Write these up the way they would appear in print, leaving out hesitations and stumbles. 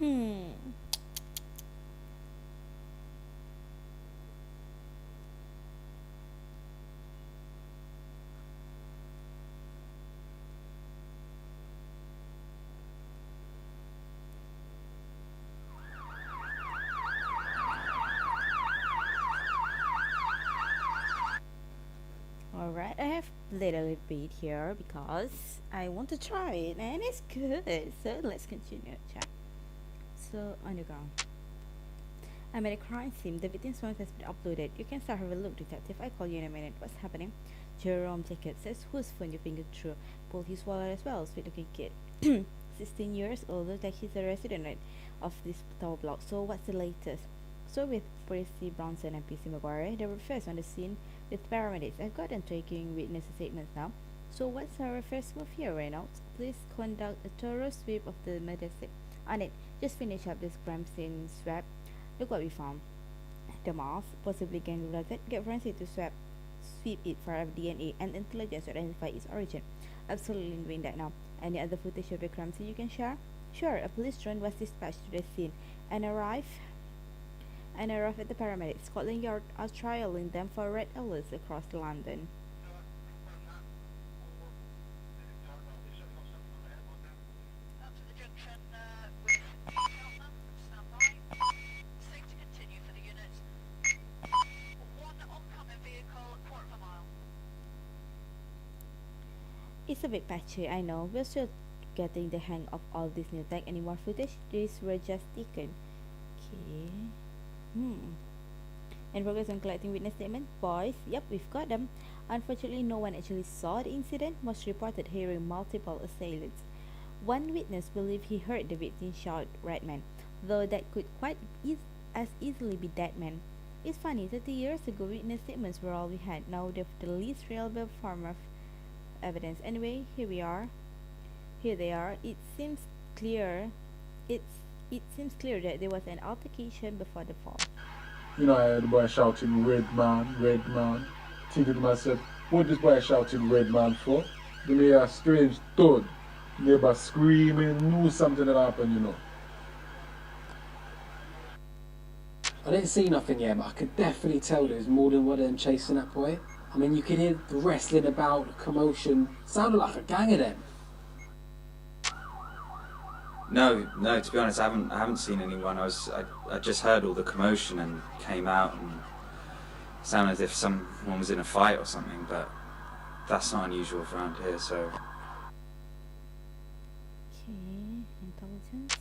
Hmm. Alright, I have little bit here because I want to try it and it's good. So let's continue. Chat. So underground. I'm at a crime scene. The victim's phone has been uploaded. You can start have a look, detective. I call you in a minute. What's happening? Jerome Jacket says whose phone you fingered through. Pulled his wallet as well. Sweet looking kid. 16 years old, looks like he's a resident right, of this tower block. So what's the latest? So with Percy Bronson and PC McGuire, they were first on the scene with paramedics. I've got them taking witness statements now. So what's our first move here, Reynolds? Please conduct a thorough sweep of the murder scene. On it, just finish up this crime scene swap. Look what we found. The mask, possibly gang related, get forensic to sweep it for DNA and intelligence to identify its origin. Absolutely doing that now. Any other footage of the crime scene you can share? Sure, a police drone was dispatched to the scene and arrived at the paramedics. Scotland Yard are trialing them for red alerts across London. It's a bit patchy, I know. We're still getting the hang of all this new tech. Any more footage? These were just taken. Okay. Hmm. And progress on collecting witness statement? Boys, yep, we've got them. Unfortunately, no one actually saw the incident. Most reported hearing multiple assailants. One witness believed he heard the victim shout Redman, though that could quite as easily be Deadman. It's funny, 30 years ago, witness statements were all we had. Now they're the least reliable form of evidence. Anyway, here we are. Here they are. Clear. It's it seems clear that there was an altercation before the fall. I heard the boy shouting, Red man, Red man. Thinking to myself, what this boy shouting Red man for? Then me hear a strange thud. Neighbor screaming, knew something had happened. I didn't see nothing yet, but I could definitely tell there was more than one of them chasing that boy. I mean, you could hear the wrestling about, the commotion. Sounded like a gang of them. No, no. To be honest, I haven't seen anyone. I just heard all the commotion and came out and sounded as if someone was in a fight or something. But that's not unusual around here. So Okay, intelligence.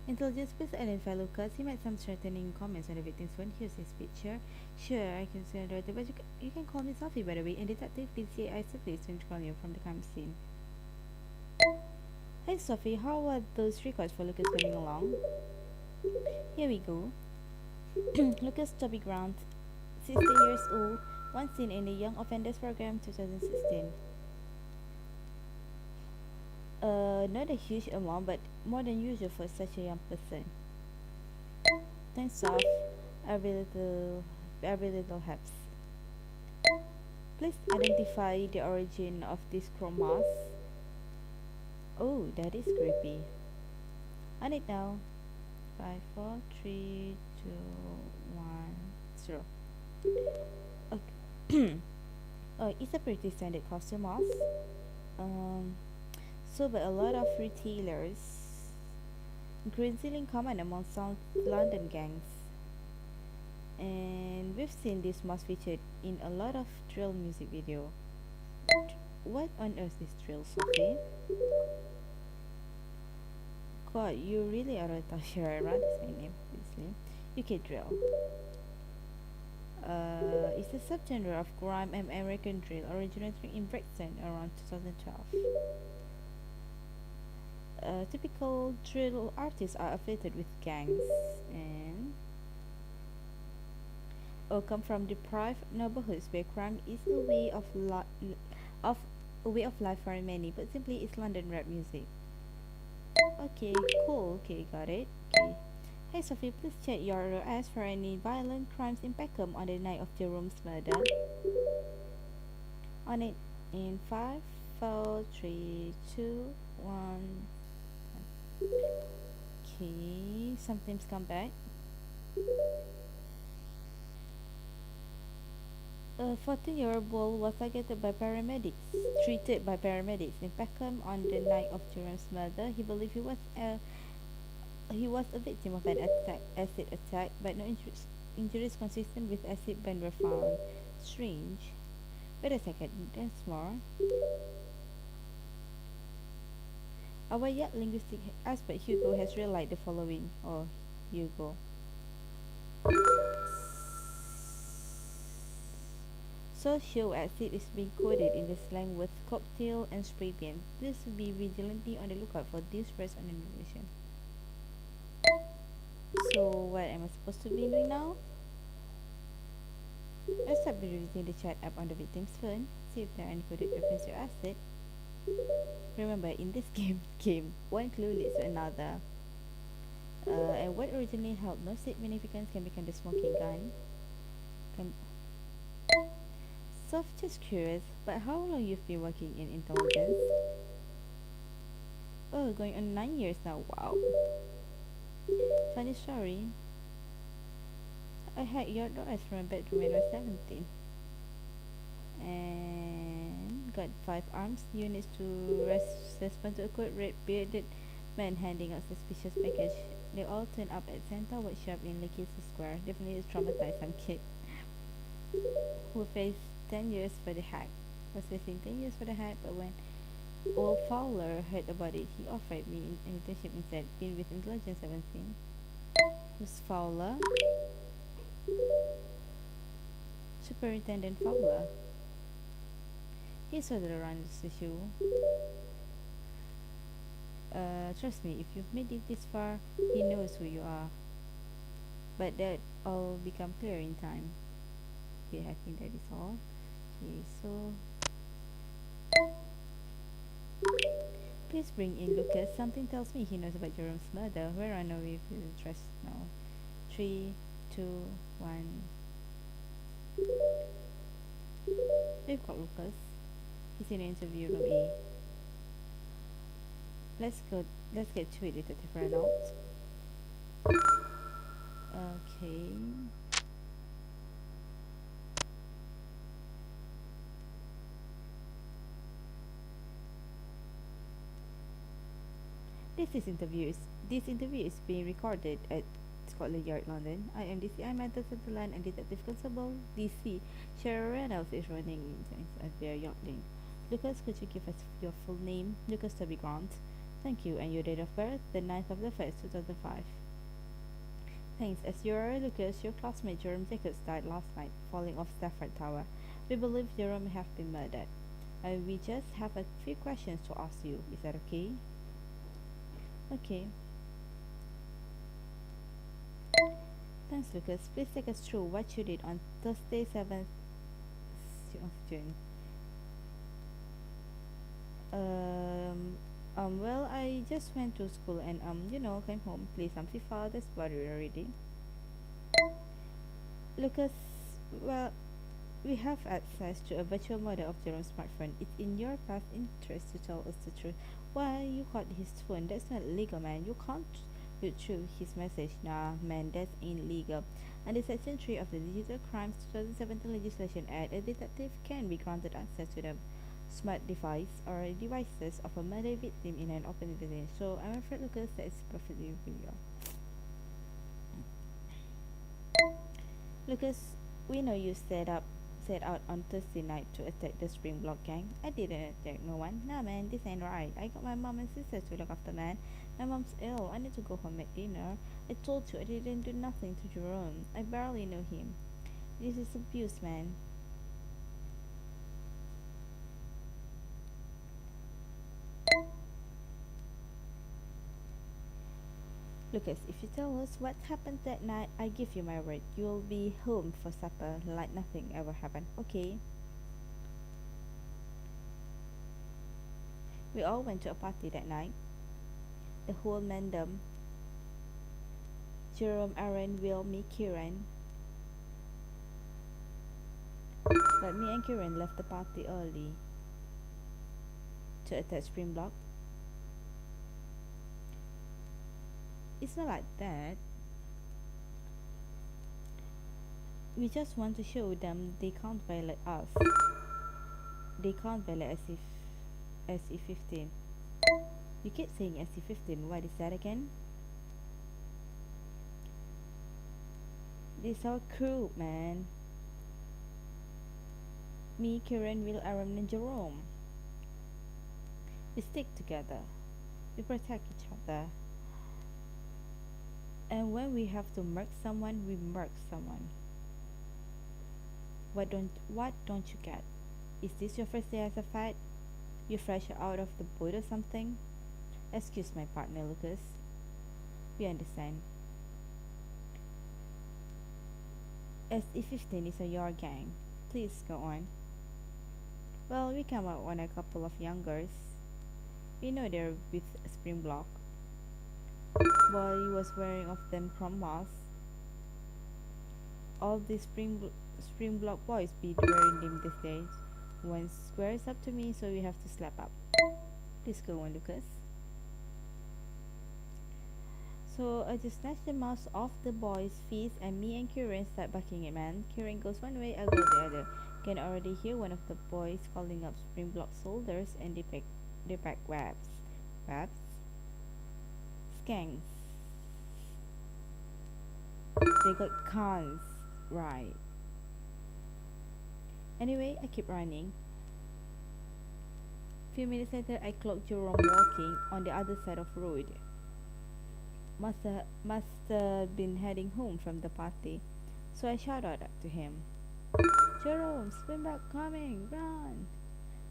Intelligence, please identify Lucas. He made some threatening comments on the victim's phone. Here's his picture. Sure, I can send it, but you can call me Sophie, by the way. And Detective DCI Sophie is going to call you from the crime scene. Hey Sophie, how are those records for Lucas coming along? Here we go. Lucas Toby Grant, 16 years old, once seen in the Young Offenders Program 2016. Not a huge amount, but more than usual for such a young person. Thanks, off. Every little helps. Please identify the origin of this chromas. Oh, that is creepy. On it now. 5, 4, 3, 2, 1, 0. Okay. Oh, it's a pretty standard costume mask. Um, so by a lot of retailers, increasingly common among South London gangs. And we've seen this mask featured in a lot of drill music video. What on earth is drill, Sophie? God, you really are a Tashira. That's my name, obviously. UK drill. It's a subgenre of grime and American drill originating in Brixton around 2012. Typical drill artists are affiliated with gangs and or come from deprived neighborhoods where crime is of a way of life for many, but simply it's London rap music. Okay, cool. Okay, got it. Okay. Hey Sophie, please check your arrest for any violent crimes in Peckham on the night of Jerome's murder. On it in 5, 4, 3, 2, 1. Okay, sometimes come back. A 14-year-old boy was treated by paramedics in Peckham on the night of Jerome's murder. He believed he was a victim of an acid attack, but no injuries consistent with acid burn were found. Strange. Wait a second, there's more. Our yet linguistic expert Hugo has realized the following. Oh, Hugo. Social acid is being coded in the slang with cocktail and spray paint. Please be vigilantly on the lookout for this press on information. So what am I supposed to be doing now? I start by using the chat app on the victim's phone. See if there are any coded reference to acid. Remember, in this game, one clue leads to another. And what originally held no significance can become the smoking gun. So just curious, but how long you've been working in intelligence? Oh, going on 9 years now. Wow. Funny story. I had your daughters from my bedroom when I was 17. And got 5 arms units to respond to a code red bearded man handing out suspicious package. They all turned up at Santa Workshop in Leicester Square. Definitely traumatized some kid who faced 10 years for the hack. Was facing 10 years for the hack, but when old Fowler heard about it, he offered me an internship instead. Been with Intelligence 17. Who's Fowler? Superintendent Fowler. He's what runs the show. Trust me, if you've made it this far, he knows who you are. But that all become clear in time. Okay, I think that is all. Okay, so please bring in Lucas. Something tells me he knows about Jerome's murder. Where are we with the trust now? 3, 2, 1. We've got Lucas. He's in the interview room A. Let's get to it, Detective Reynolds. Okay. This interview is being recorded at Scotland Yard, London. I am DCI Mental Sutherland and Detective Constable DC. Cheryl Reynolds is running things at their yachting. Lucas, could you give us your full name? Lucas Toby Grant. Thank you. And your date of birth? The 9th of the 1st, 2005. Thanks. As you are Lucas, your classmate Jerome Jacobs died last night, falling off Stafford Tower. We believe Jerome may have been murdered. We just have a few questions to ask you. Is that okay? Okay. Thanks, Lucas. Please take us through what you did on Thursday, 7th of June. Well, I just went to school and came home, played some FIFA. That's about it already. Lucas, well, we have access to a virtual model of Jerome's smartphone. It's in your best interest to tell us the truth. Why you got his phone? That's not legal, man. You can't read through his message. Nah, man, that's illegal. Under Section 3 of the Digital Crimes 2017 Legislation Act, a detective can be granted access to the smart device or devices of a murder victim in an open internet. So I'm afraid, Lucas, that is perfectly legal. Lucas, we know you set out on Thursday night to attack the Spring Block gang. I didn't attack no one. Nah, man, this ain't right. I got my mom and sisters to look after, man. My mom's ill. I need to go home at dinner. I told you I didn't do nothing to Jerome. I barely know him. This is abuse, man. Lucas, if you tell us what happened that night, I give you my word. You'll be home for supper like nothing ever happened. Okay? We all went to a party that night. The whole mandem. Jerome, Aaron, Will, me, Kieran. But me and Kieran left the party early to attack Spring Block. It's not like that. We just want to show them they can't violate us. They can't violate SE15. You keep saying SE15. What is that again? This is our crew, man. Me, Kieran, Will, Aaron, and Jerome. We stick together. We protect each other. And when we have to murk someone, we murk someone. What don't you get? Is this your first day as a fight? You fresh out of the boat or something? Excuse my partner, Lucas. We understand. SE15 is a your gang. Please go on. Well, we come out on a couple of youngers. We know they're with Spring Block. Boy was wearing of them from masks. All these Spring Block boys be wearing them these days. One squares up to me, so we have to slap up. Please go on, Lucas. So I just snatch the mask off the boy's face, and me and Kieran start bucking it, man. Kieran goes one way, I go the other. Can already hear one of the boys calling up Spring Block soldiers, and they pack webs. Webs? Skanks. They got cons, right? Anyway, I keep running. Few minutes later, I clock Jerome walking on the other side of road. Must have been heading home from the party, so I shouted to him, Jerome, spin back coming, run!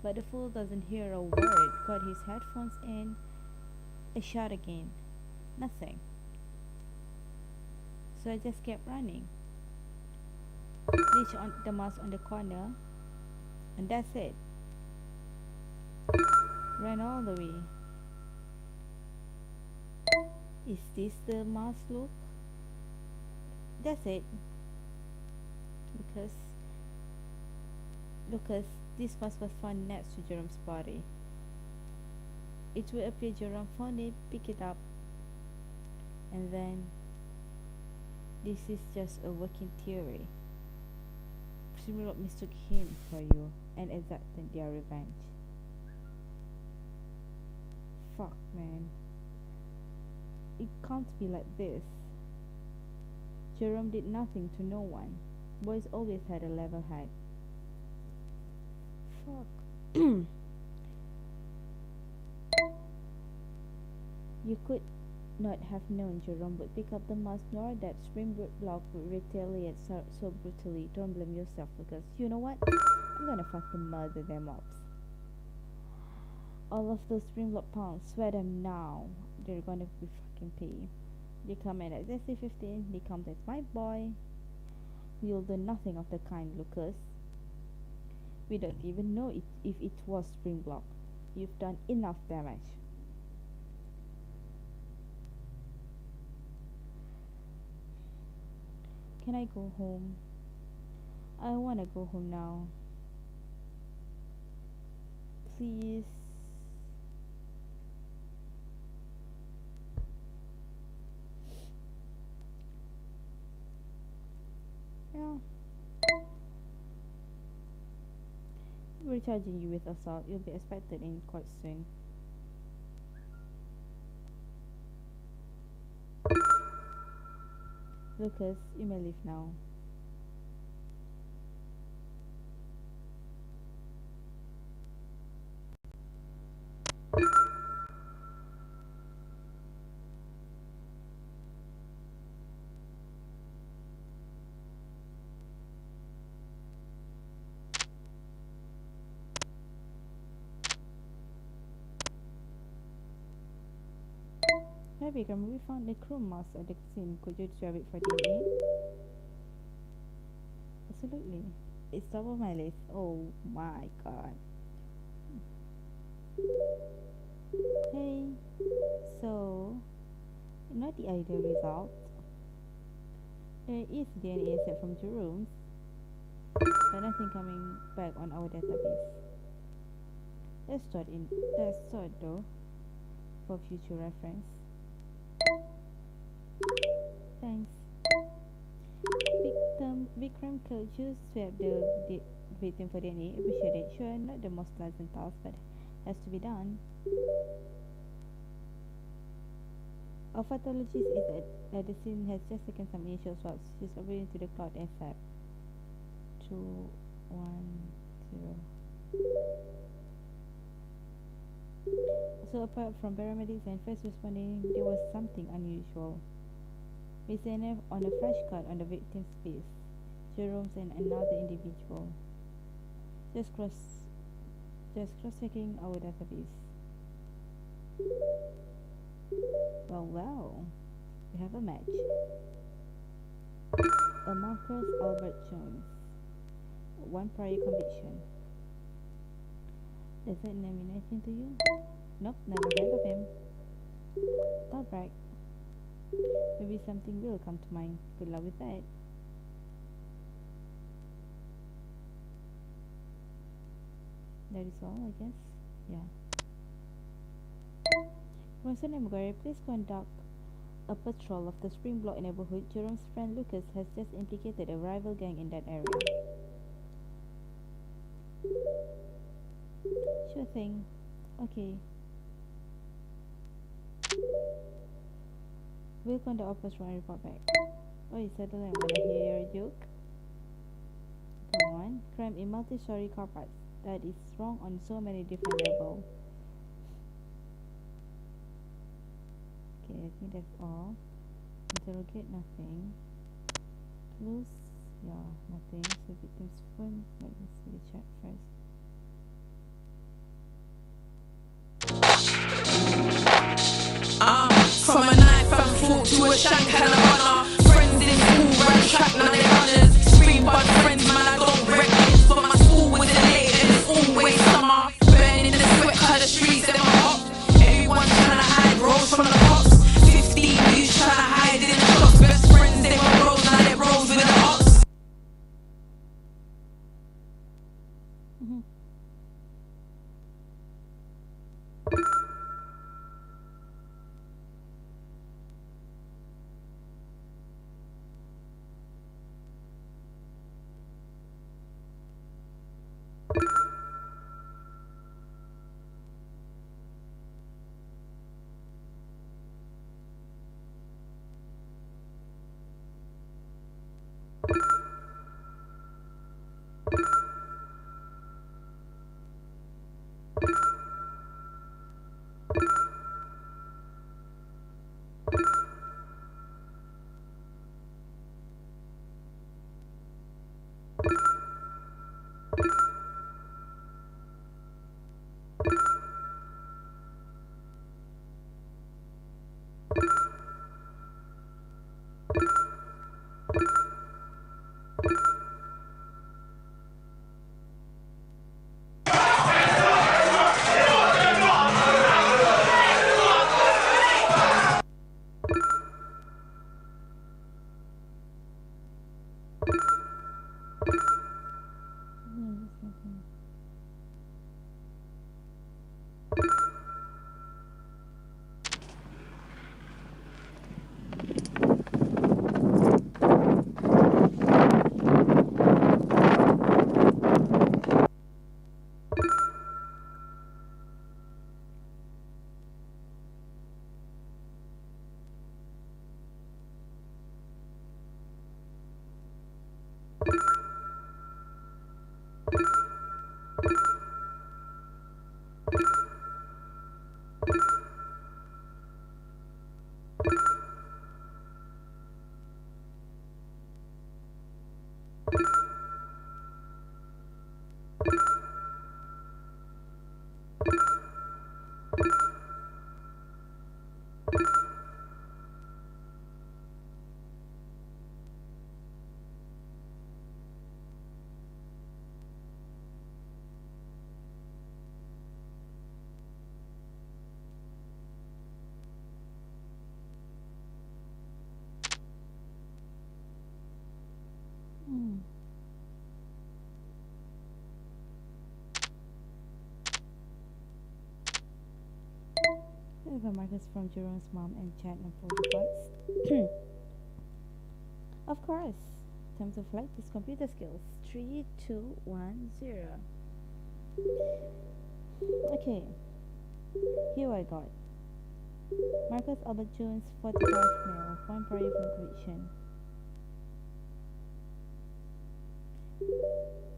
But the fool doesn't hear a word, got his headphones in. I shout again, nothing. So I just kept running. Reach on the mask on the corner, and that's it. Ran all the way. Is this the mask look? That's it. Because this mask was found next to Jerome's body. It will appear Jerome found it, pick it up, and then this is just a working theory. Simulot mistook him for you and exacted their revenge. Fuck, man. It can't be like this. Jerome did nothing to no one. Boys always had a level head. Fuck. You could not have known Jerome would pick up the mask, nor that Spring Block would retaliate so brutally. Don't blame yourself, because you know what? I'm gonna fucking murder them ops. All of those Spring Block pounds, swear them now. They're gonna be fucking pay. They come in at SC15, they come as my boy. We'll do nothing of the kind, Lucas. We don't even know if it was Spring Block. You've done enough damage. Can I go home? I wanna go home now. Please. Yeah. We're charging you with assault. You'll be expected in court soon. Lucas, you may leave now. Hey Bikram, we found the crew mask at the scene. Could you grab it for DNA? Absolutely. It's top of my list. Oh my god. Hey, so not the ideal result. There is DNA set from Jerome's, but nothing coming back on our database. Let's start though, for future reference. Thanks. Vikram could you swab the victim for DNA? Appreciate it. Sure, not the most pleasant task, but has to be done. A pathologist is at the scene has just taken some initial swabs. She's operating to the clot ASAP. 210. So apart from paramedics and first responding, there was something unusual. Miss Zainab on a fresh cut on the victim's face. Jerome's and another individual. Just cross-checking our database. Well, we have a match. A Marcus Albert Jones. One prior conviction. Does that name mean anything to you? Nope, never heard of him. Alright. Maybe something will come to mind. Good luck with that. That is all, I guess. Yeah. Bronson and McGarry, please conduct a patrol of the Spring Block neighborhood. Jerome's friend Lucas has just implicated a rival gang in that area. Sure thing. Okay. We'll conduct a patrol and report back. Oh, you suddenly I'm gonna hear a joke. Go on. Crime in multi-story car parks. That is wrong on so many different levels. Okay, I think that's all. Interrogate, nothing. Clues, yeah, nothing. So victim's phone, let me see the chat first. From a knife and fork to a shank and a runner. Friends in school, right track, now they runners. Stream bud friends, man, I don't wreck this. But my school was late and it's always summer. Burning in the sweat, colour the streets, them hot. Everyone trying to hide rolls from the cops. 15 youths trying to hide in the shops. Best friends, they were rolls, now they rolls with the ops. Marcus from Jerome's mom and chat and pull the parts. Of course. Time to flight these computer skills. 3, 2, 1, 0. Okay, here I got. Marcus Albert Jones, 45 male, one prior from conviction.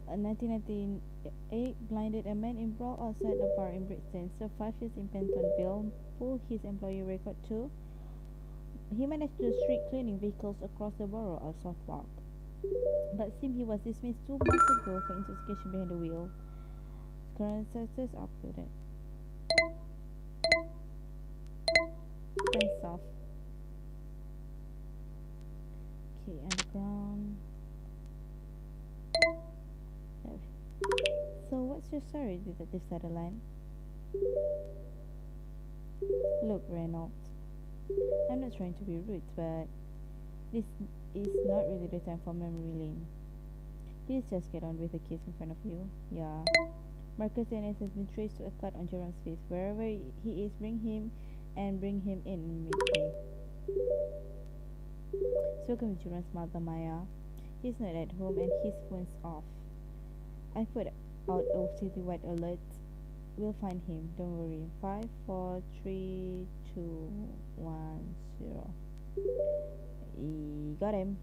A 1998 blinded a man in brawl outside a bar in Brixton, served 5 years in Pentonville, pulled his employer record too. He managed to streak cleaning vehicles across the borough of South Park, but seemed he was dismissed 2 months ago for intoxication behind the wheel. Current status uploaded. Thanks off. Okay, underground. So what's your story, Detective Sutherland? Look, Reynolds, I'm not trying to be rude, but this is not really the time for memory lane. Please just get on with the case in front of you. Yeah. Marcus Dennis has been traced to a cut on Jerome's face. Wherever he is, bring him in immediately. Spoken with Jerome's mother, Maya. He's not at home and his phone's off. I put out a citywide alert. We'll find him. Don't worry. 5, 4, 3, 2, 1, 0. Got him.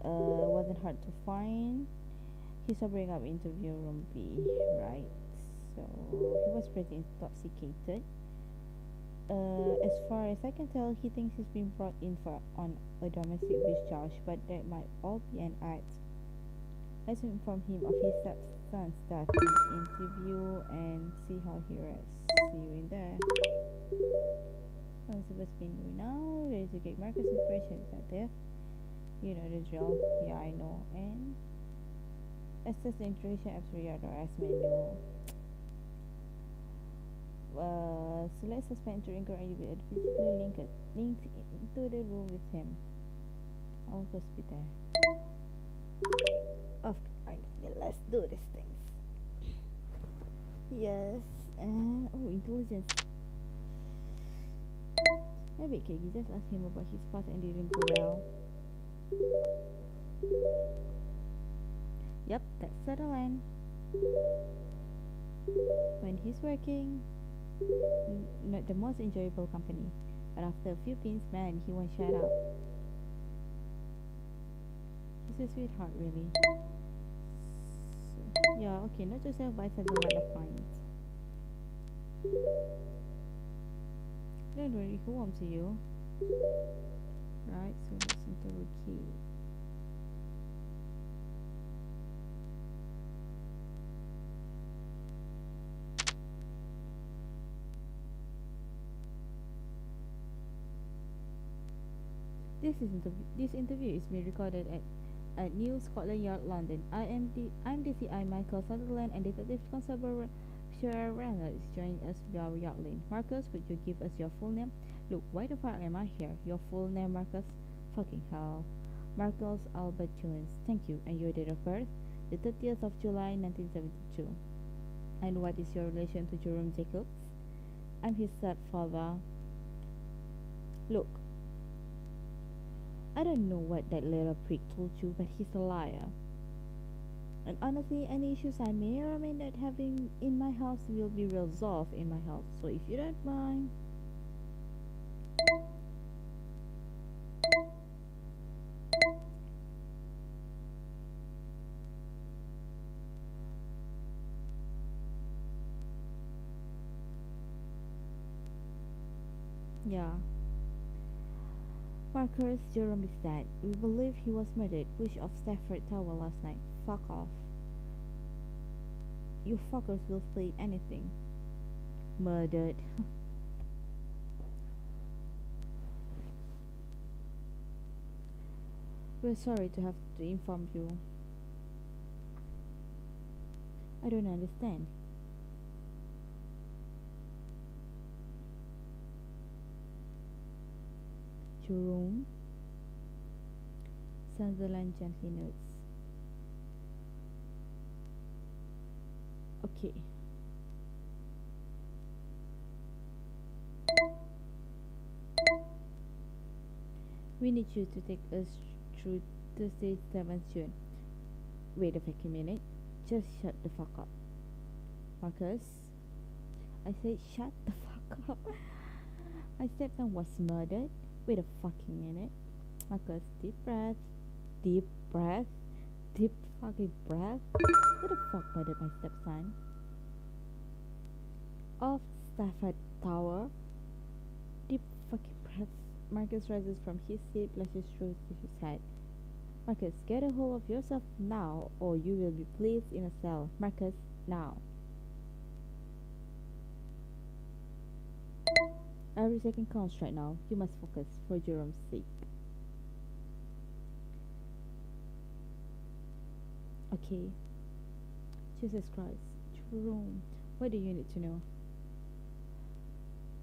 Wasn't hard to find. He's sobering up interview room B, right? So he was pretty intoxicated. As far as I can tell, he thinks he's been brought in on a domestic abuse charge, but that might all be an act. Let's inform him of his stepson's death in interview and see how he rests. See you in there. How's the been doing now? Ready to get Marcus inspiration, is that there? You know the drill. Yeah, I know. And access the integration apps for your RS menu. Select suspend to anchor and you'll be physically linked into the room with him. I'll just be there. Of course, let's do these things. Yes, and intelligence. Maybe Kegi just ask him about his past and didn't go well. Yep, that's Sutherland. When he's working, not the most enjoyable company, but after a few pins, man, he won't shut up. He's a sweetheart, really. So, yeah, okay, not yourself, but I said a lot of points. Don't worry, who wants you? Right, so let's interrogate. This interview is being recorded at New Scotland Yard, London. I'm DCI Michael Sutherland and Detective Constable Sir Reynolds is joining us via Yardlane. Marcus, would you give us your full name? Look, why the fuck am I here? Your full name, Marcus? Fucking hell. Marcus Albert Jones. Thank you. And your date of birth? The 30th of July 1972. And what is your relation to Jerome Jacobs? I'm his stepfather. Look, I don't know what that little prick told you, but he's a liar. And honestly, any issues I may or may not having in my house will be resolved in my house. So if you don't mind. Yeah. Marcus, Jerome is dead. We believe he was murdered. Push off Stafford Tower last night. Fuck off. You fuckers will say anything. Murdered. We're sorry to have to inform you. I don't understand. Jerome? Sunderland gently notes. Okay. We need you to take us through Tuesday, 7th June. Wait a fucking minute. Just shut the fuck up. Marcus? I said shut the fuck up. My stepson was murdered. Wait a fucking minute. Marcus, deep breath. Deep breath. Deep fucking breath. Who the fuck murdered my stepson? Off Stafford Tower. Deep fucking breath. Marcus rises from his seat, blushes through his head. Marcus, get a hold of yourself now, or you will be placed in a cell. Marcus, now. Every second counts right now. You must focus for Jerome's sake. Okay. Jesus Christ. Jerome, what do you need to know?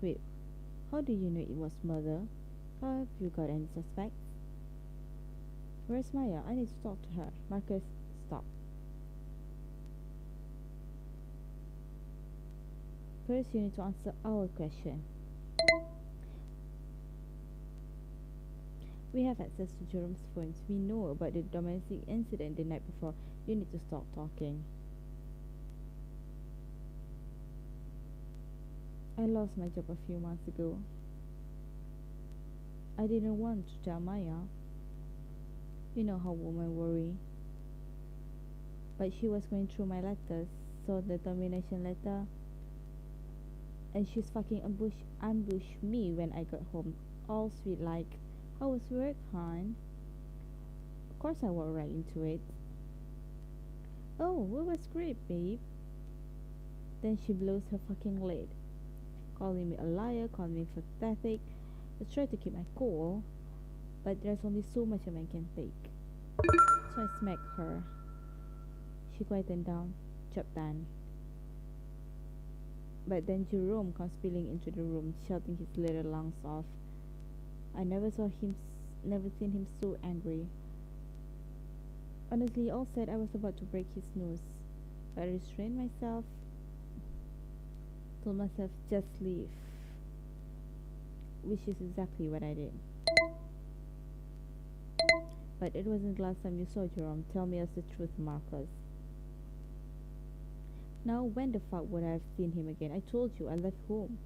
Wait, how do you know it was murder? Have you got any suspects? Where's Maya? I need to talk to her. Marcus, stop. First, you need to answer our question. We have access to Jerome's phones. We know about the domestic incident the night before. You need to stop talking. I lost my job a few months ago. I didn't want to tell Maya. You know how women worry. But she was going through my letters, saw the termination letter, and she's fucking ambushed me when I got home. All sweet like, how was work, hon? Of course I walked right into it. Oh, it was great, babe. Then she blows her fucking lid, calling me a liar, calling me pathetic. I try to keep my cool, but there's only so much a man can take. So I smacked her. She quietened down. Job done. But then Jerome comes spilling into the room, shouting his little lungs off. I never seen him so angry. Honestly, all said I was about to break his nose, but I restrained myself. Told myself just leave, which is exactly what I did. But it wasn't the last time you saw Jerome. Tell me the truth, Marcus. Now, when the fuck would I have seen him again? I told you I left home.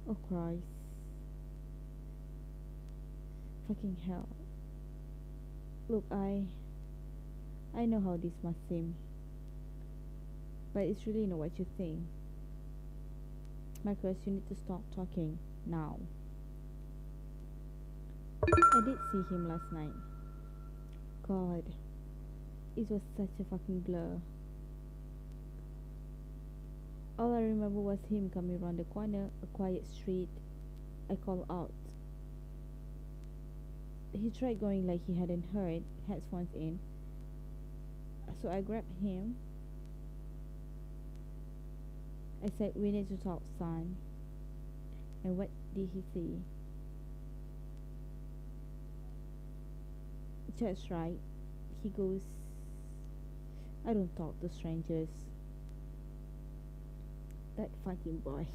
Oh Christ. Fucking hell. Look, I know how this must seem, but it's really not what you think. Marcus, you need to stop talking now. I did see him last night. God, it was such a fucking blur. All I remember was him coming around the corner, a quiet street. I called out. He tried going like he hadn't heard, headphones in. So I grabbed him. I said, we need to talk, son. And what did he say? Just right. He goes, I don't talk to strangers. That fucking boy.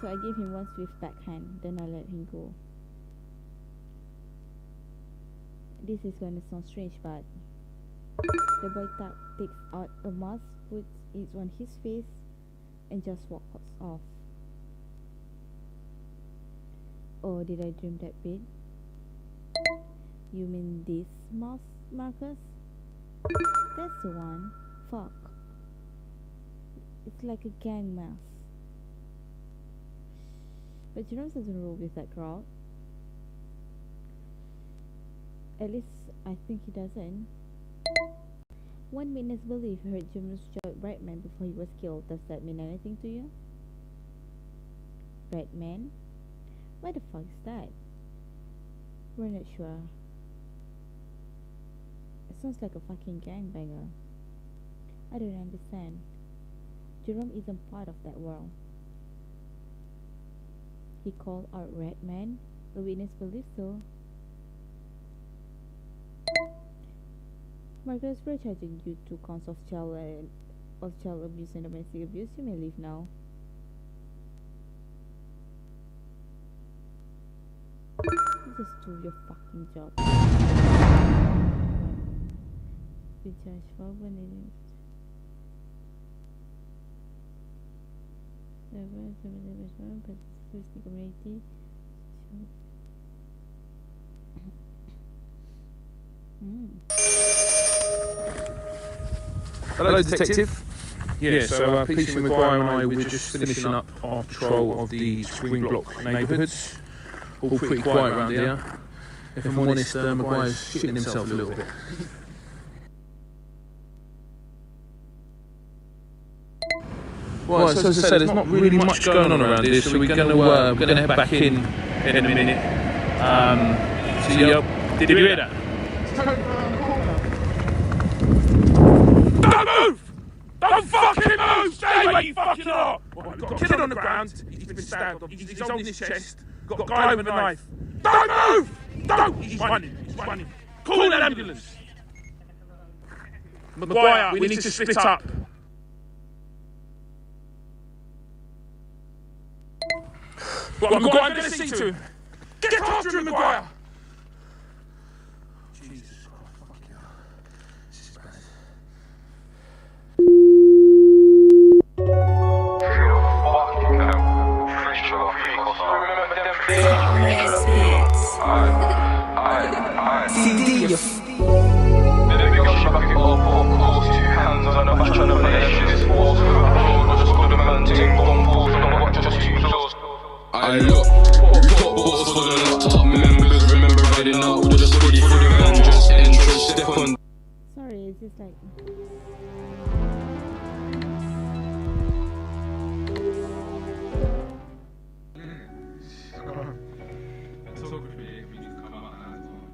So I gave him one swift backhand, then I let him go. This is gonna sound strange, but the boy takes out a mask, puts it on his face, and just walks off. Oh, did I dream that bit? You mean this mask, Marcus? That's the one. Fuck. It's like a gang mask. But Jerome doesn't roll with that crowd. At least I think he doesn't. One witness believe he heard Jerome's Redman before he was killed. Does that mean anything to you? Redman? What the fuck is that? We're not sure. It sounds like a fucking gangbanger. I don't understand. Jerome isn't part of that world. He called out Redman. The witness believes so. Marcus, we're charging you 2 counts of child abuse and domestic abuse. You may leave now. You just do your fucking job. Be judged for when it is. Community. Hello, Detective. Yeah, so PC Maguire and I were just finishing up our patrol of the Spring Block neighbourhoods. All pretty quiet around here. If I'm honest, Maguire's shitting himself a little bit. Right, so as I said, there's not really much going on around here, so we're going to head back in a minute. So did you hear that? Don't move! Don't fucking move! Stay where you fucking are! We've got a kid on the ground, he's been stabbed, he's holding his chest, got a guy with a knife. Don't move! Don't! He's running. Call an ambulance! Maguire, we need to split up. What, Maguire, I'm going to see to him. Get after him, Maguire! Jesus Christ, fuck you. This is bad. I look, top bottles for the laptop members, remember riding out with a hoodie for the man, just entrance, step on. Sorry, it's just like. Photography, we need to come out now as well.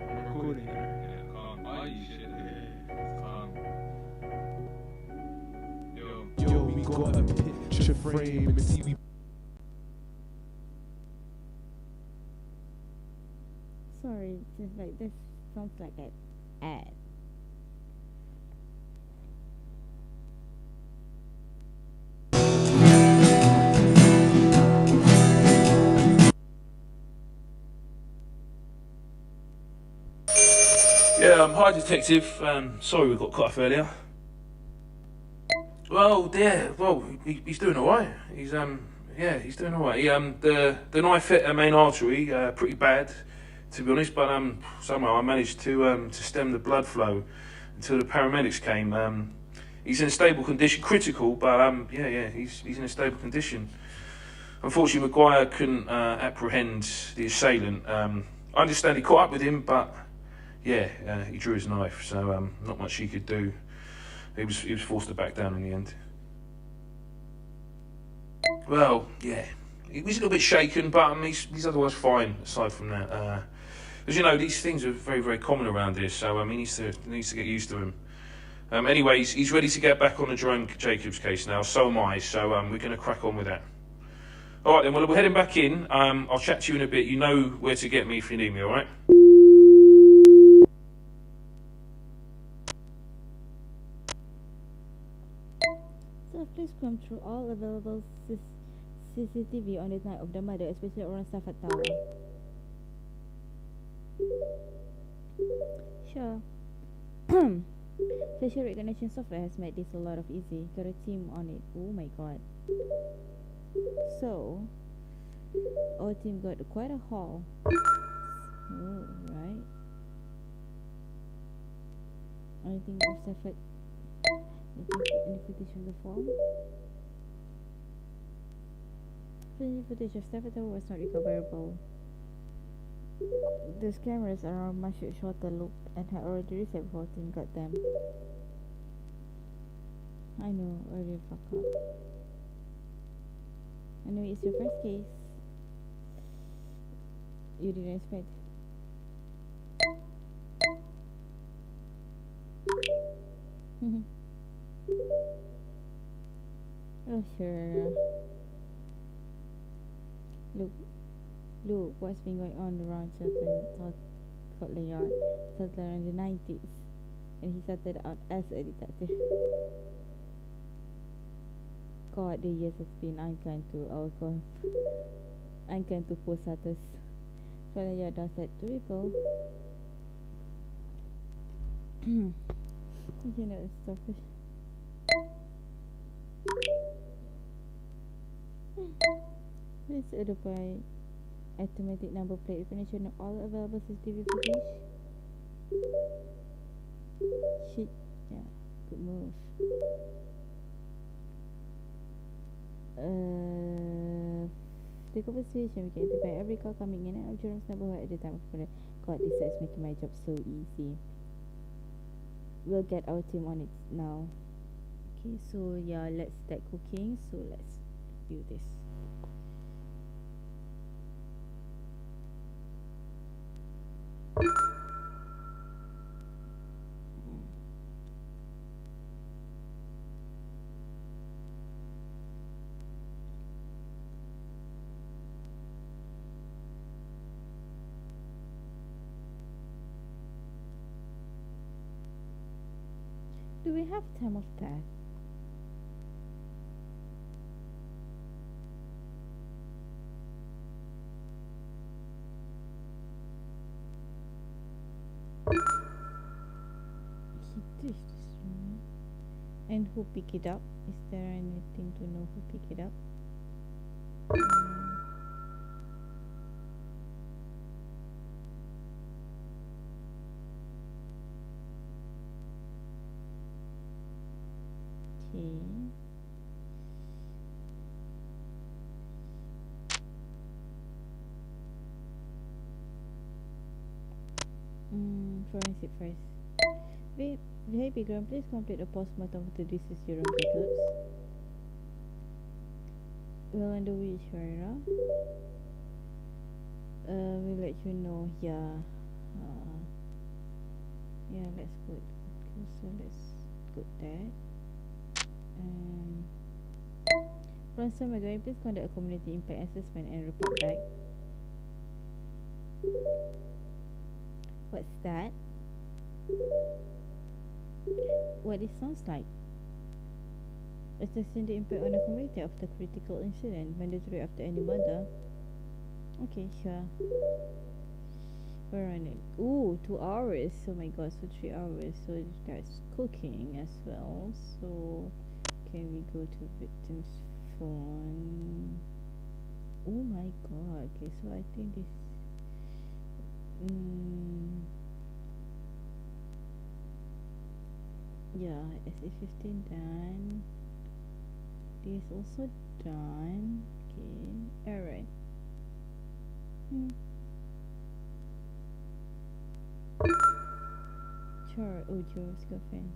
I'm recording. Yeah, calm. Why are you shit? Yeah, calm. Yo, we got a picture frame and TV. Sorry, it's just like this sounds like an ad. Yeah, hi Detective. Sorry we got cut off earlier. Well, yeah, he's doing alright. He's he's doing alright. The knife hit a main artery, pretty bad, to be honest. But somehow I managed to stem the blood flow until the paramedics came. He's in a stable condition, critical, but he's in a stable condition. Unfortunately, Maguire couldn't apprehend the assailant. I understand he caught up with him, but he drew his knife, so not much he could do. He was forced to back down in the end. Well, yeah, he was a little bit shaken, but he's otherwise fine. Aside from that, as you know, these things are very, very common around here, so he needs to get used to them. Anyway, he's ready to get back on the Jerome Jacobs case now. So am I. So we're going to crack on with that. All right then. Well, we're heading back in. I'll chat to you in a bit. You know where to get me if you need me. All right. So please come through all available CCTV on the night of the murder, especially around Stafford Tower. Sure. Facial recognition software has made this a lot of easy. Got a team on it. Oh my god. So our team got quite a haul. Oh, right. Anything of Stafford? Any footage from the form? The footage of Stafford Tower was not recoverable. These cameras are on much shorter loop and had already reset before team got them. I know, I really fuck up. Anyway, it's your first case. You didn't expect. Oh sure. Look, what's been going on around Scotland Yard started in the 90s, and he started out as a detective. God, the years has been unkind to poor Satters. Well, yeah, does that to people. You know, it's selfish. Let's order by automatic number plate recognition of all available CCTV footage. Shit, yeah, good move. The conversation we can identify every call coming in and out of Jerome's neighborhood at the time of the God, this is making my job so easy. We'll get our team on it now. Okay, so yeah, let's start cooking. So let's do this. Do we have time of that? He dished this one. And who pick it up? Is there anything to know who pick it up? Okay. Forensic first. Hey, Bigram, please complete a postmortem to this is your own records. Well, on the way, Shara. We'll let you know. Yeah. Yeah, let's put. Okay, so let's put that. Ransom, again, please conduct a community impact assessment and report back. What's that? What it sounds like? Assessing the impact on the community of the critical incident, mandatory after any murder. Okay, sure. We're on it. Ooh, 2 hours. Oh my god, so 3 hours. So that's cooking as well. So can we go to victim's phone? Oh my god. Okay, so I think this. Yeah, SA15 done. This also done. Okay, alright. Sure, oh, Joe's girlfriend.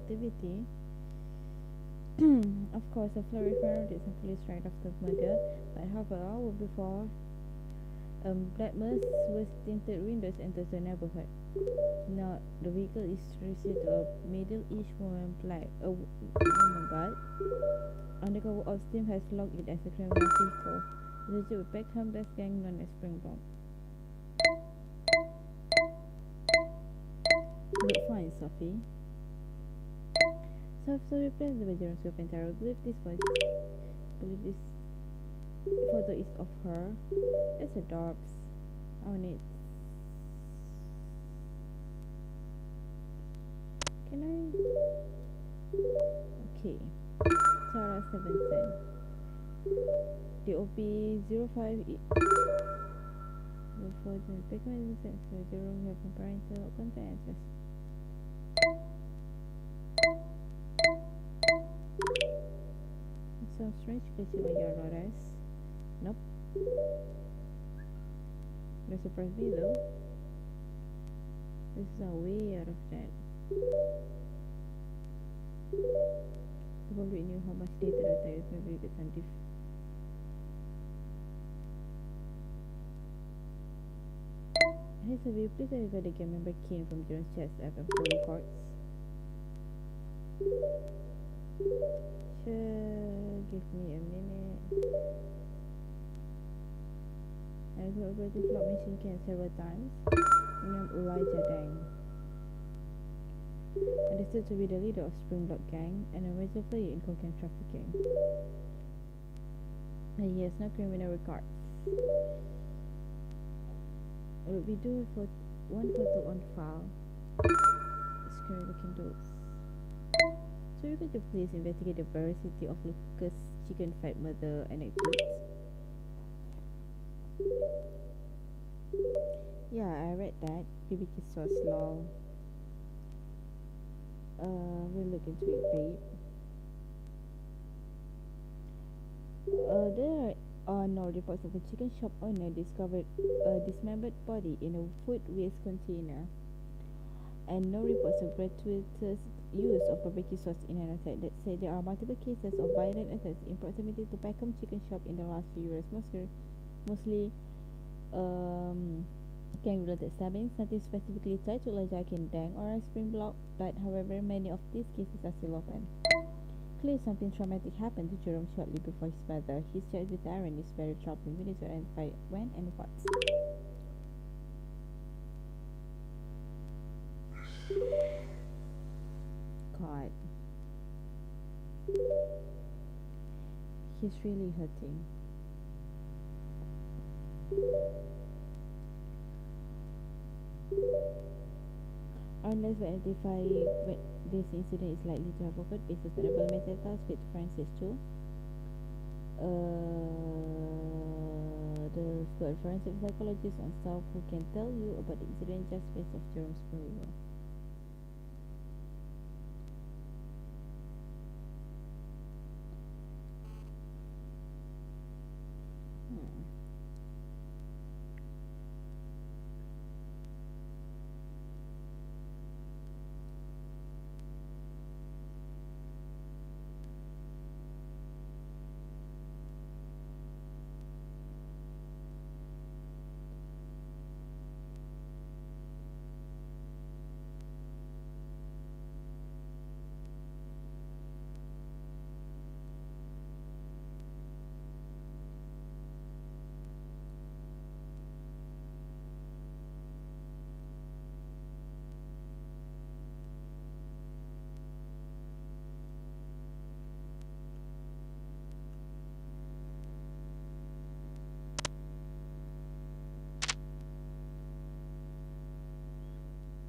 activity. Of course, a flurry found is police right after murder, but half an hour before, black mass with tinted windows enters the neighborhood. Now, the vehicle is received a middle-aged woman, woman, but undercover ops team has logged it as a criminal vehicle. Associated with Beckham-based gang known as Springbok. Look fine, Sophie. So replace the Veterans Group and Tarot. Believe this photo is of her. It's a dorbs. On it. Can I? Okay. Sarah Stevenson. DOP 05 for the Beckham is the room have parental contents. Sounds strange, please see my yard notice. Nope. Don't surprise me though. This is a way out of that. You probably knew how much data that is. Maybe you get some diff. Hey, so will you please identify the game member Kane from Jones Chess FM for records? Sure, give me a minute. I have already slot machine Kane several times. Named Elijah Dang. Understood to be the leader of Springbok gang and a major player in cocaine trafficking. And he has no criminal records. What we do for one photo on file. Scary looking dudes. So could you please investigate the veracity of Lucas' chicken fight murder anecdotes? Yeah, I read that. BBQ sauce law. We'll look into it, babe. There are no reports of a chicken shop owner discovered a dismembered body in a food waste container, and no reports of gratuitous use of barbecue sauce in an attack. That said, there are multiple cases of violent attacks in proximity to Peckham Chicken Shop in the last few years, mostly gang-related stabbings, nothing specifically tied to Elijah Dang or a Springbok, but however, many of these cases are still open. Clearly, something traumatic happened to Jerome shortly before his murder. His chat with Aaron is very troubling. We need to identify when and what. God. He's really hurting. Unless we identify when this incident is likely to have occurred, it's a sustainable methods with Francis too. The squad forensic psychologist on staff who can tell you about the incident just based off Jerome's burial.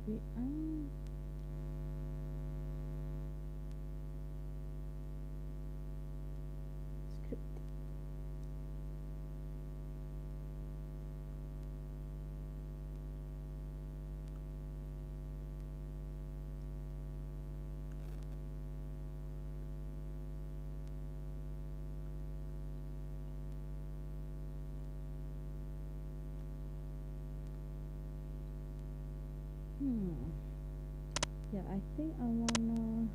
We script. Yeah, I think I wanna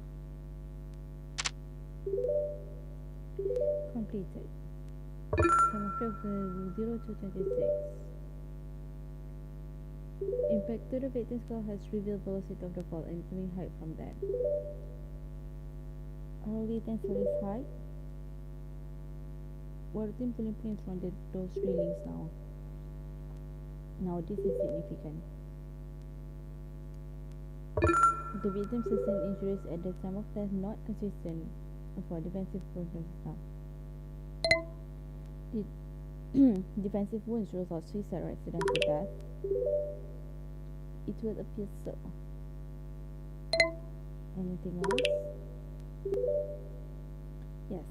completed. Chemistry of 0 to 26. Impact to the victim skull has revealed velocity of the fall and its mean height from that. Early tensile is high. We're pulling pins from those railings now. Now this is significant. The victim sustained injuries at the time of death not consistent for defensive process now. Defensive wounds rule out suicide or accidental death. It will appear so. Anything else? Yes.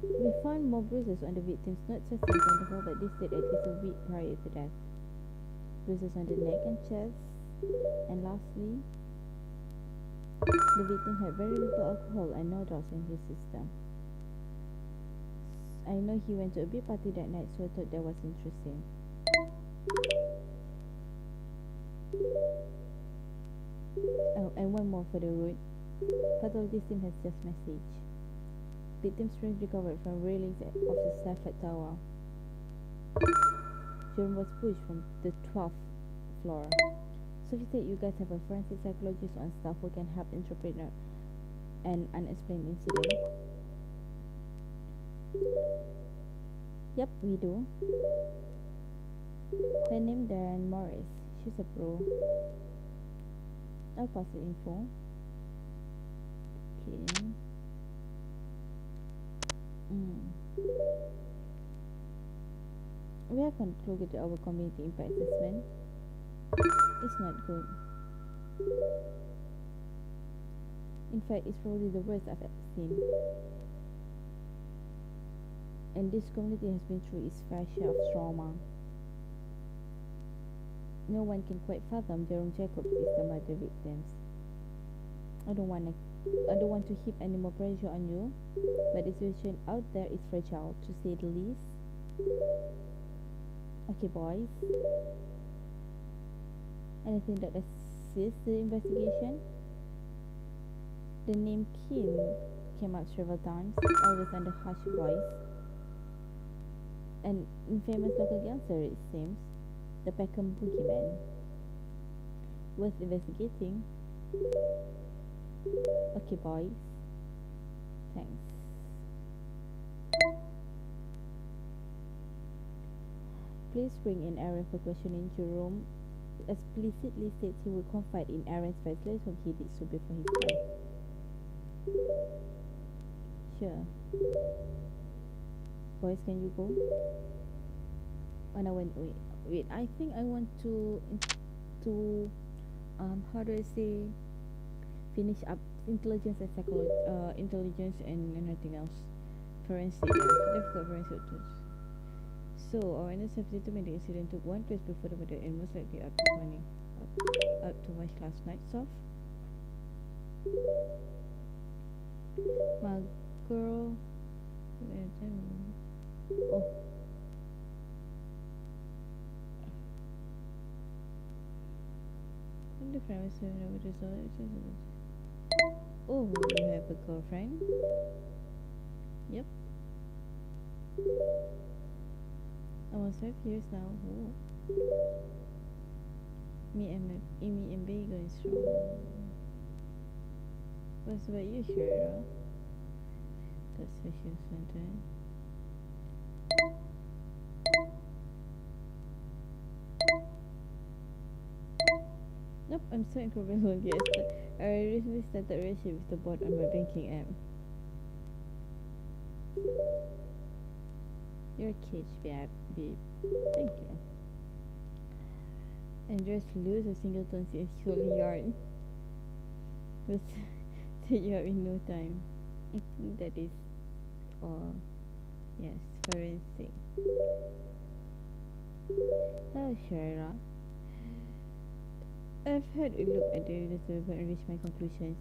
We found more bruises on the victims not sustained from the fall, but this did at least a week prior to death. Bruises on the neck and chest. And lastly, the victim had very little alcohol and no drugs in his system. I know he went to a big party that night, so I thought that was interesting. Oh, and one more for the road. Pathology team has just message. Victim strength recovered from railings of the Stafford Tower. Jerome was pushed from the 12th floor. So if you said you guys have a forensic psychologist on staff who can help interpret an unexplained incident. Yep, we do. Her name Darren Morris. She's a pro. I'll pass the info. Okay. We have concluded our community impact assessment. It's not good. In fact, it's probably the worst I've ever seen. And this community has been through its fair share of trauma. No one can quite fathom Jerome Jacobs is the murder victims. I don't want to heap any more pressure on you, but the situation out there is fragile, to say the least. Okay, boys. Anything that assists the investigation? The name Kim came up several times, always under harsh voice. An infamous local gangster, it seems. The Peckham boogeyman. Worth investigating. Okay, boys. Thanks. Please bring in Aaron for questioning. Jerome explicitly states he will confide in Aaron's first letter whom he did so before his death. Sure. Boys, can you go? Oh, no, wait. I think I want to how do I say, finish up intelligence and intelligence and anything else. Forensic. Let's go forensic tools. So our NS have determined the incident took one place before the murder and most likely up to my last night's off. My girl. Oh. The premise oh, you have a girlfriend? Yep. Almost 5 years now. Oh. Me and Bay going strong. What's about you, Shira? That's special center. Nope, I'm so incredibly yes. I recently started a relationship with the bot on my banking app. You're a cage, babe. Thank you. And just lose a singletons in holy yard. Will set you up in no time. I think that is all. Yes, forensic. Oh, Shara. I've had a look at the letter and reached my conclusions.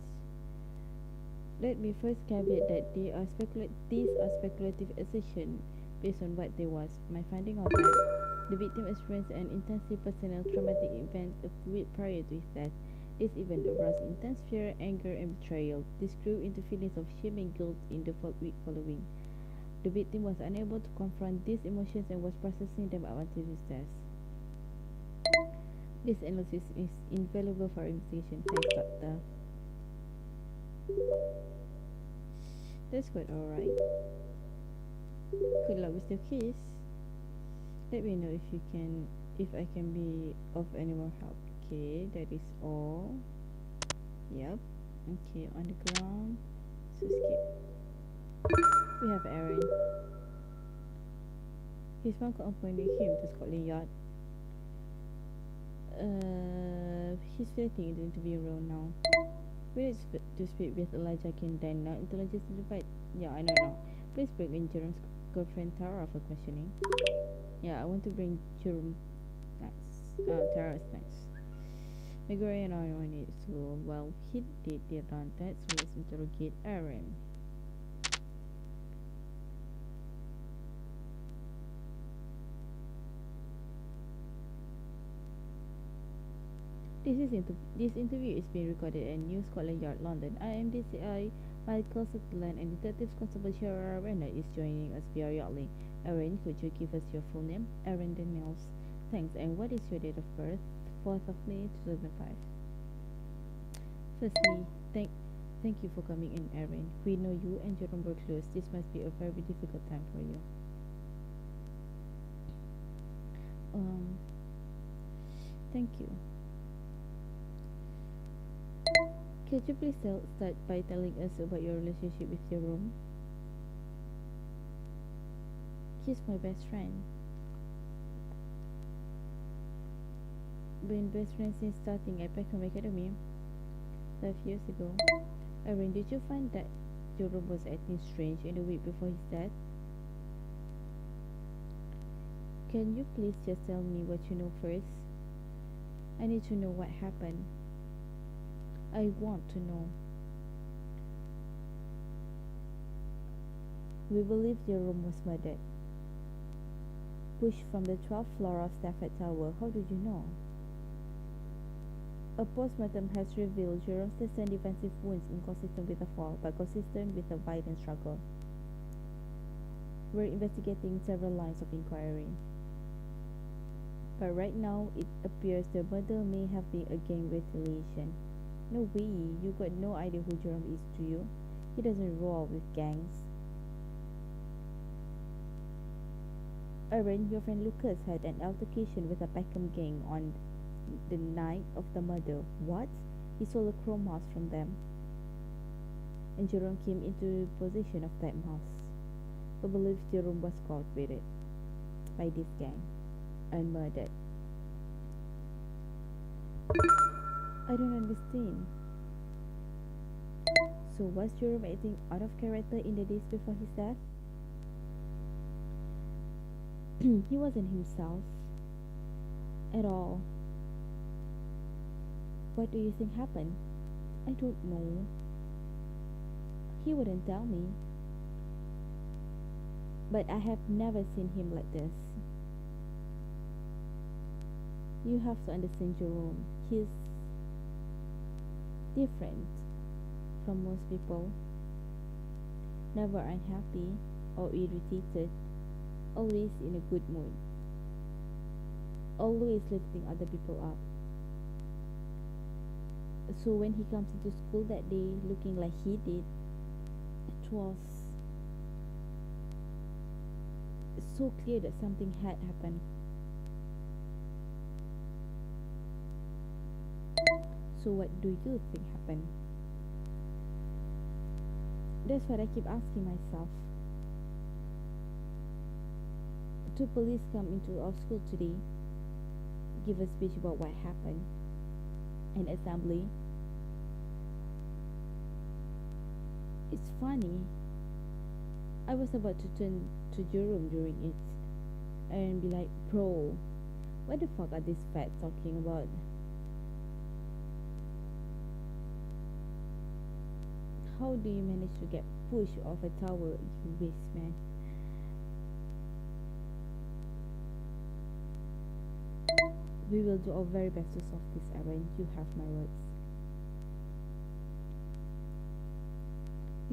Let me first caveat that these are speculative assertions based on what there was. My finding of that the victim experienced an intensely personal traumatic event a week prior to his death, This event aroused intense fear, anger, and betrayal. This grew into feelings of shame and guilt in the week following. The victim was unable to confront these emotions and was processing them up until his death. This analysis is invaluable for investigation. Thanks, doctor. That's quite alright. Good luck with your case. Let me know if I can be of any more help. Okay, that is all. Yep. Okay, on the ground. So skip. We have Aaron. His mom accompanied him to Scotland Yard. He's waiting in the interview room now. We need to speak with Elijah Kindan now. Intelligence certified. Yeah, I know now. Please bring in Jerome's girlfriend Tara for questioning. Yeah, I want to bring Jerome next. Tara is next. Miguel and I wanted to. Well, he did not that, so let's interrogate Aaron. This interview is being recorded at New Scotland Yard, London. I am DCI Michael Sutherland and Detective Constable Shara Renner is joining us periodically. Aaron, could you give us your full name? Aaron Daniels. Thanks. And what is your date of birth? 4th of May 2005. Firstly, thank you for coming in, Aaron. We know you and Jerome were close. This must be a very difficult time for you. Thank you. Could you please start by telling us about your relationship with Jerome? He's my best friend. Been best friends since starting at Peckham Academy 5 years ago. Aaron, did you find that Jerome was acting strange in the week before his death? Can you please just tell me what you know first? I need to know what happened. I want to know. We believe Jerome was murdered. Pushed from the 12th floor of Stafford Tower. How did you know? A postmortem has revealed Jerome's distant defensive wounds inconsistent with a fall, but consistent with a violent struggle. We're investigating several lines of inquiry. But right now, it appears the murder may have been a gang retaliation. No way, you got no idea who Jerome is, do you? He doesn't roll with gangs. Aaron, your friend Lucas had an altercation with a Peckham gang on the night of the murder. What? He stole a chrome mouse from them. And Jerome came into possession of that mouse. We believe Jerome was caught with it by this gang and murdered. I don't understand. So was Jerome acting out of character in the days before his death? He wasn't himself at all. What do you think happened? I don't know. He wouldn't tell me. But I have never seen him like this. You have to understand Jerome. He's different from most people. Never unhappy or irritated. Always in a good mood. Always lifting other people up. So when he comes into school that day looking like he did, it was so clear that something had happened. So what do you think happened? That's what I keep asking myself. Two police come into our school today, give a speech about what happened, an assembly. It's funny. I was about to turn to Jerome during it and be like, bro, what the fuck are these fats talking about? How do you manage to get pushed off a tower, you waste man? We will do our very best to solve this, Aaron. You have my words.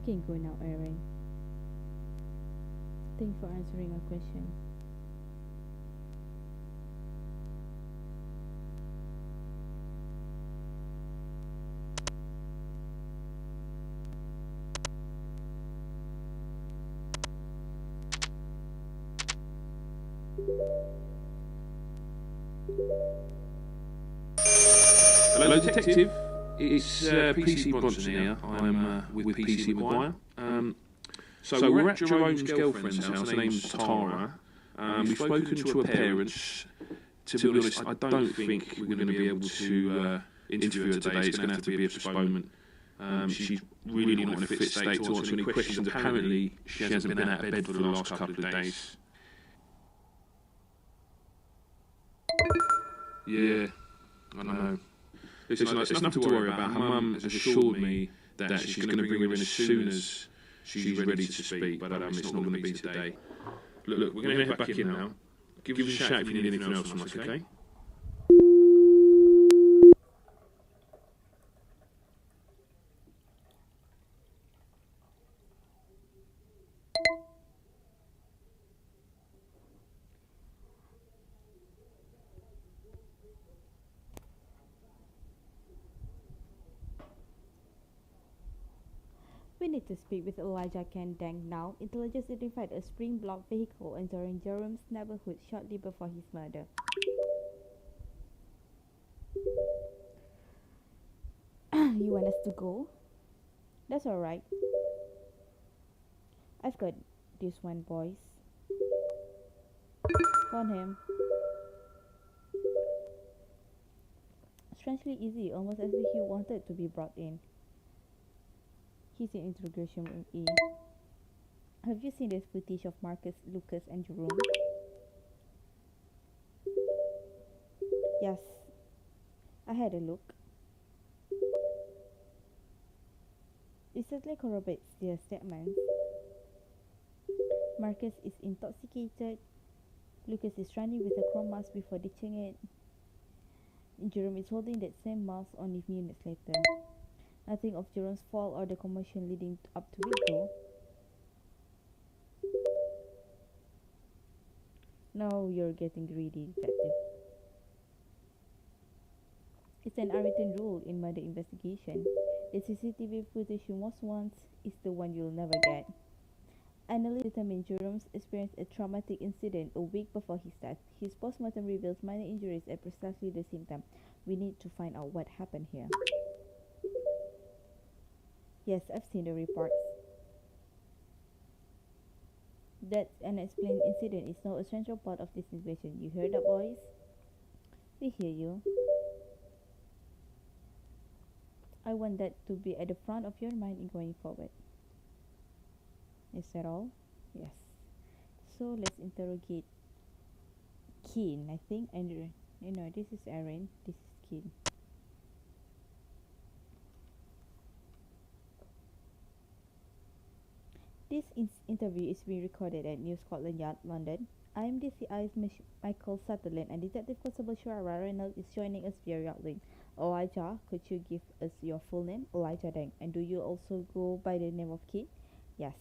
You can go now, Aaron. Thanks for answering our question. Hello, detective. It's PC Bronson here. I'm with PC Maguire. So we're at Jerome's girlfriend's house. Her name's Tara. We've spoken to her parents. To be honest, I don't think we're going to be able to interview her today. It's going to have to be a postponement. She's really not in a fit state to answer any questions. Apparently, she hasn't been out of bed for the last couple of days. Yeah, I know. Listen, there's nothing to worry about. Her mum has assured me that she's going to bring her in as soon as she's ready to speak, but it's not going to be today. Look, we're going to head back in now. Give us a shout if you need anything else from us, okay? We need to speak with Elijah Kendang now. Intelligence identified a spring block vehicle entering Jerome's neighborhood shortly before his murder. You want us to go? That's alright. I've got this one, boys. Found him. Strangely easy, almost as if he wanted to be brought in. He's in interrogation room E. Have you seen this footage of Marcus, Lucas, and Jerome? Yes. I had a look. It certainly corroborates their statements. Marcus is intoxicated. Lucas is running with a chrome mask before ditching it. Jerome is holding that same mask only minutes later. Nothing of Jerome's fall or the commotion leading up to it though. Now you're getting greedy, detective. It's an unwritten rule in murder investigation. The CCTV footage you most want is the one you'll never get. Analysts determined Jerome's experienced a traumatic incident a week before his death. His postmortem reveals minor injuries at precisely the same time. We need to find out what happened here. Yes, I've seen the reports. That unexplained incident is now a central part of this investigation. You heard that, boys? We hear you. I want that to be at the front of your mind in going forward. Is that all? Yes. So let's interrogate Keen, I think. And this is Aaron. This is Keen. This interview is being recorded at New Scotland Yard, London. I'm DCI's Michael Sutherland, and Detective Constable Shara Reynolds is joining us via link. Elijah, could you give us your full name? Elijah Deng. And do you also go by the name of Keen? Yes.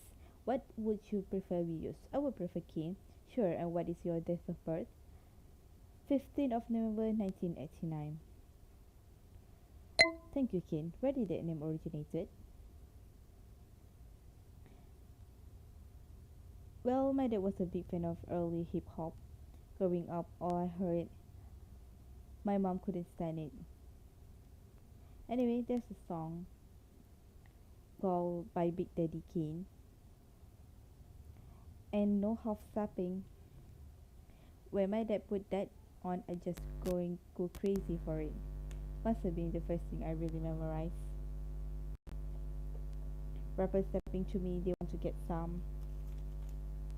What would you prefer we use? I would prefer Keen. Sure, and what is your date of birth? 15th of November 1989. Thank you, Keen. Where did that name originated? Well, my dad was a big fan of early hip hop. Growing up, all I heard, my mom couldn't stand it. Anyway, there's a song called by Big Daddy Kane, and no half stepping. When my dad put that on, I just go crazy for it. Must have been the first thing I really memorized. Rappers stepping to me, they want to get some.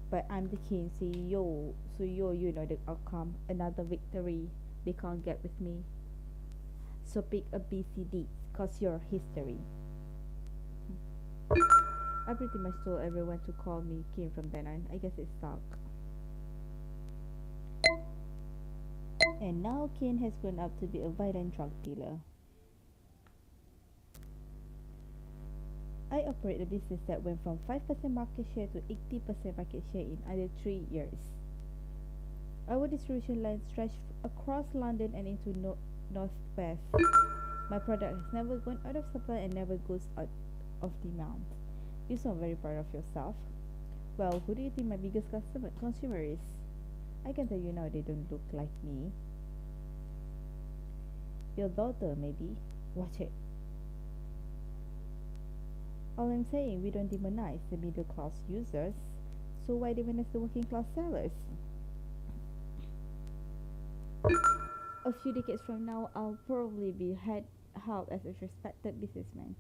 But I'm the king, so you know the outcome. Another victory, they can't get with me. So pick a BCD, cause you're history. I pretty much told everyone to call me Kim from then on. I guess it stuck. And now Ken has grown up to be a violent drug dealer. I operate a business that went from 5% market share to 80% market share in under 3 years. Our distribution line stretched across London and into northwest. My product has never gone out of supply and never goes out of demand. You sound very proud of yourself. Well, who do you think my biggest consumer is? I can tell you now they don't look like me. Your daughter, maybe. Watch it. All I'm saying, we don't demonize the middle class users, so why demonize the working class sellers? A few decades from now, I'll probably be hailed as a respected businessman.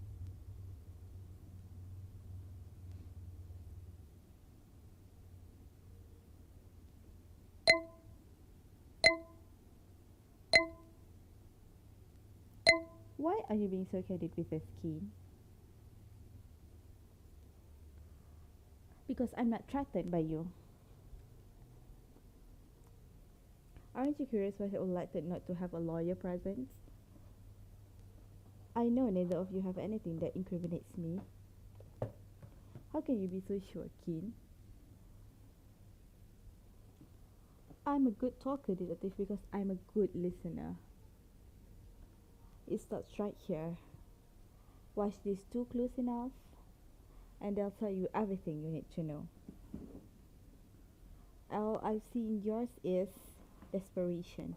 Why are you being so candid with your skin? Because I'm not threatened by you. Aren't you curious why I elected not to have a lawyer present? I know neither of you have anything that incriminates me. How can you be so sure, Keen? I'm a good talker, detective, because I'm a good listener. It starts right here. Watch these two close enough, and they'll tell you everything you need to know. All I've seen yours is desperation.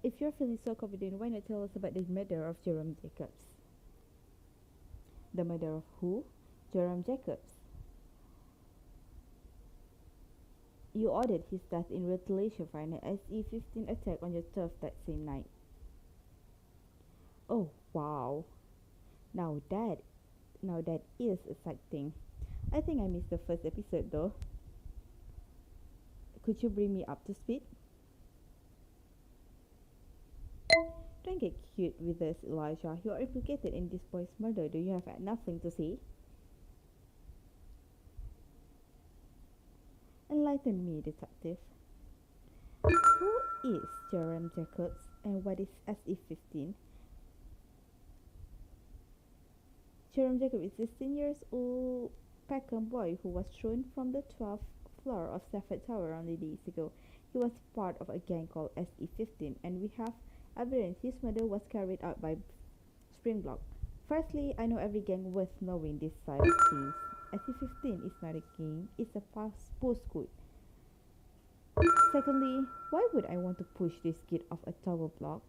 If you're feeling so confident, why not tell us about the murder of Jerome Jacobs? The murder of who? Jerome Jacobs. You ordered his death in retaliation for an SE-15 attack on your turf that same night. Oh, wow. Now that is exciting. I think I missed the first episode though. Could you bring me up to speed? Don't get cute with this, Elijah. You are implicated in this boy's murder. Do you have nothing to say? Enlighten me, detective. Who is Jerome Jacobs and what is SE-15? Jerome Jacobs is a 16 years old Peckham boy who was thrown from the 12th floor of Stafford Tower only days ago. He was part of a gang called SE-15, and we have evidence his murder was carried out by Springbok. Firstly, I know every gang worth knowing this side of things. SE-15 is not a gang, it's a postcode. Secondly, why would I want to push this kid off a tower block?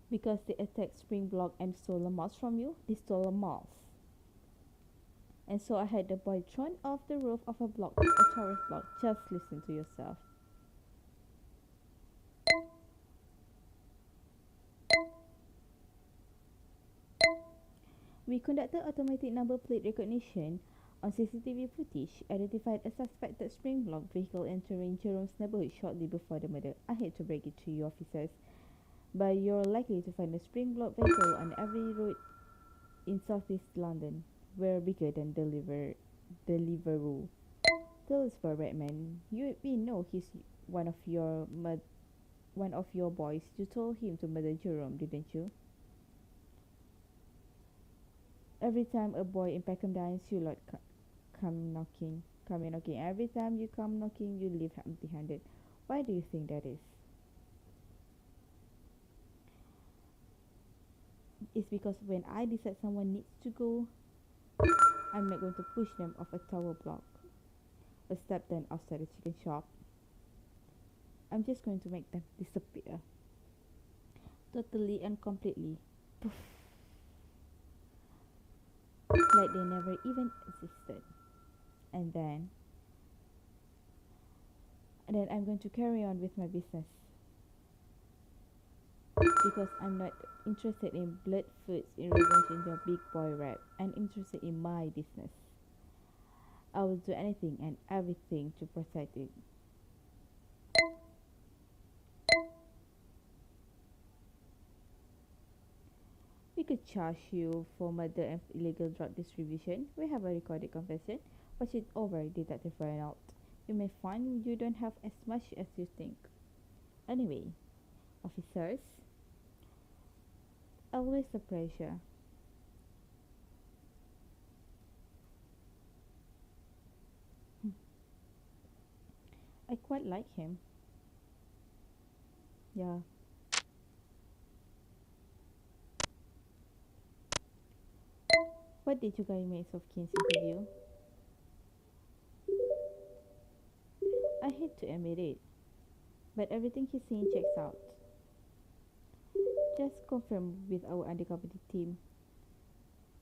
Because they attacked Springbok and stole a mouse from you? They stole a mouse. And so I had the boy thrown off the roof of a tourist block. Just listen to yourself. We conducted automatic number plate recognition on CCTV footage, identified a suspected Springbok vehicle entering Jerome's neighborhood shortly before the murder. I hate to break it to you officers, but you're likely to find a Springbok vehicle on every road in southeast London. We're bigger than Deliveroo. Tell us about Redman. We know he's one of your boys. You told him to murder Jerome, didn't you? Every time a boy in Peckham dies, you lot come knocking. Every time you come knocking, you leave empty-handed. Why do you think that is? It's because when I decide someone needs to go, I'm not going to push them off a tower block or step them outside a chicken shop. I'm just going to make them disappear. Totally and completely. Poof. Like they never even existed. And then I'm going to carry on with my business. Because I'm not interested in blood feuds in revenge in your big boy rap. I'm interested in my business. I will do anything and everything to protect it. We could charge you for murder and illegal drug distribution. We have a recorded confession. Watch it over, Detective Reynolds. You may find you don't have as much as you think. Anyway, officers, always a pleasure. I quite like him. Yeah. What did you guys make of Keen's interview? I hate to admit it, but everything he's saying checks out. Just confirm with our undercover team.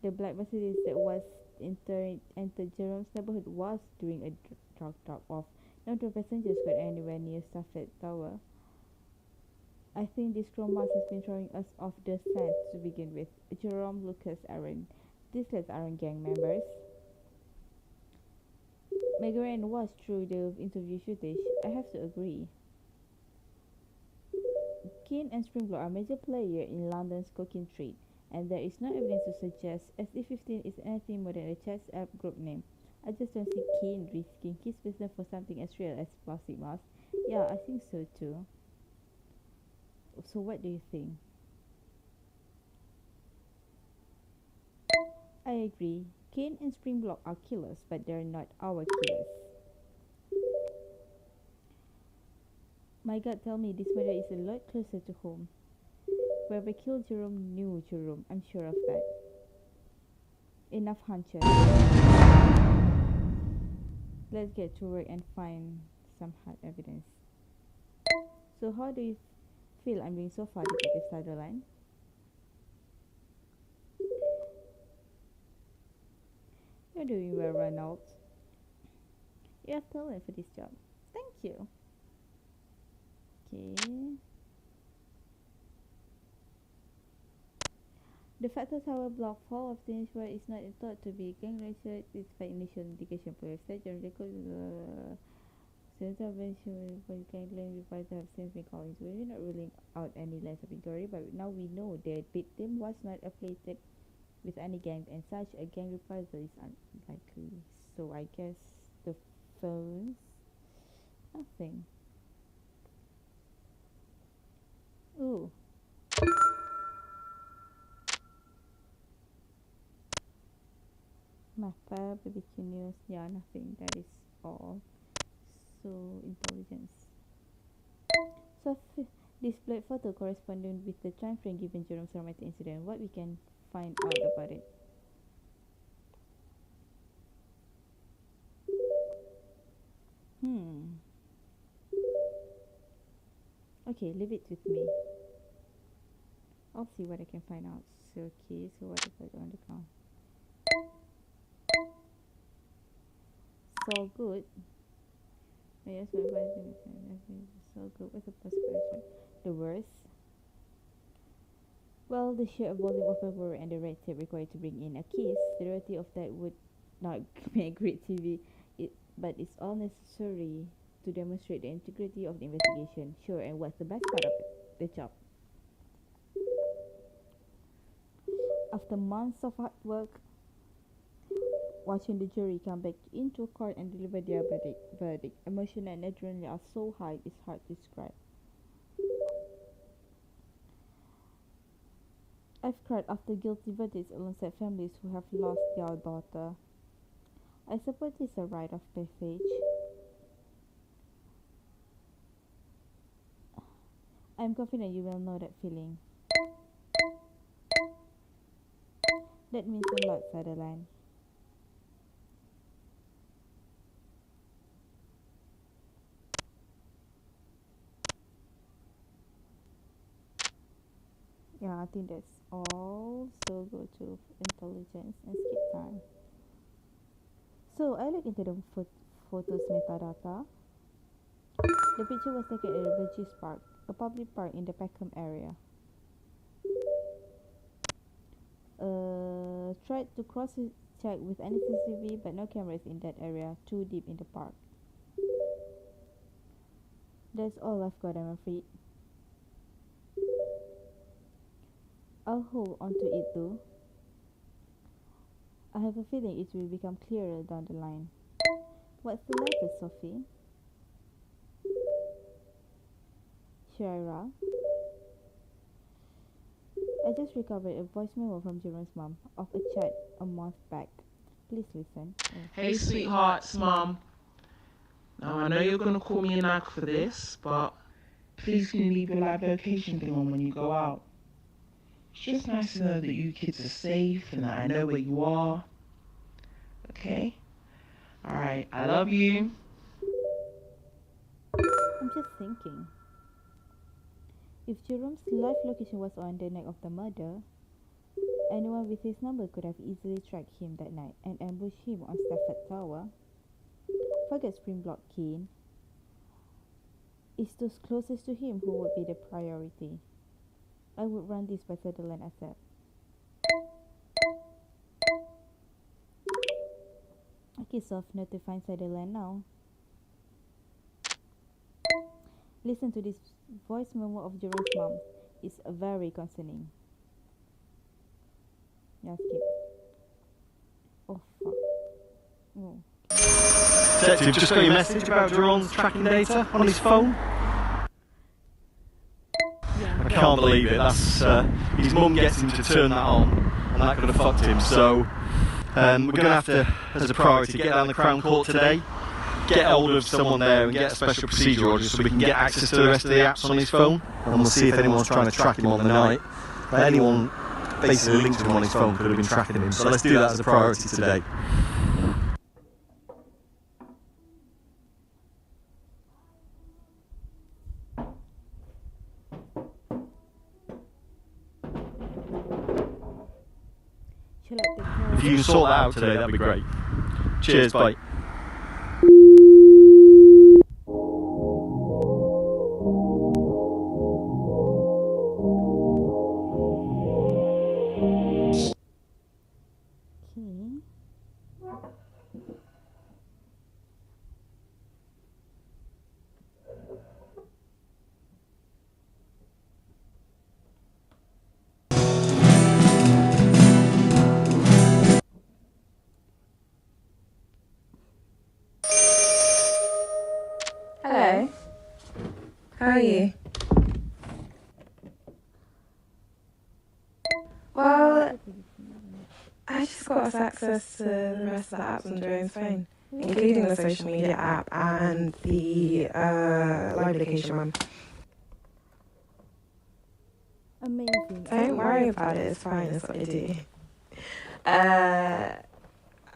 The black Mercedes that was entered Jerome's neighborhood was during a drug drop-off. None of the passengers got anywhere near Stafford Tower. I think this crew must has been throwing us off the scent to begin with. Jerome, Lucas, Aaron. These lads aren't gang members. Megaran was through the interview footage. I have to agree. Keane and Springblow are major players in London's cocaine trade, and there is no evidence to suggest SE15 is anything more than a chess app group name. I just don't see Keane risking his business for something as real as plastic masks. Yeah, I think so too. So what do you think? I agree. Kane and Springblock are killers, but they're not our killers. My gut tell me this murder is a lot closer to home. Whoever killed Jerome knew Jerome, I'm sure of that. Enough hunches. Let's get to work and find some hard evidence. So how do you feel I'm doing so far, Detective Sutherland? You're doing well, Reynolds. You have talent for this job. Thank you. Okay. The Factor Tower block fall of Teenage is not thought to be gang-related despite initial indication. Police said John record since intervention for gangland required to have since been called into. We're not ruling out any lines of inquiry, but now we know the victim was not affiliated with any gang, and such a gang reprisal is unlikely. So I guess the phones, nothing. Ooh. Mappa, BBQ News, yeah, nothing. That is all. So intelligence. So displayed photo corresponding with the time frame given during traumatic incident. What we can find out about it? Okay, leave it with me. I'll see what I can find out. So okay, so what is it on the ground? So good. Yes, so good. What's the first question? The worst. Well, the sheer volume of paperwork and the red tape required to bring in a case, the reality of that would not make great TV, but it's all necessary to demonstrate the integrity of the investigation. Sure, and what's the best part of it? The job. After months of hard work, watching the jury come back into court and deliver their verdict, emotion and adrenaline are so high it's hard to describe. I've cried after guilty verdicts alongside families who have lost their daughter. I suppose it's a rite of passage. I'm confident you will know that feeling. That means a lot, Sutherland. Yeah, I think that's all. So go to intelligence and skip time. So I look into the photos metadata. The picture was taken at the Burgess Park, a public park in the Peckham area. Tried to cross-check with any CCTV, but no cameras in that area, too deep in the park. That's all I've got, I'm afraid. I'll hold on to it though. I have a feeling it will become clearer down the line. What's the latest, Sophie? Shira? I just recovered a voice memo from Jerome's mom of a chat a month back. Please listen. Oh. Hey, sweethearts, Mum. Now, I know you're going to call me a nag for this, but please can you leave your live location thing on when you go out? It's just nice to know that you kids are safe and that I know where you are. Okay? Alright, I love you. I'm just thinking. If Jerome's live location was on the night of the murder, anyone with his number could have easily tracked him that night and ambushed him on Stafford Tower. Forget Springbok Kane. It's those closest to him who would be the priority. I would run this by Sutherland ASAP. Okay, so I've to find Sutherland now. Listen to this voice memo of Jerome's mom. It's very concerning. Yeah, skip. Oh, fuck. Oh. Detective, just got your message about Jerome's tracking data on his phone. Yeah. I can't believe it. That's his mum gets him to turn that on, and that could have fucked him. So we're going to have to, as a priority, get down the Crown Court today, get hold of someone there, and get a special procedure order so we can get access to the rest of the apps on his phone, and we'll see if anyone's trying to track him on the night. But anyone basically linked to him on his phone could have been tracking him. So let's do that as a priority today. If you can sort that out today, that'd be great. Cheers, bye. Hello. How are you? Well, I just got us access to the rest of the apps on Joan's phone, including the social media app and the live location one. Amazing. Don't worry about it, it's fine, it's what I do.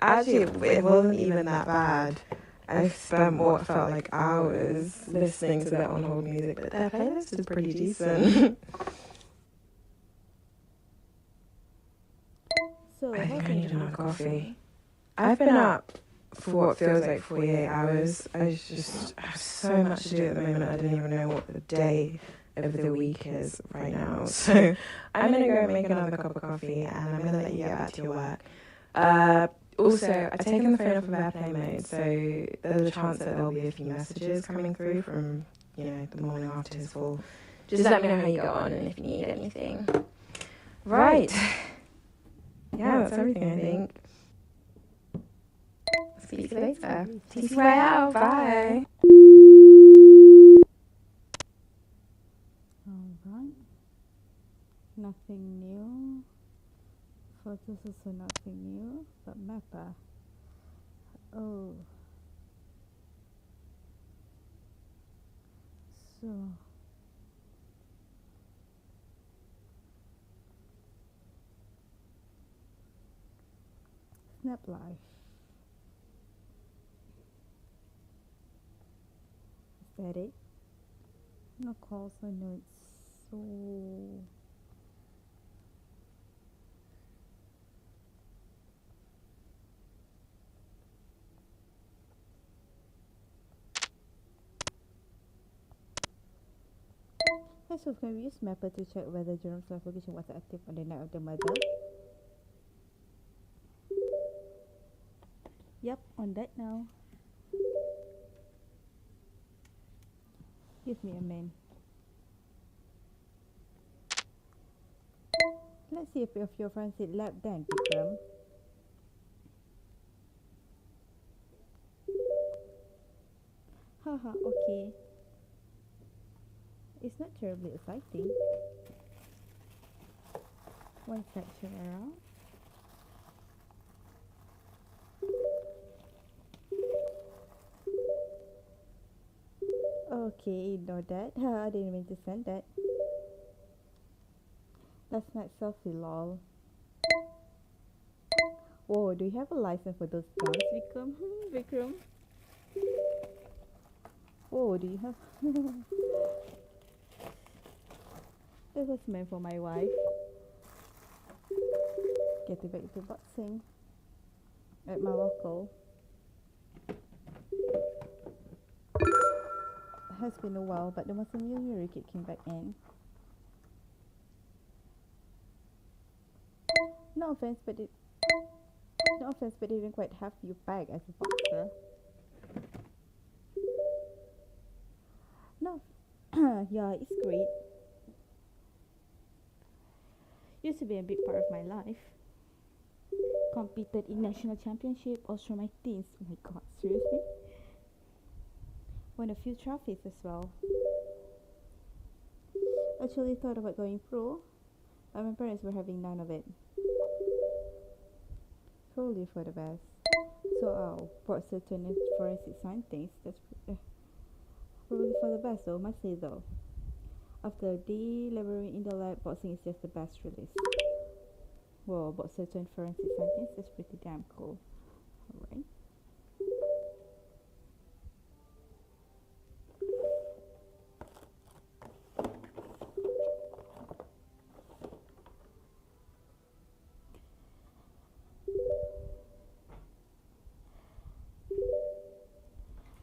Actually, it wasn't even that bad. I spent what felt like hours listening to their on-hold music, but their playlist is pretty decent. So, I think I need another coffee. I've been up for what feels like 48 hours. I have so much to do at the moment, I don't even know what the day of the week is right now. So I'm going to go make another cup of coffee and I'm going to let you get back to your work. Also, I've taken the phone off of airplane mode, so there's a chance that there'll be a few messages coming through from, the morning after his fall. Just let me know how you got on and if you need anything. Right. Yeah, that's everything, I think. Speak to you later. TCY out. Bye. Alright. Nothing new. Photos also nothing new. But mapper. Oh. So. Snap Life. Is that it? No calls or notes. So. So can we use Mapper to check whether Jerome's live location was active on the night of the murder? Yep, on that now. Give me a man. Let's see if your friends did lap then, Vikram. Haha, okay. It's not terribly exciting. One section around. Okay, ignore that. I didn't mean to send that. Last night selfie lol. Whoa, do you have a license for those guns, Vikram? Vikram? Whoa, do you have... This was meant for my wife. Getting back to boxing. At my local. It has been a while, but the muscle memory kid came back in. No offense, but it didn't quite have you back as a boxer. No, yeah, it's great. Used to be a big part of my life. Competed in national championship all through my teens. Oh my god, seriously? Won a few trophies as well. Actually thought about going pro, but my parents were having none of it. Probably for the best. So, brought certain forensic scientists. That's probably for the best though, must say though. After a day laboring in the lab, boxing is just the best release. Well, about certain forensic scientists, that's pretty damn cool. Alright.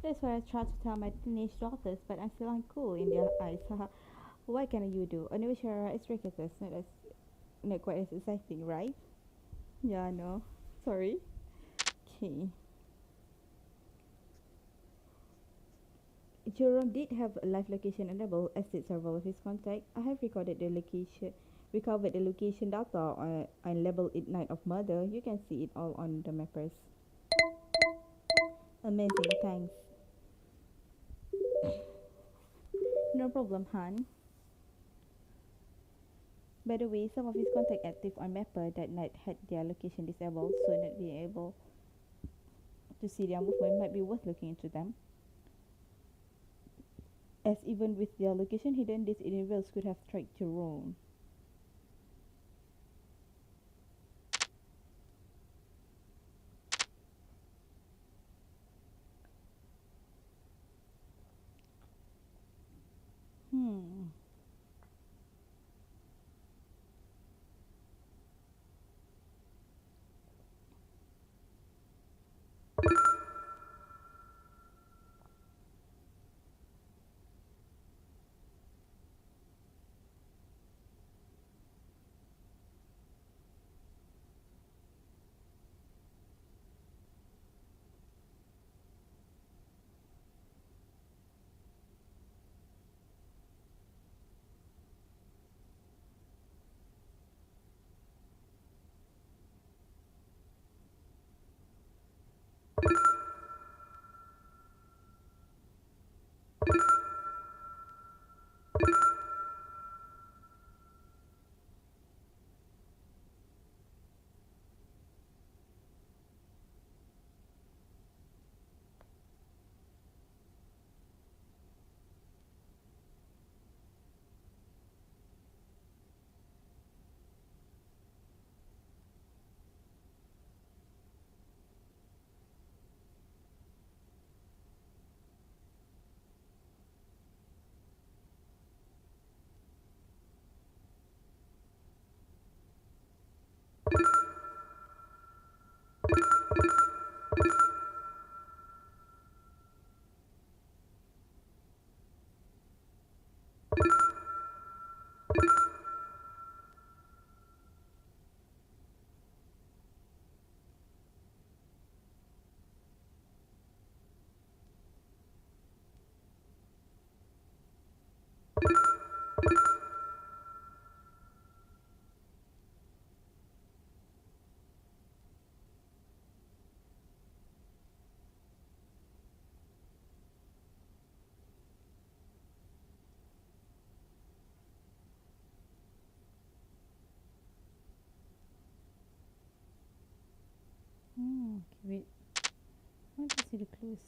That's what I try to tell my teenage daughters, but I'm still uncool in their eyes. What can you do? Anyway, Shara, it's ridiculous. Not quite as exciting, right? Yeah, I know. Sorry. Okay. Jerome did have a live location enabled as did several of his contacts. I have recovered the location data and labeled it night of murder. You can see it all on the mappers. Amazing, thanks. No problem, Han. By the way, some of his contacts active on Mapper that night had their location disabled, so not being able to see their movement might be worth looking into them. As even with their location hidden, these individuals could have tracked Jerome. Hmm. see the clues.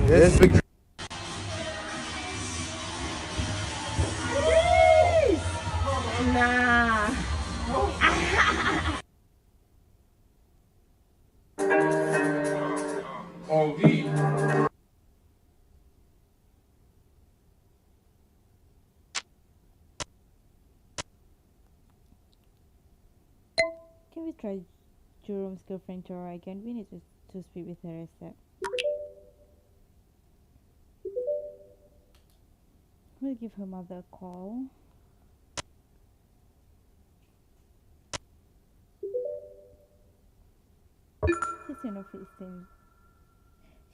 Yes, big. Nah. Oh, V. Can we try Jerome's girlfriend Tora again? We need to speak with her ASAP. We'll give her mother a call. She's in a fit state.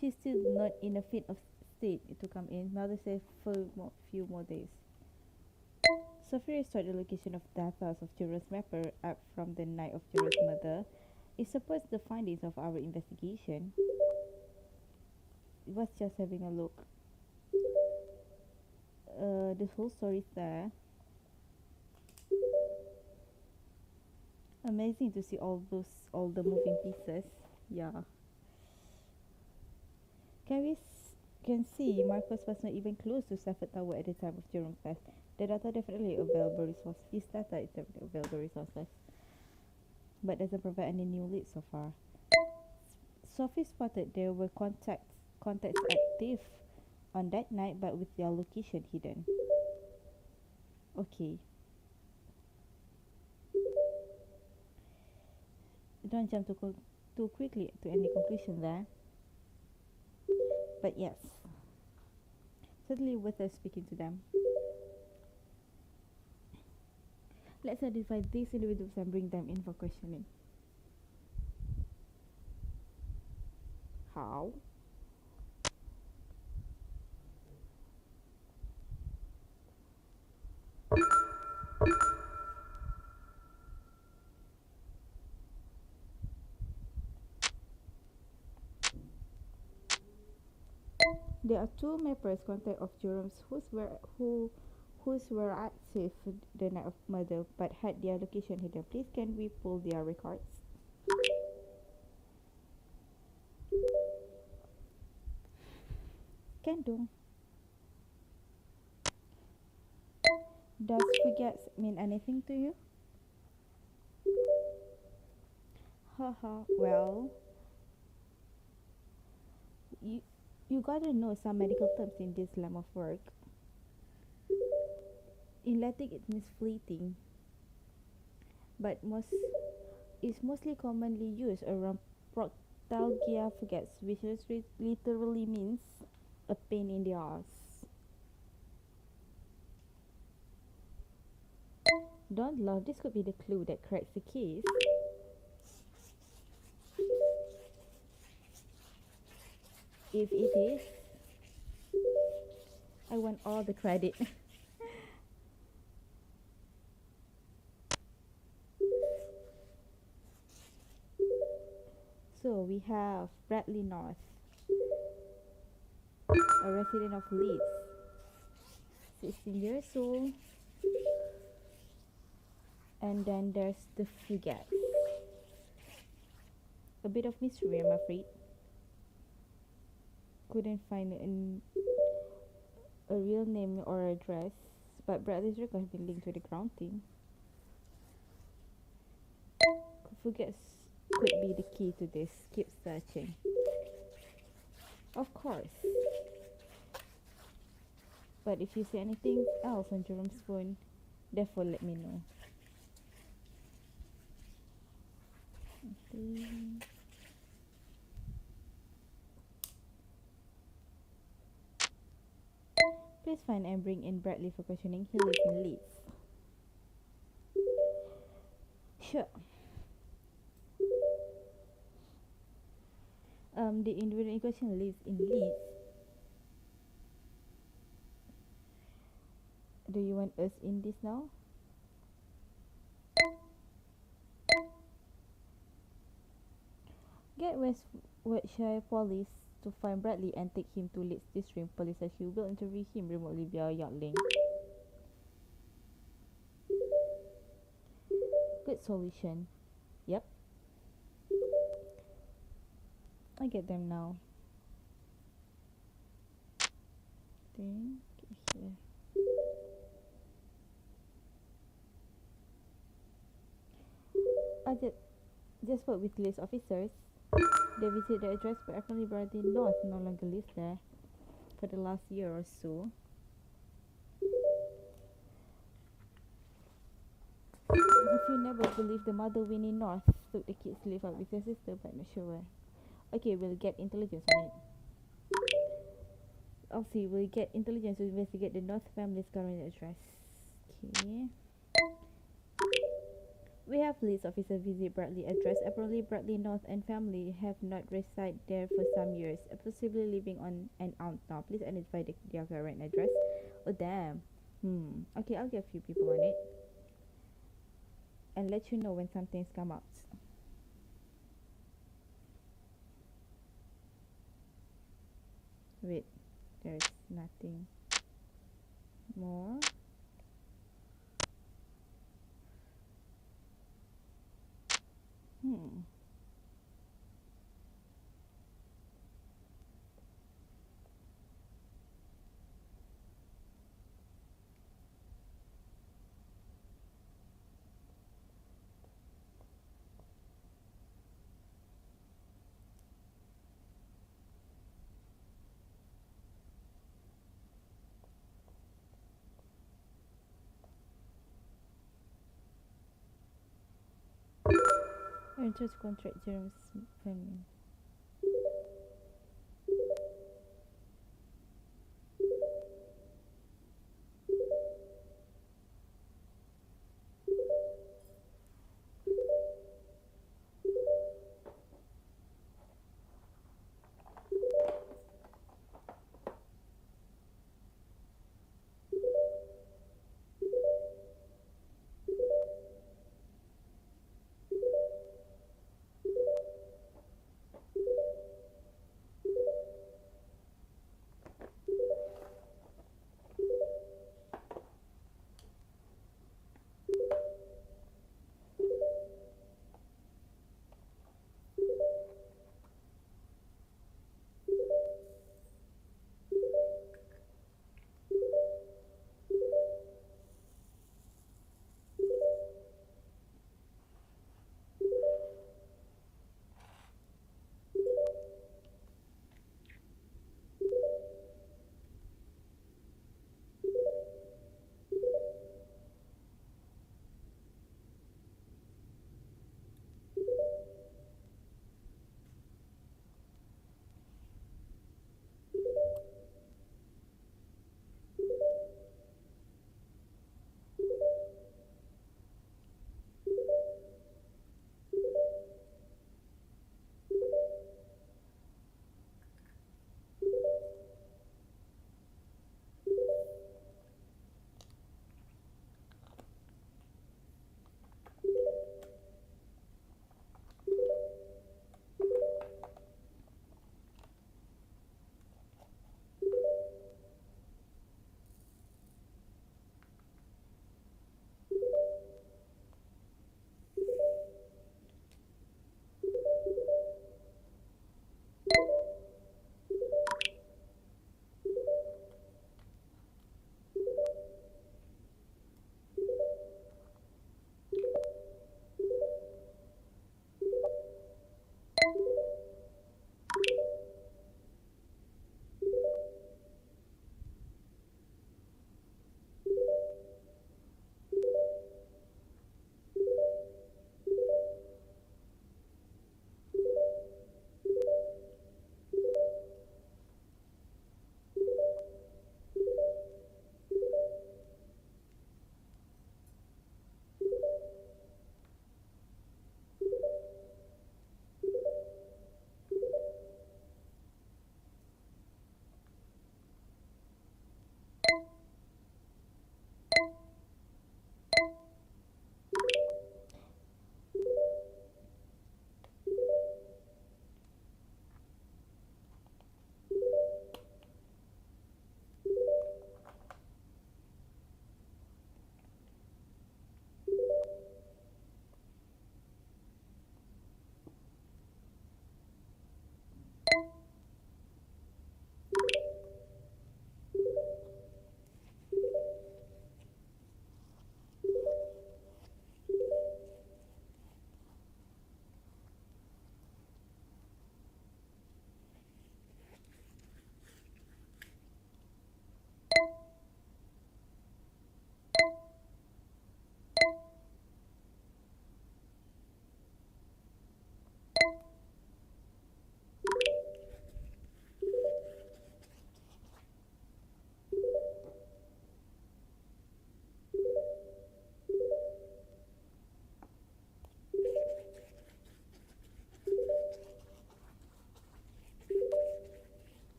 She's still not in a fit of state to come in. Mother said for few more days. Sophia restored the location of data of Jerome's mapper app from the night of Jerome's murder. It supports the findings of our investigation. It was just having a look. The whole story's there. Amazing to see all the moving pieces. Yeah. Can see Marcus was not even close to Stafford Tower at the time of Jerome's death. The data definitely available resource. This data is definitely available resources, but doesn't provide any new leads so far. Sophie spotted there were contacts active on that night, but with their location hidden. Okay. Don't jump too quickly to any conclusion there. But yes, certainly worth us speaking to them. Let's identify these individuals and bring them in for questioning. How? There are two mappers contact of Jerome's whose were active the night of murder but had their location hidden. Please can we pull their records? Can do. Does forgets mean anything to you? Haha, well, you gotta know some medical terms in this line of work. In Latin it means fleeting, but is mostly commonly used around proctalgia forgets, which literally means a pain in the ass. Don't laugh, this could be the clue that cracks the case. If it is, I want all the credit. So we have Bradley North, a resident of Leeds, 16 years old. And then there's the Fugat. A bit of mystery, I'm afraid. Couldn't find a real name or address, but Bradley's record has been linked to the grounding. Fugat could be the key to this. Keep searching. Of course. But if you see anything else on Jerome's phone, therefore let me know. Okay. Please find and bring in Bradley for questioning. He lives in Leeds. Sure. The individual in question lives in Leeds. Do you want us in this now? Get West Wiltshire Police to find Bradley and take him to Leeds District Police as he will interview him remotely via Yachtlink. Good solution. Yep. I get them now. Think here. I just spoke with police officers. They visit the address, but apparently Bradley North no longer lives there for the last year or so. If you never believe the mother Winnie North took the kids to live out with her sister, but not sure where. Okay, we'll get intelligence on it. I'll see, we'll get intelligence to investigate the North family's current address. Okay. We have police officer visit Bradley address. Apparently Bradley North and family have not resided there for some years, possibly living on an aunt now. Please identify their current address. Oh damn. Okay, I'll get a few people on it and let you know when something's come out. Wait, there's nothing more. Interest contract Jerome's family.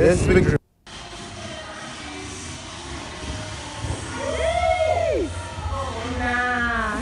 Yes, big dream. Nah.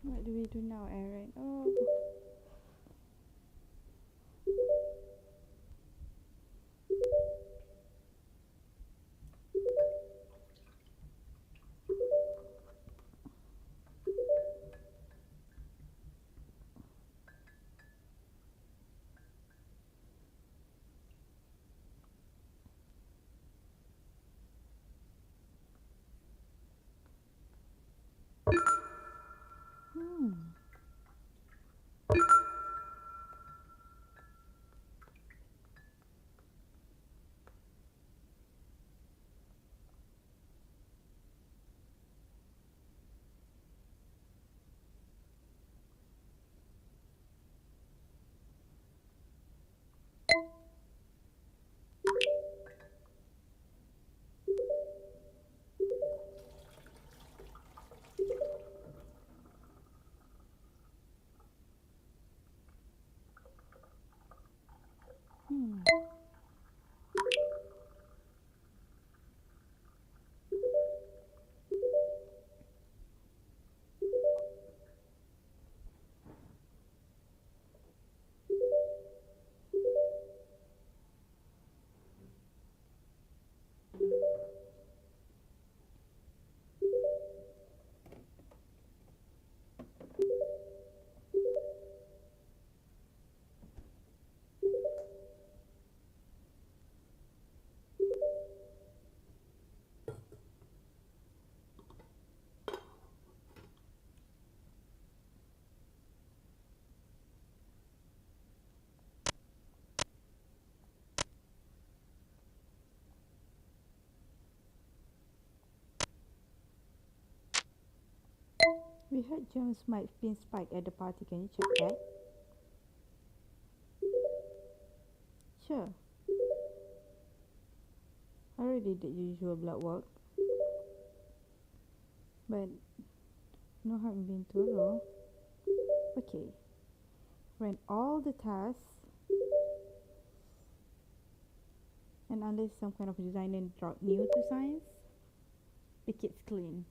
What do we do now, Aaron? Oh. We heard Jones might have been spiked at the party. Can you check that? Sure. I already did the usual blood work. But no harm in being thorough. Okay. Ran all the tests. And unless some kind of designer drug new to science, the kit's clean.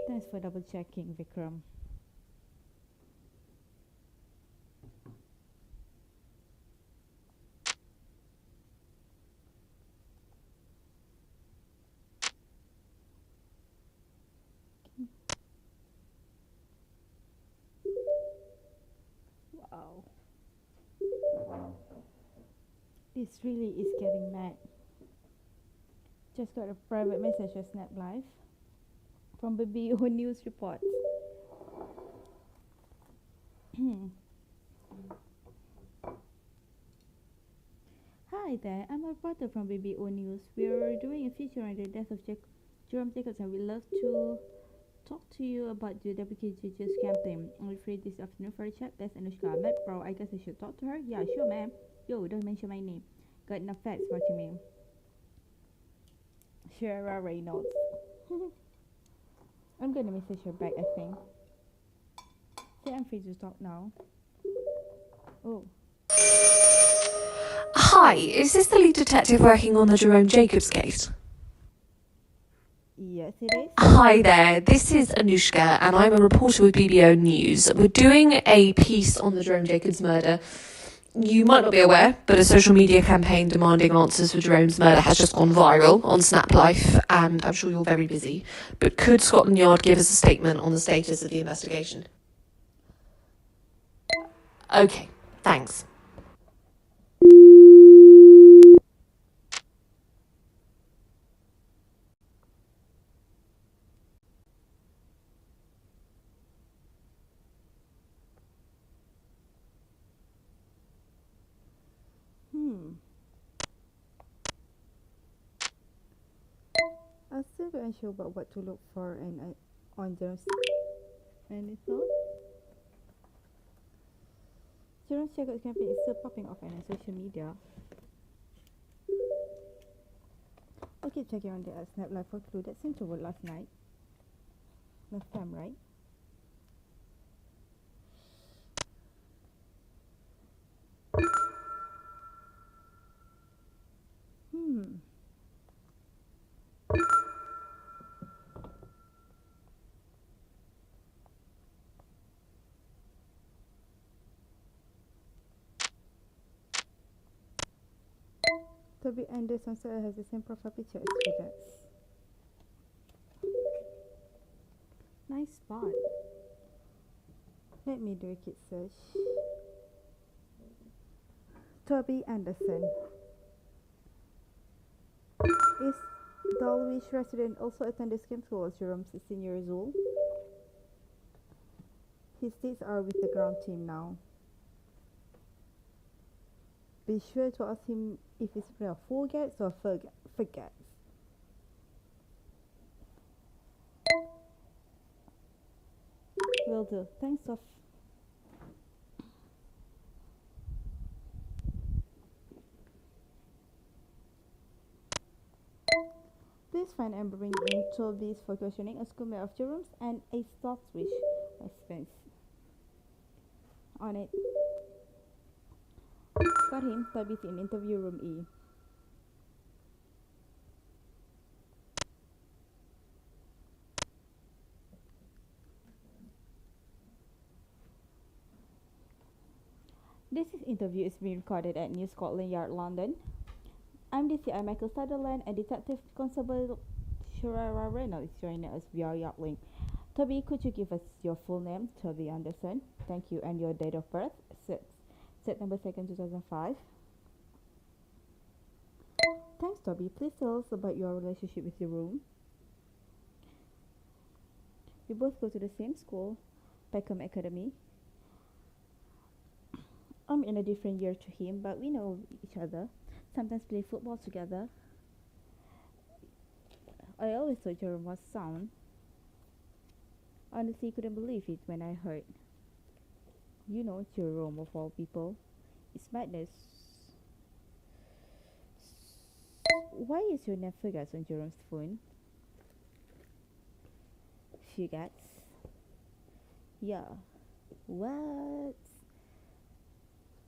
Thanks for double checking, Vikram. Wow. This really is getting mad. Just got a private message on Snap Live from BBO News Report. Hi there, I'm a reporter from BBO News. We're doing a feature on the death of Jerome Jacobs, and we'd love to talk to you about the WKJJ's campaign. I'm free this afternoon for a chat. That's Anushka. Met bro, I guess I should talk to her? Yeah, sure, ma'am. Yo, don't mention my name. Got enough facts watching me. Shara Reynolds. I'm gonna message her back, I think. Say I'm free to talk now. Oh. Hi, is this the lead detective working on the Jerome Jacobs case? Yes, it is. Hi there, this is Anushka and I'm a reporter with BBO News. We're doing a piece on the Jerome Jacobs murder. You might not be aware, but a social media campaign demanding answers for Jerome's murder has just gone viral on Snap Life, and I'm sure you're very busy. But could Scotland Yard give us a statement on the status of the investigation? Okay, thanks. I'm still not unsure about what to look for and on Jerome's. Any thought? Jerome Jacobs' campaign is still popping off on social media. I'll keep checking on the Snap Live for clue. That seemed to work last night. Last time, right? Toby Anderson still has the same profile picture as Vegas. Nice spot. Let me do a quick search. Toby Anderson. Is Dulwich resident also attended same school as Jerome, 16 years old? His dates are with the ground team now. Be sure to ask him if he's afraid of full gets or forgets. Will do. Thanks, Sof. Please find and bring in Toby's for questioning, a schoolmate of Jerome's, and a soft switch response. On it. Got him. Toby's in interview room E. This interview is being recorded at New Scotland Yard, London. I'm DCI Michael Sutherland, and Detective Constable Shara Reynolds is joining us via Yardlink. Toby, could you give us your full name? Toby Anderson. Thank you. And your date of birth? September 2nd, 2005. Thanks, Toby. Please tell us about your relationship with Jerome. We both go to the same school, Peckham Academy. I'm in a different year to him, but we know each other. sometimes play football together. I always thought Jerome was sound. Honestly, couldn't believe it when I heard. You know, Jerome of all people. It's madness. Why is your name Fugax on Jerome's phone? Fugax? Yeah. What?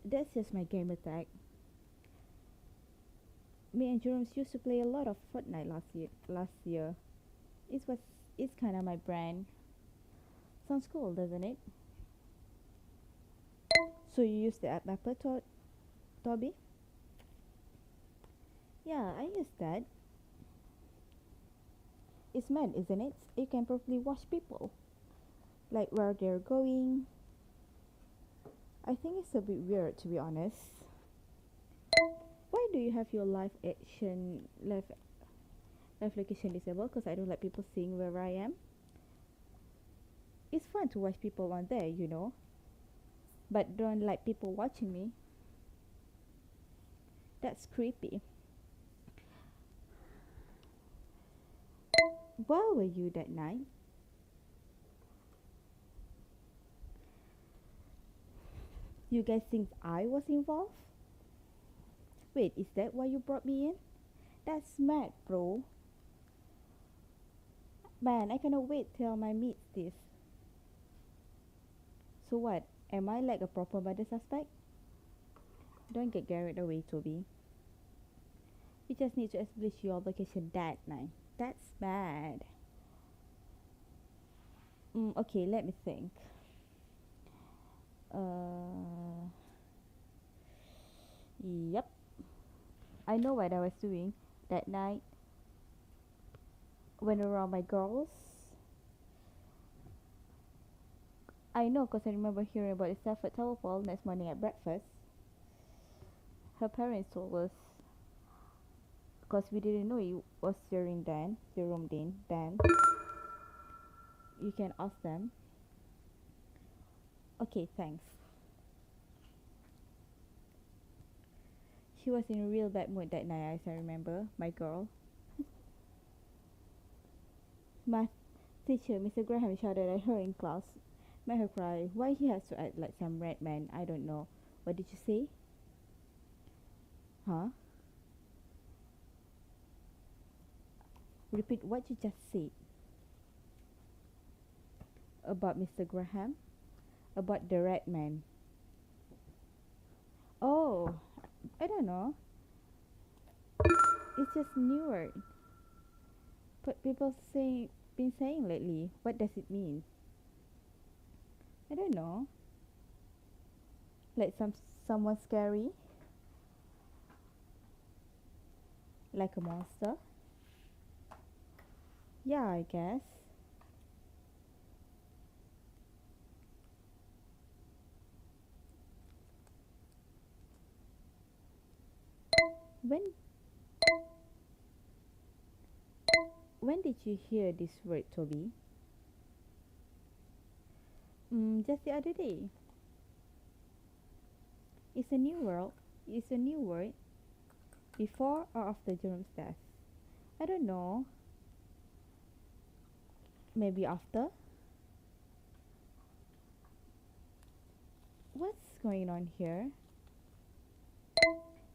That's just my game attack. Me and Jerome used to play a lot of Fortnite last year. It's kinda my brand. Sounds cool, doesn't it? So you use the app mapper, Toby? Yeah, I use that. It's mad, isn't it? You can probably watch people, like where they're going. I think it's a bit weird, to be honest. Why do you have your live location disabled? Because I don't like people seeing where I am. It's fun to watch people on there, you know, but don't like people watching me. That's creepy. Where were you that night? You guys think I was involved? Wait, is that why you brought me in? That's mad, bro. Man, I cannot wait till my meets this. So what? Am I like a proper murder suspect? Don't get carried away, Toby. We just need to establish your location that night. That's bad. Okay, let me think. Yep. I know what I was doing that night. Went around my girls. I know because I remember hearing about the Stafford Tower Fall next morning at breakfast. Her parents told us because we didn't know it was during Jerome then. You can ask them. Okay, thanks. She was in a real bad mood that night, as I remember, my girl. Math teacher, Mr. Graham, shouted at her in class. Made her cry. Why he has to act like some red man? I don't know. What did you say? Huh? Repeat what you just said. About Mr. Graham? About the red man? Oh, I don't know. It's just new word. But people been saying lately. What does it mean? I don't know. Like someone scary? Like a monster? Yeah, I guess. When did you hear this word, Toby? Just the other day. It's a new world. It's a new word. Before or after Jerome's death? I don't know. Maybe after? What's going on here?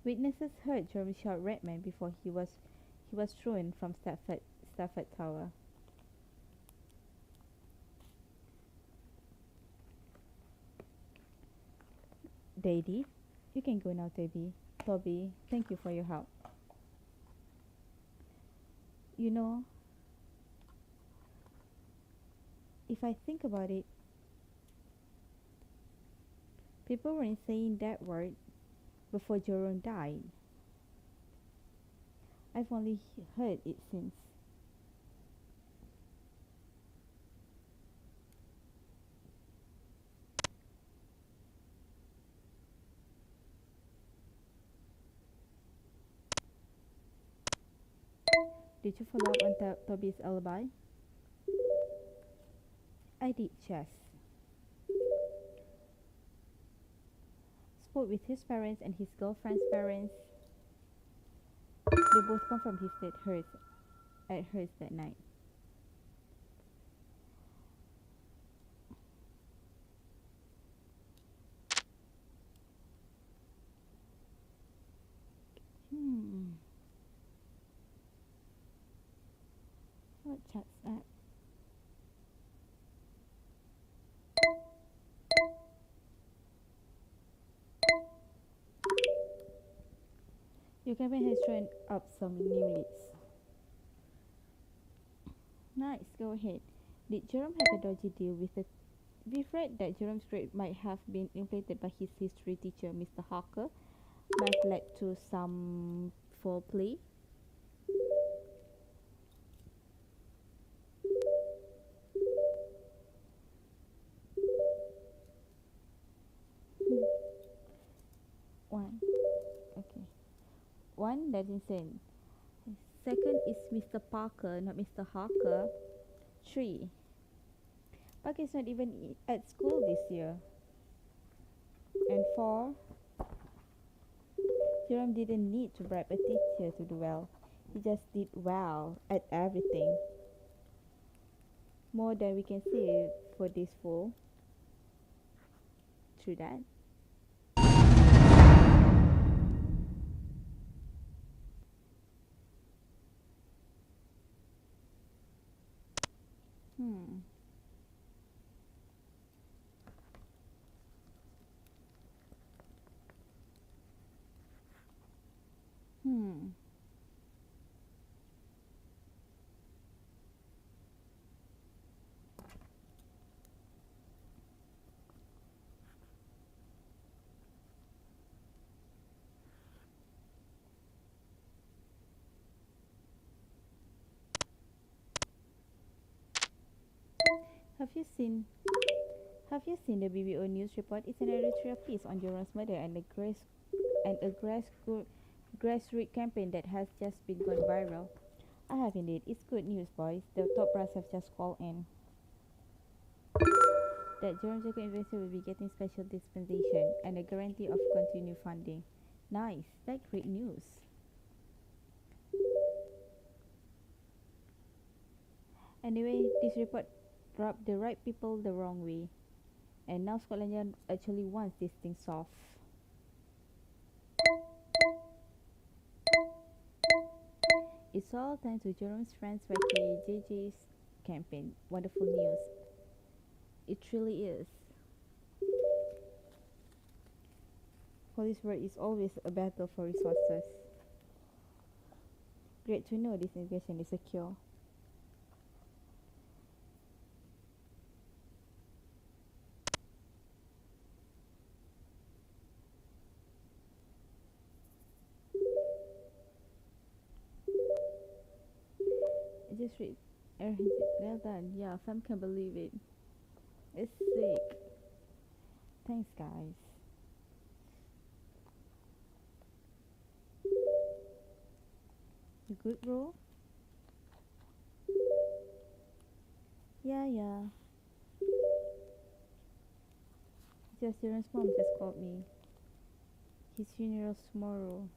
Witnesses heard Jerome shout Redman before he was thrown from Stafford Tower. They did? You can go now, Toby, thank you for your help. You know, if I think about it, people weren't saying that word before Jerome died. I've only heard it since. Did you follow up on Toby's alibi? I did, Chess. Spoke with his parents and his girlfriend's parents. They both confirmed he stayed at hers that night. What chat's that? Your campaign has thrown up some new leads. Nice, go ahead. Did Jerome have a dodgy deal with the... We've read that Jerome's grade might have been inflated by his history teacher, Mr. Harker. Might have led to some foul play. One. Okay. One, that's insane. Second is Mr. Parker, not Mr. Harker. 3. Parker is not even at school this year. And 4. Jerome didn't need to bribe a teacher to do well. He just did well at everything. More than we can say for this fool. True that. Hmm. Have you seen the BBO news report? It's an editorial piece on Jerome's murder and a grassroots campaign that has just been gone viral. I have indeed. It's good news, boys. The top brass have just called in that Jerome Jacob Investor will be getting special dispensation and a guarantee of continued funding. Nice. That's great news. Anyway, this report rubbed the right people the wrong way. And now Scotland Yard actually wants this thing solved. It's all thanks to Jerome's friends Wacky JJ's campaign. Wonderful news. It truly is. Police work is always a battle for resources. Great to know this investigation is secure. Just read. Well done. Yeah, fam can't believe it. It's sick. Thanks, guys. You good, bro? Yeah. Just Darren's mom just called me. His funeral's tomorrow.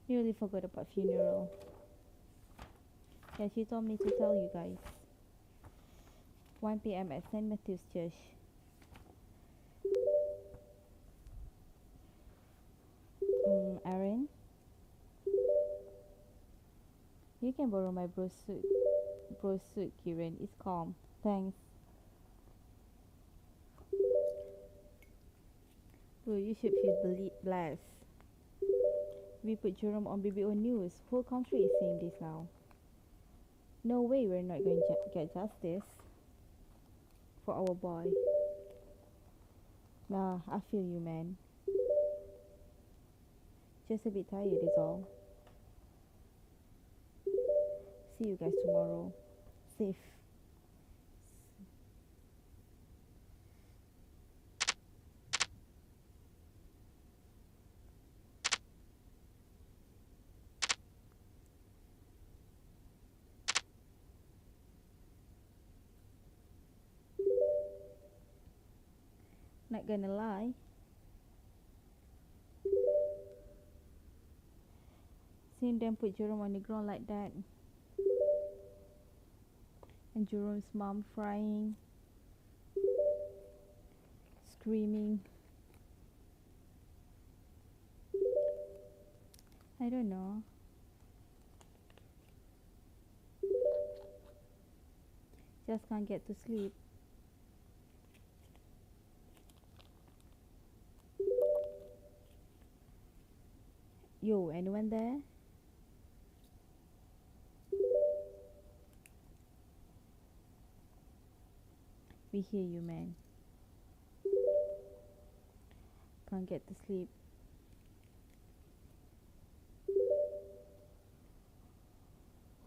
Nearly forgot about funeral. Yeah, she told me to tell you guys. 1 p.m. at St. Matthew's Church. Aaron? You can borrow my bro suit. Kieran. It's calm. Thanks. Bro, you should feel blessed. We put Jerome on BBO News. Whole country is seeing this now. No way we're not going to get justice for our boy. Nah, I feel you, man. Just a bit tired is all. See you guys tomorrow. Safe. Not gonna lie. Seeing them put Jerome on the ground like that, and Jerome's mom crying, screaming. I don't know. Just can't get to sleep. Yo, anyone there? We hear you, man. Can't get to sleep.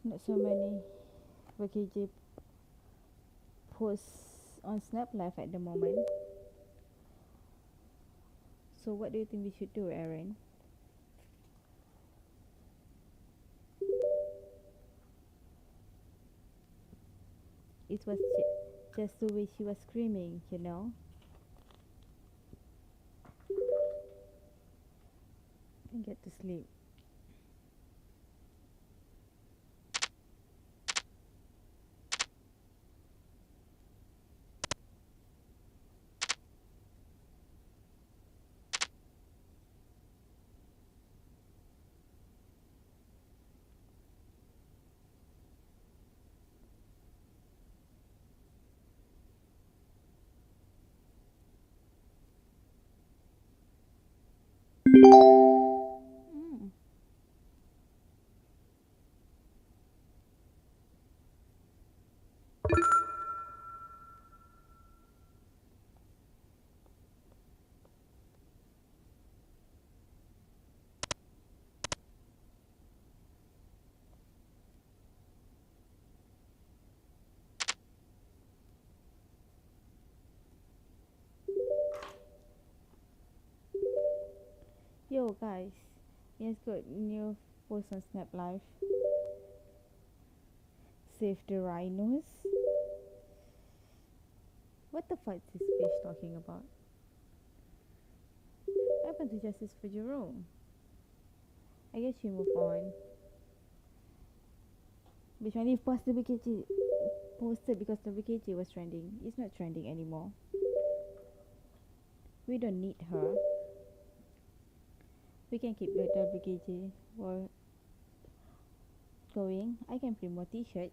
Not so many VKJ posts on Snap Live at the moment. So what do you think we should do, Aaron? It was just the way she was screaming, you know. Can't get to sleep. Mm. Yo guys, yes, got new post on Snap Live. Save the rhinos. What the fuck is this bitch talking about? What happened to Justice for Jerome? I guess you move on. Bitch, when you post the BKG, posted because the BKG was trending. It's not trending anymore. We don't need her. We can keep the WKG war going. I can print more t-shirts.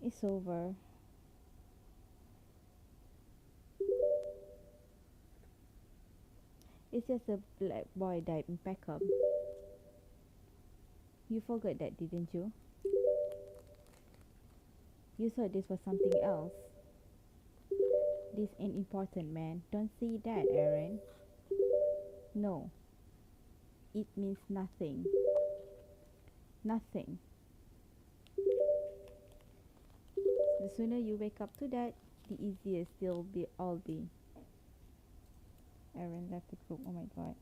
It's over. It's just a black boy died in Peckham. You forgot that, didn't you? You thought this was something else. This ain't important, man. Don't say that, Aaron. No. It means nothing. Nothing. The sooner you wake up to that, the easier still be all be. Aaron left the group. Oh my god.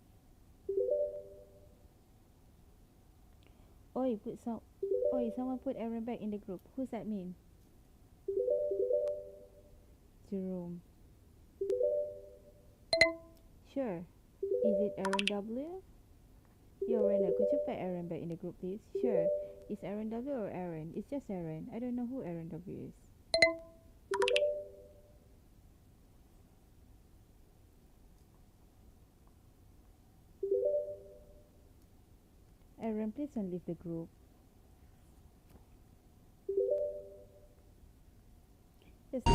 Oi, someone put Aaron back in the group. Who's that mean? Jerome. Sure. Is it Aaron W? Yo, Rena, could you put Aaron back in the group, please? Sure. Is Aaron W or Aaron? It's just Aaron. I don't know who Aaron W is. Aaron, please don't leave the group. Just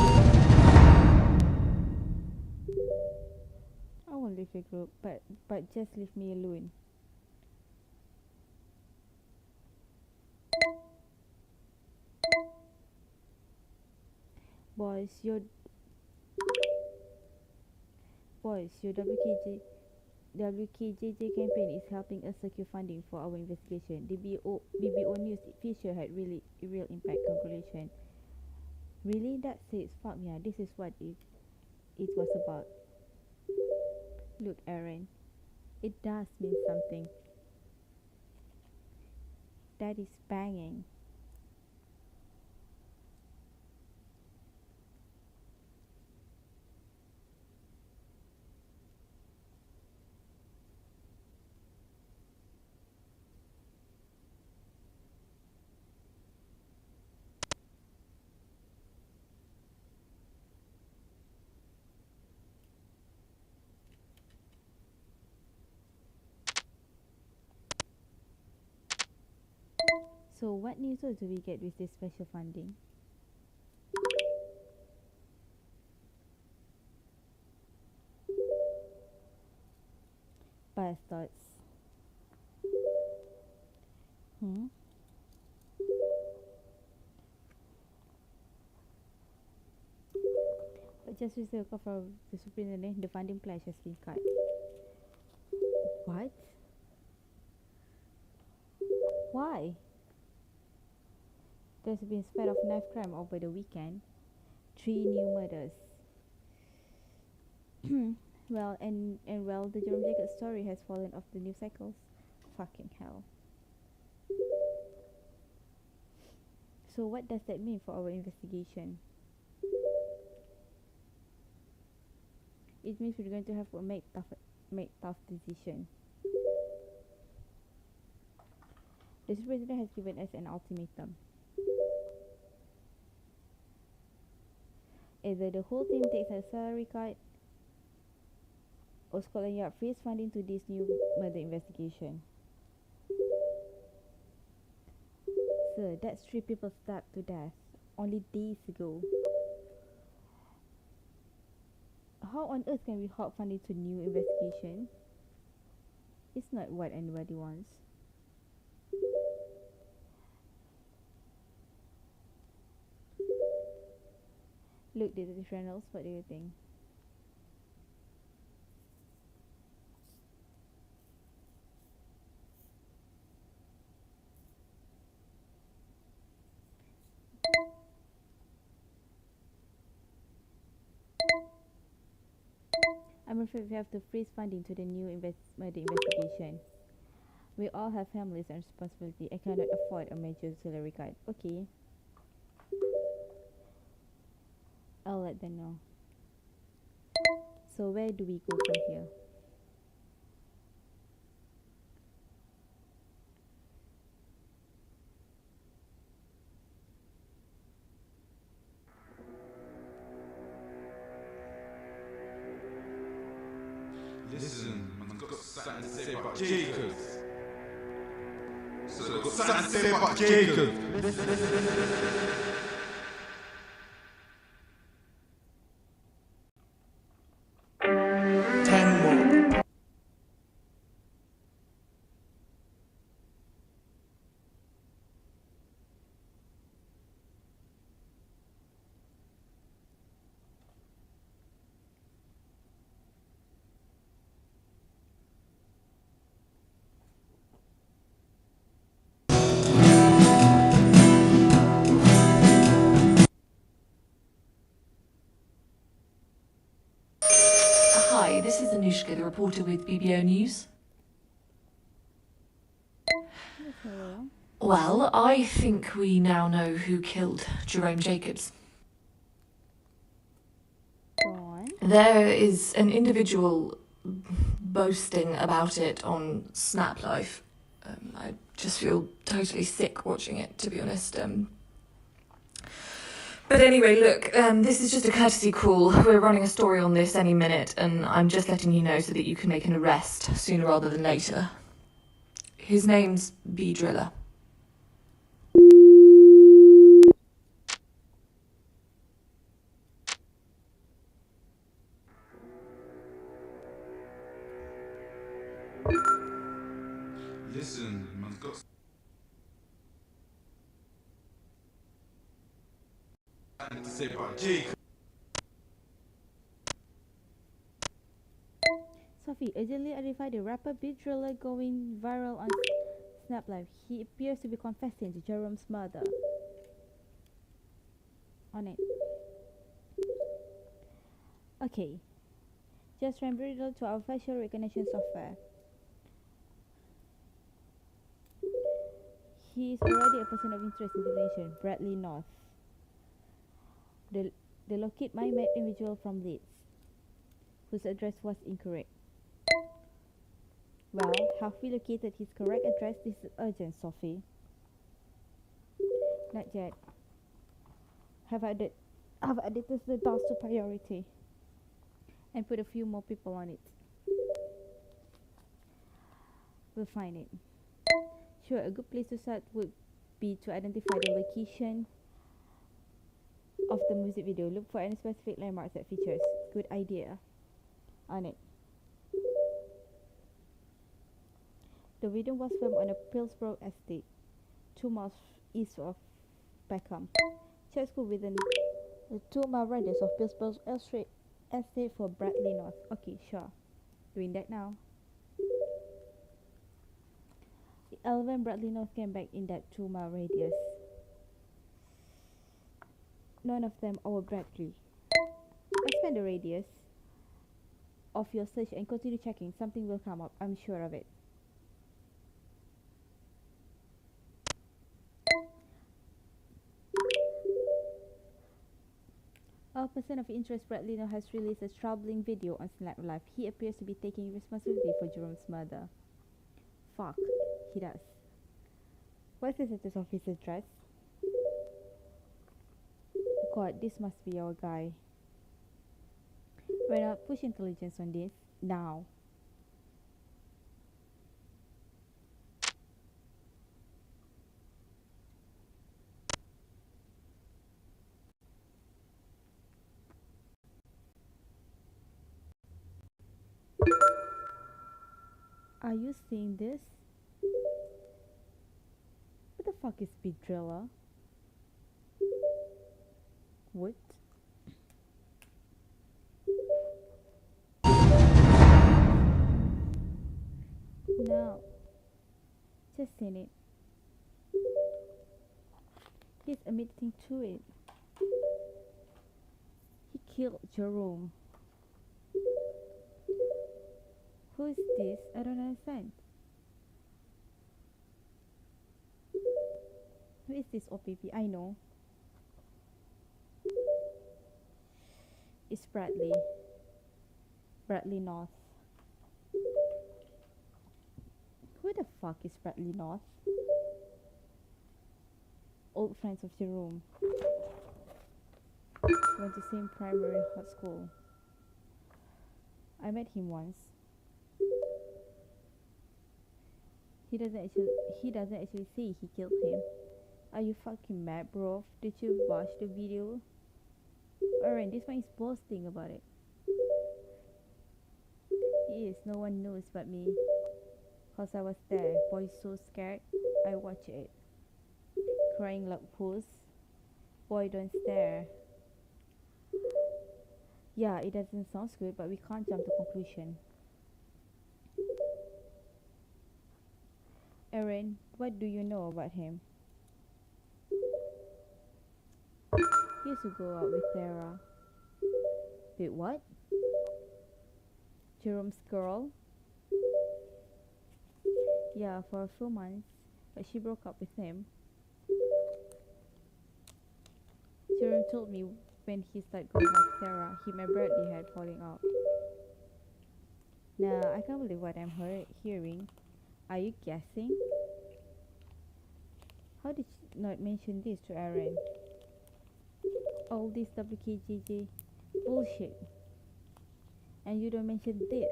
I won't leave the group, but just leave me alone. Boys, your WKJJ campaign is helping us secure funding for our investigation. The BBO News feature had really real impact. Congratulations. Really? That says fuck yeah, this is what it was about. Look, Aaron, it does mean something. That is banging. So what new tools do we get with this special funding? Bias thoughts. But just with the call from the superintendent, the funding pledge has been cut. What? Why? There's been spate of knife crime over the weekend. 3 new murders. Well, and the Jerome Jacobs story has fallen off the news cycles. Fucking hell. So what does that mean for our investigation? It means we're going to have to make tough decisions. The superintendent has given us an ultimatum. Either the whole team takes a salary cut, or Scotland Yard frees funding to this new murder investigation. Sir, that's 3 people stabbed to death only days ago. How on earth can we halt funding to new investigation? It's not what anybody wants. Look, Detective Reynolds, what do you think? I'm afraid we have to freeze funding to the new murder investigation. We all have families and responsibility. I cannot afford a major salary cut. Okay. I'll let them know. So where do we go from here? Listen, I've got something to say about Jacobs. So I've got something to say about Jacobs. Hi, this is Anushka, the reporter with BBO News. Well, I think we now know who killed Jerome Jacobs. Go on. There is an individual boasting about it on Snap Life. I just feel totally sick watching it, to be honest. But anyway, look, this is just a courtesy call. We're running a story on this any minute, and I'm just letting you know so that you can make an arrest sooner rather than later. His name's B. Driller. Listen, man's got something to say about Jacobs. Sophie, urgently identify the rapper beat driller going viral on Snap Live. He appears to be confessing to Jerome's murder. On it. Okay. Just remember to our facial recognition software. He is already a person of interest in the nation, Bradley North. They locate my individual from Leeds, whose address was incorrect. Well, have we located his correct address? This is urgent, Sophie. Not yet. Have added the task to priority and put a few more people on it. We'll find it. Sure, a good place to start would B. To identify the location of the music video. Look for any specific landmarks that features. Good idea. On it. The video was filmed on a Pillsboro estate, 2 miles east of Peckham. Check school within the 2-mile radius of Pillsboro estate for Bradley North. Okay, sure. Doing that now. 11 Bradley North came back in that 2-mile radius. None of them are Bradley. Expand the radius of your search and continue checking. Something will come up, I'm sure of it. A person of interest, Bradley North has released a troubling video on Snap Live. He appears to be taking responsibility for Jerome's murder. Fuck, he does. What's the status of his address? God, this must be our guy. Right now, push intelligence on this now. Are you seeing this? What the fuck is Speed Driller? What? No. Just seen it. He's admitting to it. He killed Jerome. Who is this? I don't understand. Who is this OPP? I know. It's Bradley. Bradley North. Who the fuck is Bradley North? Old friends of Jerome. Went to same primary high school. I met him once. He doesn't actually say he killed him. Are you fucking mad, bro? Did you watch the video? Alright, this one is boasting about it. He is. No one knows but me. Cause I was there. Boy, so scared. I watch it. Crying like puss. Boy, don't stare. Yeah, it doesn't sound good, but we can't jump to conclusion. Aaron, what do you know about him? He used to go out with Sarah. Wait, what? Jerome's girl? Yeah, for a few months, but she broke up with him. Jerome told me when he started going out with Sarah, him and Bradley had falling out. Nah, I can't believe what I'm hearing. Are you guessing? How did you not mention this to Aaron? All this WKJJ bullshit. And you don't mention this.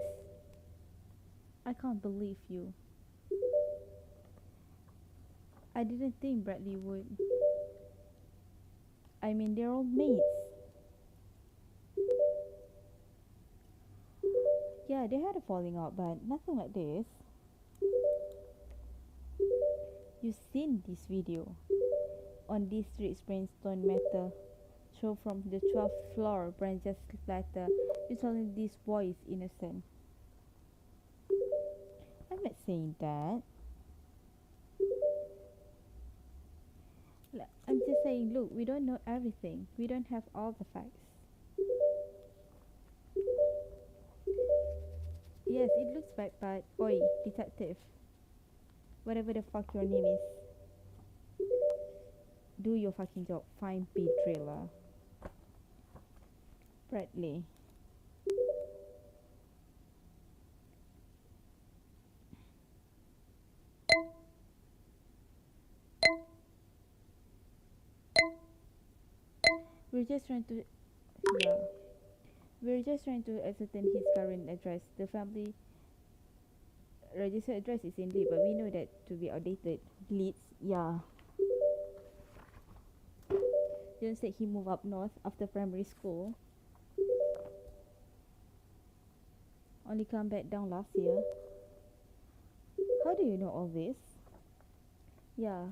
I can't believe you. I didn't think Bradley would. I mean, they're all mates. Yeah, they had a falling out, but nothing like this. You've seen this video. On this street, brainstorm metal throw from the 12th floor, branches splatter. You're telling this boy is innocent. I'm not saying that. I'm just saying, look, we don't know everything. We don't have all the facts. Yes, it looks bad, but oi, detective. Whatever the fuck your name is. Do your fucking job. Find Pete Driller. Bradley. We're just trying to ascertain his current address. The family registered address is in Leeds, but we know that to be outdated. Leeds, yeah. John said he moved up north after primary school. Only come back down last year. How do you know all this? Yeah.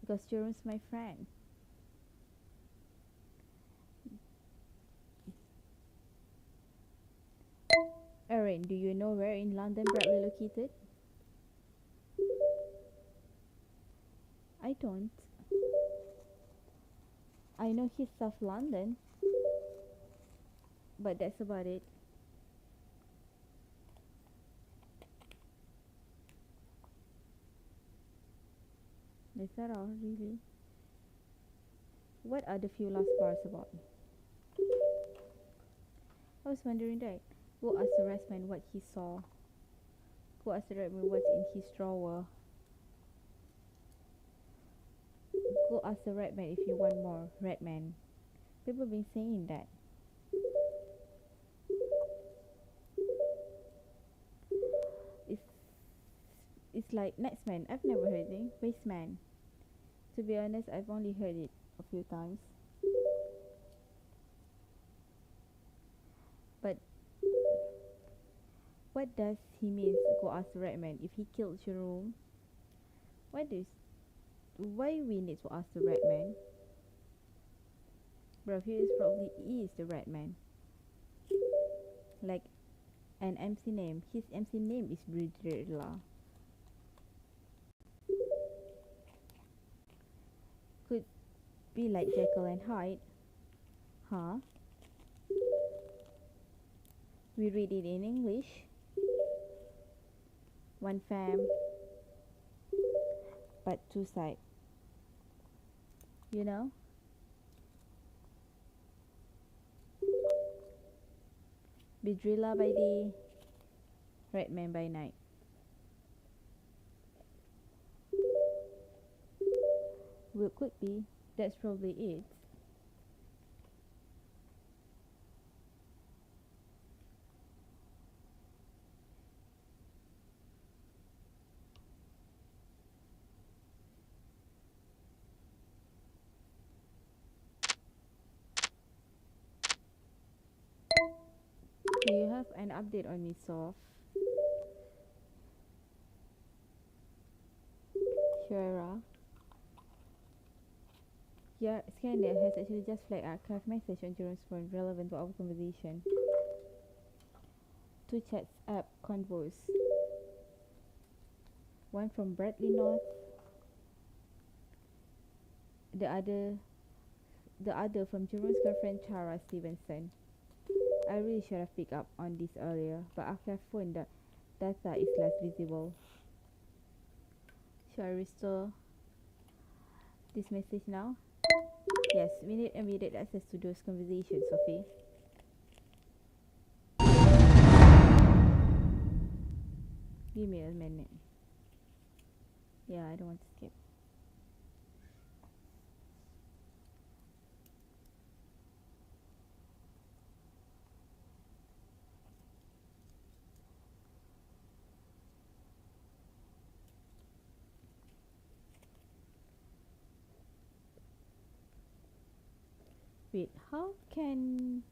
Because Jerome's my friend. Erin, do you know where in London Bradley located? I don't. I know he's South London, but that's about it. Is that all, really? What are the few last bars about? I was wondering that. Go ask the Redman what he saw. Go ask the Redman what's in his drawer. Go ask the Redman if you want more. Redman. People have been saying that. It's it's like next man. I've never heard it. Baseman. To be honest, I've only heard it a few times. But what does he mean? Go ask the Redman if he killed Jerome. Why we need to ask the Redman? Bro, he is the Redman. Like an MC name. His MC name is Bridrilla. Could be like Jekyll and Hyde. Huh? We read it in English. One fam, but two side. You know? Bidrilla by day, Redman by night. Well, could be. That's probably it. Do you have an update on me, Soft? Shira? Yeah, Scanner has actually just flagged archive message on Jerome's phone relevant to our conversation. Two chats app convos. One from Bradley North. The other from Jerome's girlfriend Chara Stevenson. I really should have picked up on this earlier, but after I phoned, the data is less visible. Shall I restore this message now? Yes, we need immediate access to those conversations, Sophie. Give me a minute. Yeah, I don't want to skip. Wait, how can...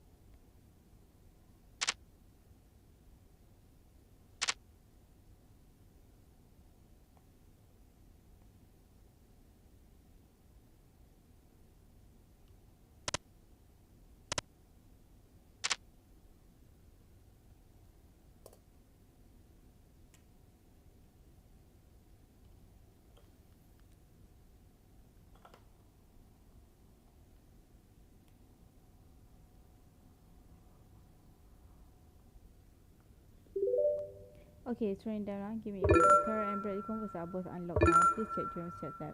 Okay, it's running down now. Give me a minute. Sarah and Bradley Converse are both unlocked now. Please check Jerome's chat tab.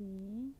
see.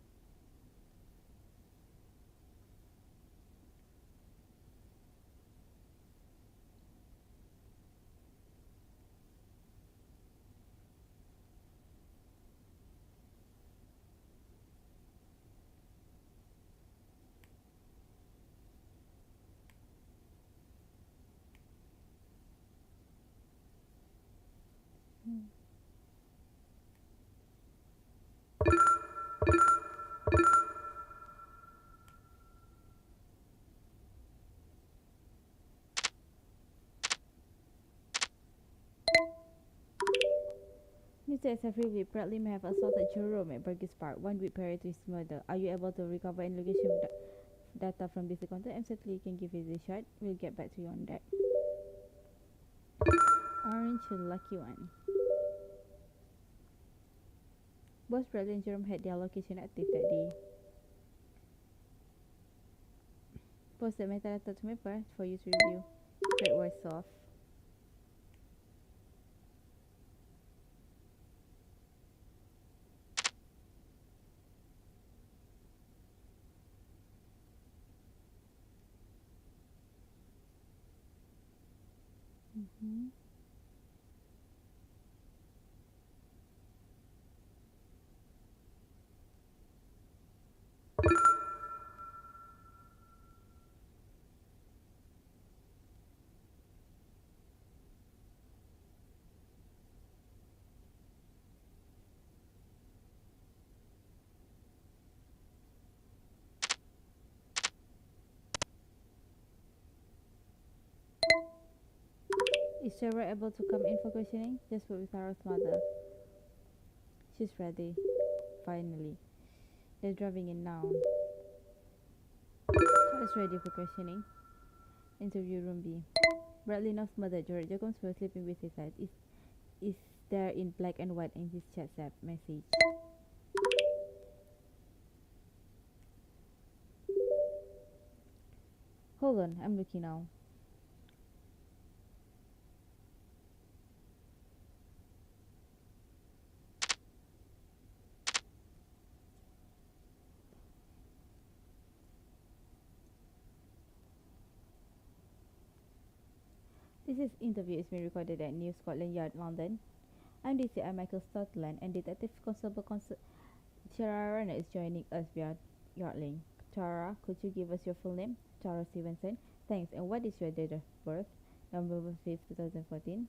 Mr. Safri Bradley may have assaulted Jerome at Burgess Park 1 week prior to his murder. Are you able to recover any location data from this account? I'm certainly you can give it a shot. We'll get back to you on that. Aren't you lucky one? Both Bradley and Jerome had their location active that day. Post the metadata to me first for you to review. Great voice off. Is Sarah able to come in for questioning? Just spoke with Sarah's mother. She's ready. Finally. They're driving in now. Sarah's ready for questioning. Interview room B. Bradley knows mother George Jacobs was sleeping with his head. Is there in black and white in his chat app message. Hold on, I'm looking now. This interview is being recorded at New Scotland Yard, London. I'm DCI Michael Stotland and Detective Constable Tara Runner is joining us via Yardlink. Tara, could you give us your full name? Tara Stevenson. Thanks. And what is your date of birth? November 5th, 2014.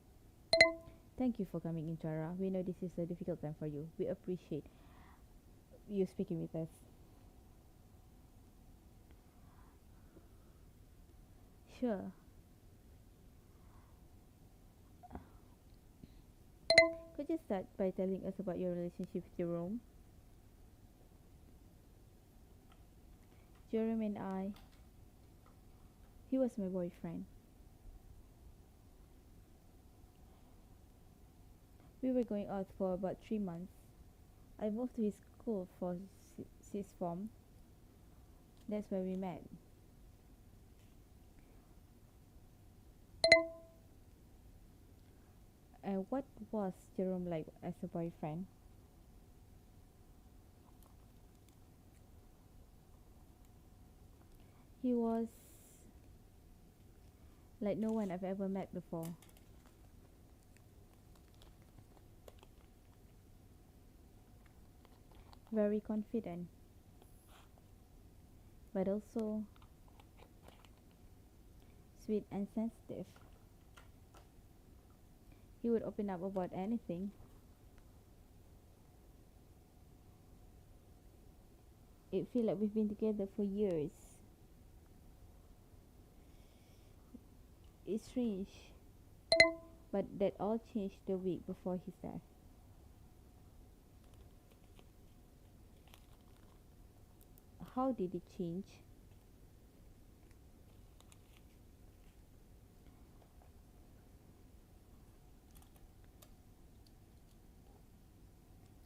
Thank you for coming in, Tara. We know this is a difficult time for you. We appreciate you speaking with us. Sure. Could you start by telling us about your relationship with Jerome? Jerome and I, he was my boyfriend. We were going out for about 3 months. I moved to his school for sixth form. That's where we met. And what was Jerome like as a boyfriend? He was like no one I've ever met before. Very confident, but also sweet and sensitive. He would open up about anything. It feels like we've been together for years. It's strange, but that all changed the week before his death. How did it change?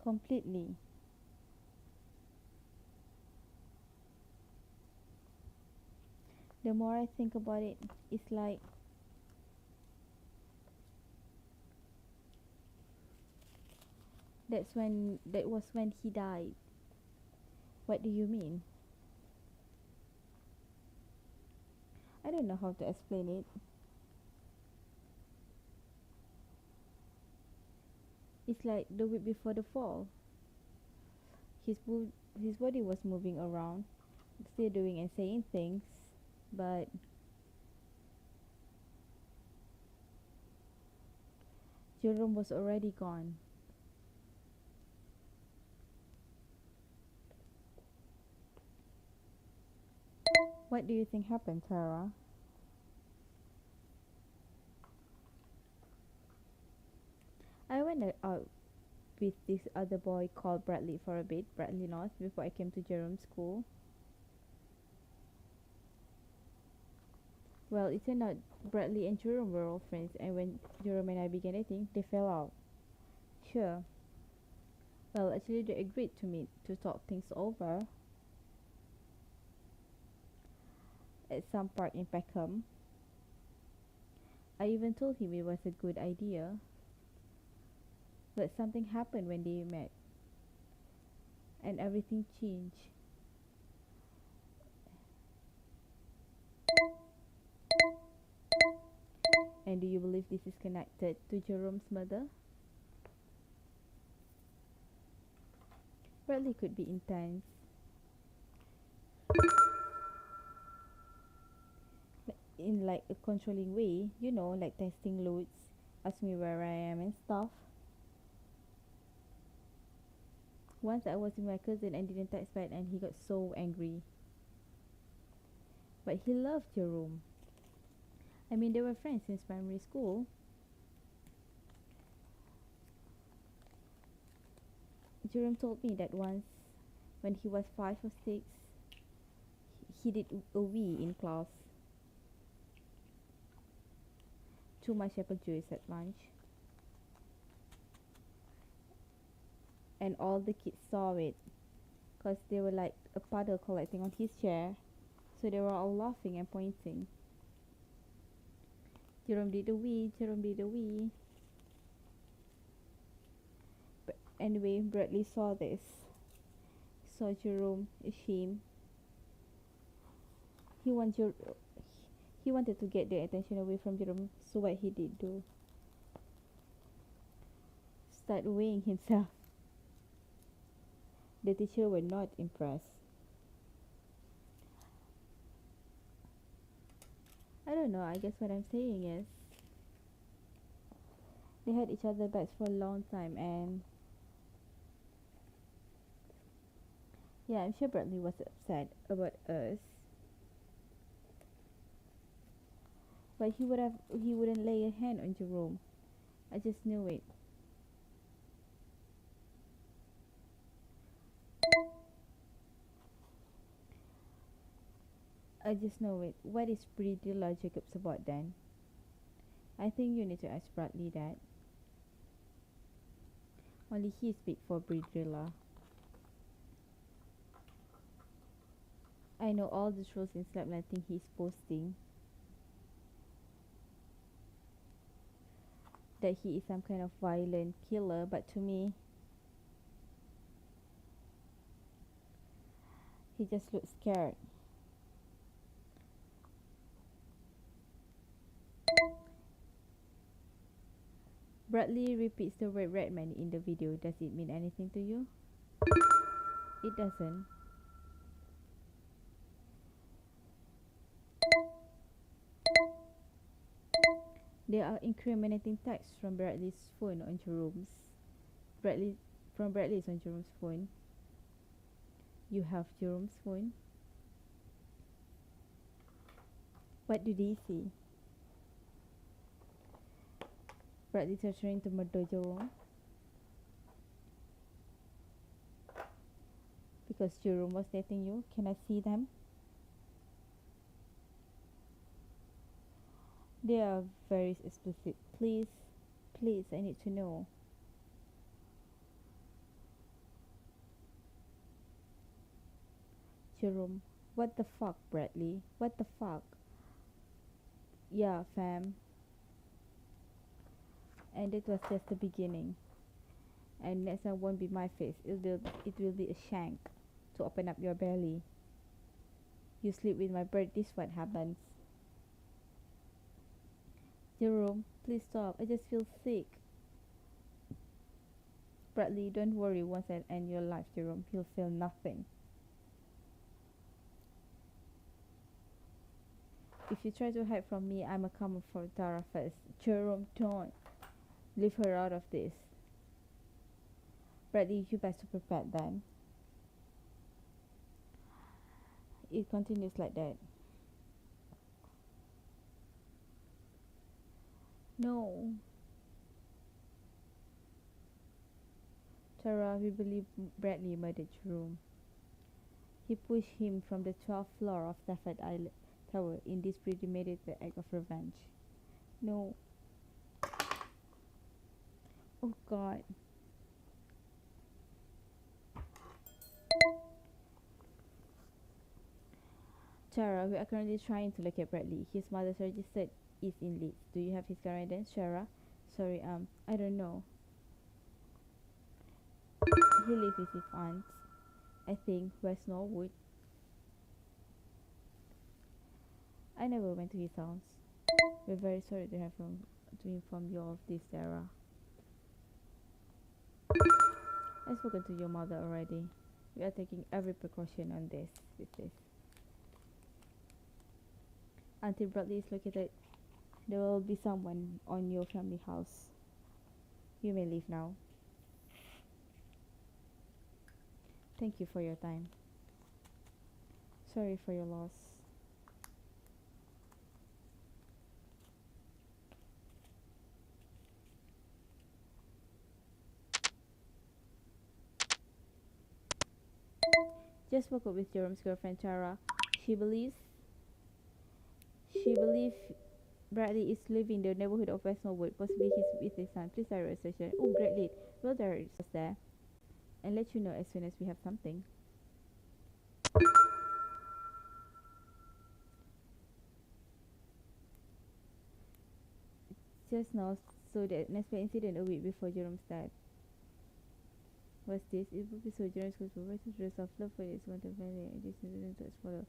Completely. The more I think about it, it's like that was when he died. What do you mean? I don't know how to explain it. It's like the week before the fall. His body was moving around, still doing and saying things, but Jerome was already gone. What do you think happened, Tara? I went out with this other boy called Bradley for a bit, Bradley North, before I came to Jerome's school. Well, it turned out Bradley and Jerome were all friends, and when Jerome and I began dating, they fell out. Sure. Well, actually, they agreed to meet to talk things over at some park in Peckham. I even told him it was a good idea, but something happened when they met, and everything changed. And do you believe this is connected to Jerome's murder? Bradley could be intense. In like a controlling way, like testing loads, ask me where I am and stuff. Once I was with my cousin and didn't text back and he got so angry. But he loved Jerome. I mean, they were friends since primary school. Jerome told me that once, when he was 5 or 6, he did a wee in class. Too much apple juice at lunch. And all the kids saw it, because they were like a puddle collecting on his chair. So they were all laughing and pointing. Jerome did a wee, Jerome did a wee. But anyway, Bradley saw this. Saw Jerome ashamed. He wanted to get the attention away from Jerome, so what he did do? Start weighing himself. The teacher were not impressed. I don't know, I guess what I'm saying is they had each other backs for a long time, and yeah, I'm sure Bradley was upset about us. But he wouldn't lay a hand on Jerome. I just knew it. I just know it. What is Bridilla Jacobs about then? I think you need to ask Bradley that. Only he speak for Bridilla. I know all the trolls in Slapland think he's posting that he is some kind of violent killer, but to me, he just looks scared. Bradley repeats the word Redman in the video. Does it mean anything to you? It doesn't. There are incriminating texts from Bradley's phone on Jerome's. Bradley's on Jerome's phone. You have Jerome's phone. What do they see? Bradley torturing to murder Jerome because Jerome was dating you. Can I see them? They are very explicit. Please, I need to know. Jerome, what the fuck, Bradley? What the fuck? Yeah, fam. And it was just the beginning. And next time won't be my face. It will be a shank to open up your belly. You sleep with my bird, this what happens. Jerome, please stop. I just feel sick. Bradley, don't worry. Once I end your life, Jerome, you'll feel nothing. If you try to hide from me, I'm a coming for Tara first. Jerome, don't. Leave her out of this. Bradley, you best to prepare then. It continues like that. No. Tara, we believe Bradley murdered Jerome. He pushed him from the 12th floor of Stafford Island Tower in this premeditated act of revenge. No. Oh God. Tara, we are currently trying to locate Bradley. His mother's registered is in Leeds. Do you have his current address, Tara? Sorry, I don't know. He lives with his aunt, I think, West Norwood. I never went to his house. We're very sorry to inform you of this, Sarah. I've spoken to your mother already. We are taking every precaution on this. With this. Until Bradley is located, there will be someone on your family house. You may leave now. Thank you for your time. Sorry for your loss. Just spoke up with Jerome's girlfriend Tara. She believes Bradley is living in the neighborhood of West Norwood. Possibly he's with his son. Please direct a session. Oh, great lead. We'll direct us there and let you know as soon as we have something. Just now, so the unexpected incident a week before Jerome's death. What's this? It would be so Jerome's close professor dress of love for his one of value and this incident to follow.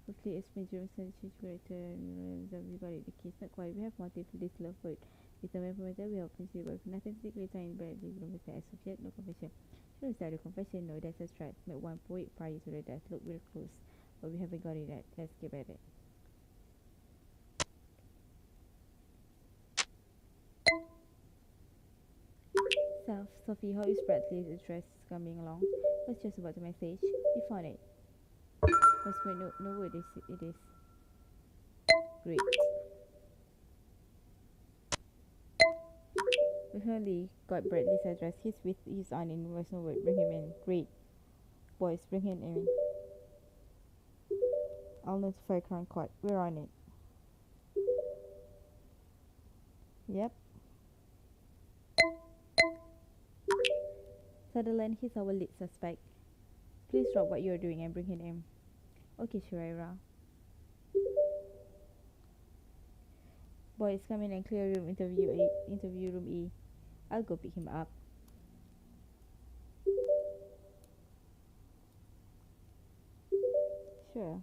Quickly explain Jerome's change character and we got it. The case not quite. We have motive for this love for it. With some information we have considered but nothing particularly tying Bradley Jerome's death as of yet, no confession. Jerome's died of confession, no, that's a strat. Met one poet prior to the death. Look, we're close. But we haven't got it yet. Let's get at it. Sophie, how is Bradley's address coming along? I was just about to message. We found it. West Point, no word it is. Great. We finally got Bradley's address. He's with his aunt in West Norwood. Bring him in. Great. Boys, bring him in. I'll notify Crown Court. We're on it. Yep. Sutherland, he's our lead suspect. Please drop what you're doing and bring him in. Okay, Shiraira. Boys, come in and clear room interview room E. I'll go pick him up. Sure.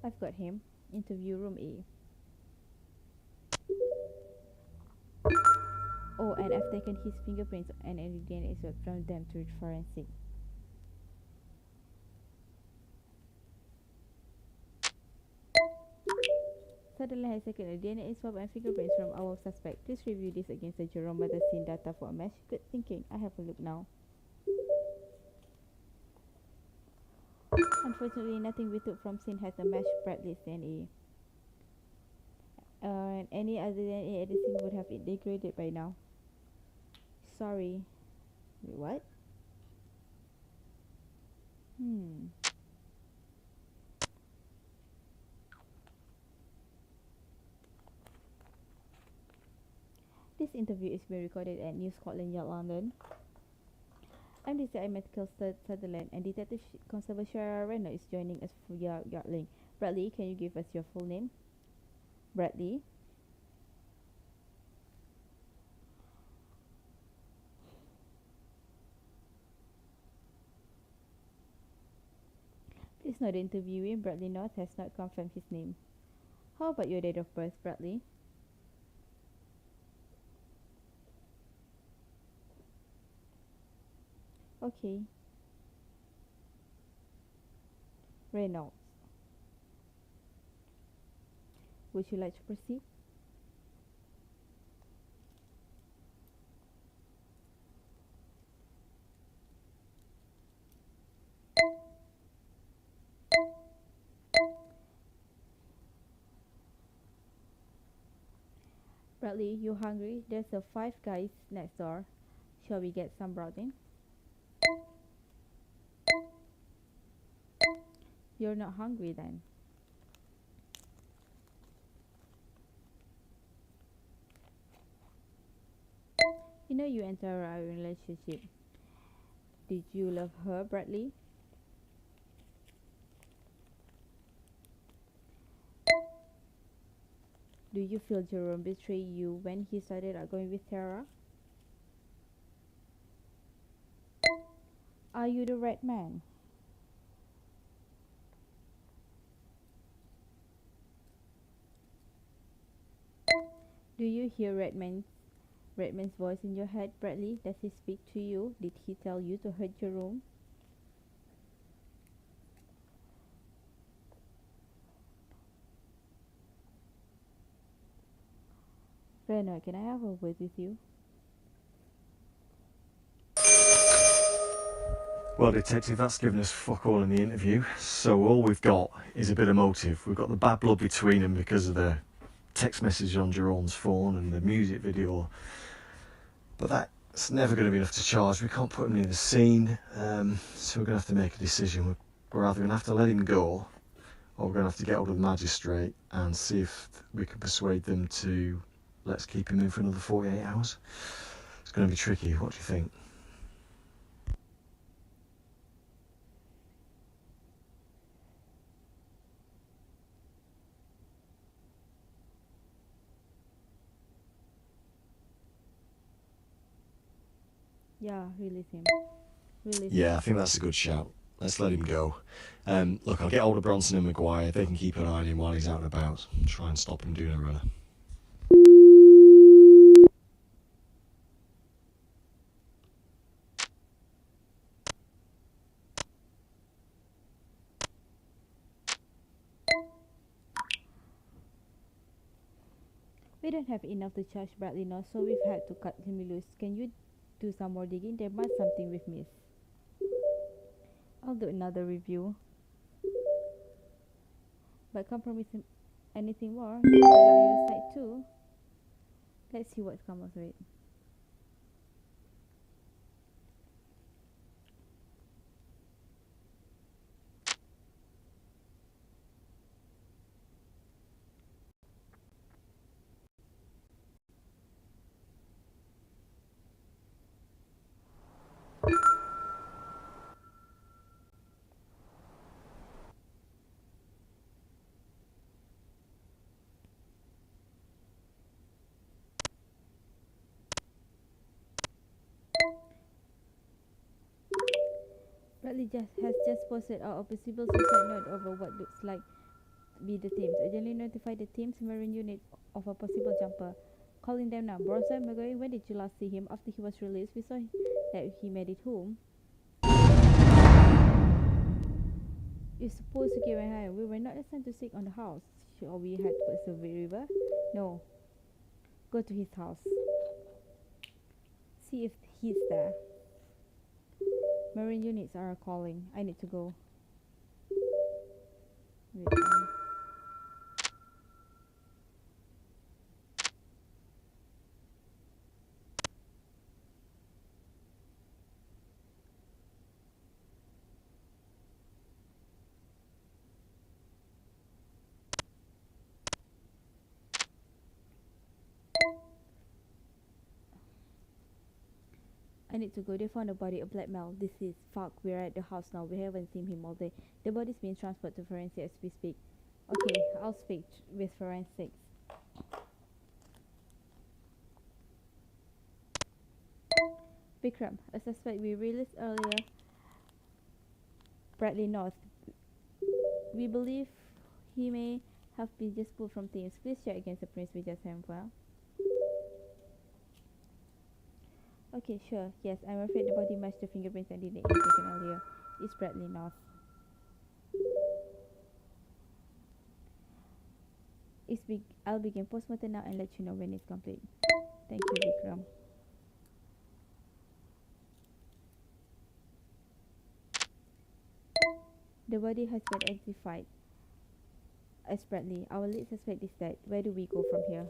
I've got him. Interview room E. Oh, and I've taken his fingerprints and any DNA swab from them to forensic. Sutherland has taken a DNA swab and fingerprints from our suspect. Please review this against the Jerome murder scene data for a match. Good thinking. I have a look now. Unfortunately, nothing we took from scene has a match Bradley's DNA. And any other DNA at the scene would have it degraded by now. Sorry. Wait, what? This interview is being recorded at New Scotland Yard, London. I'm DCI Medical Sutherland and Detective Constable Shara Renner is joining us via Yardlink. Bradley, can you give us your full name? Bradley? is not interviewing. Bradley North has not confirmed his name. How about your date of birth, Bradley? Okay. Reynolds. Would you like to proceed? Bradley, you hungry? There's a Five Guys next door. Shall we get some brownie? You're not hungry then. You know you enter our relationship. Did you love her, Bradley? Do you feel Jerome betrayed you when he started going with Tara? Are you the right man? Do you hear Redman's voice in your head, Bradley? Does he speak to you? Did he tell you to hurt Jerome? Reno, can I have a word with you? Well, Detective, that's given us fuck all in the interview. So all we've got is a bit of motive. We've got the bad blood between them because of the text message on Jerome's phone and the music video. But that's never going to be enough to charge. We can't put him in the scene. So we're going to have to make a decision. We're either going to have to let him go, or we're going to have to get hold of the magistrate and see if we can persuade them to let's keep him in for another 48 hours. It's going to be tricky. What do you think? Yeah, release him. Yeah, I think that's a good shout. Let's let him go. Look, I'll get hold of Bronson and Maguire. They can keep an eye on him while he's out and about. Try and stop him doing a runner. We don't have enough to charge Bradley now, so we've had to cut him loose. Can you do some more digging? There might something we've missed. I'll do another review. But can't promise him anything more. On your side too. Let's see what comes of it. Bradley has just posted out a possible suicide note over what looks like be the teams. Urgently notify the team's marine unit of a possible jumper. Calling them now. Bronson, McGoy, when did you last see him? After he was released, we saw that he made it home. You're supposed to get behind. We were not assigned to seek on the house. Or we had to survey river? No. Go to his house. See if he's there. Marine units are calling. I need to go. Wait, I need to go. They found a body, a black male. This is fuck. We're at the house now. We haven't seen him all day. The body's being transferred to forensics as we speak. Okay, I'll speak with forensics. Vikram, a suspect we released earlier, Bradley North. We believe he may have been just pulled from things. Please check against the prints we just have. Well, okay, sure. Yes, I'm afraid the body matched the fingerprints and DNA taken earlier. It's Bradley North. I'll begin postmortem now and let you know when it's complete. Thank you, Vikram. The body has been identified as Bradley. Our lead suspect is dead. Where do we go from here?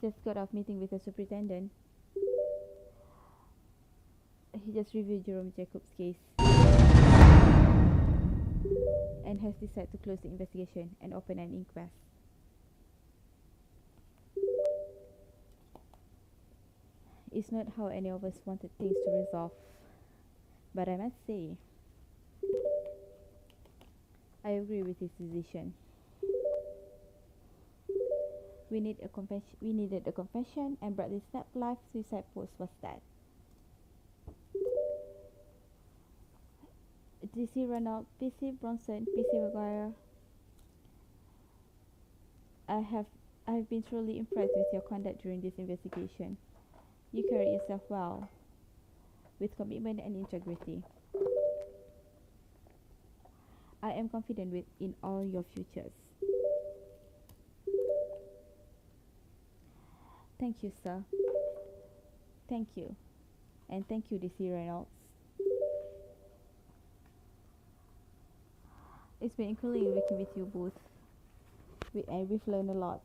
Just got off meeting with the superintendent. He just reviewed Jerome Jacobs' case and has decided to close the investigation and open an inquest. It's not how any of us wanted things to resolve, but I must say, I agree with his decision. We needed a confession, and Bradley's snap life suicide post was that. DC Reynolds, PC Bronson, PC McGuire. I have been truly impressed with your conduct during this investigation. You carry yourself well, with commitment and integrity. I am confident in all your futures. Thank you, sir. Thank you. And thank you, DC Reynolds. It's been incredibly working with you both. We've learned a lot.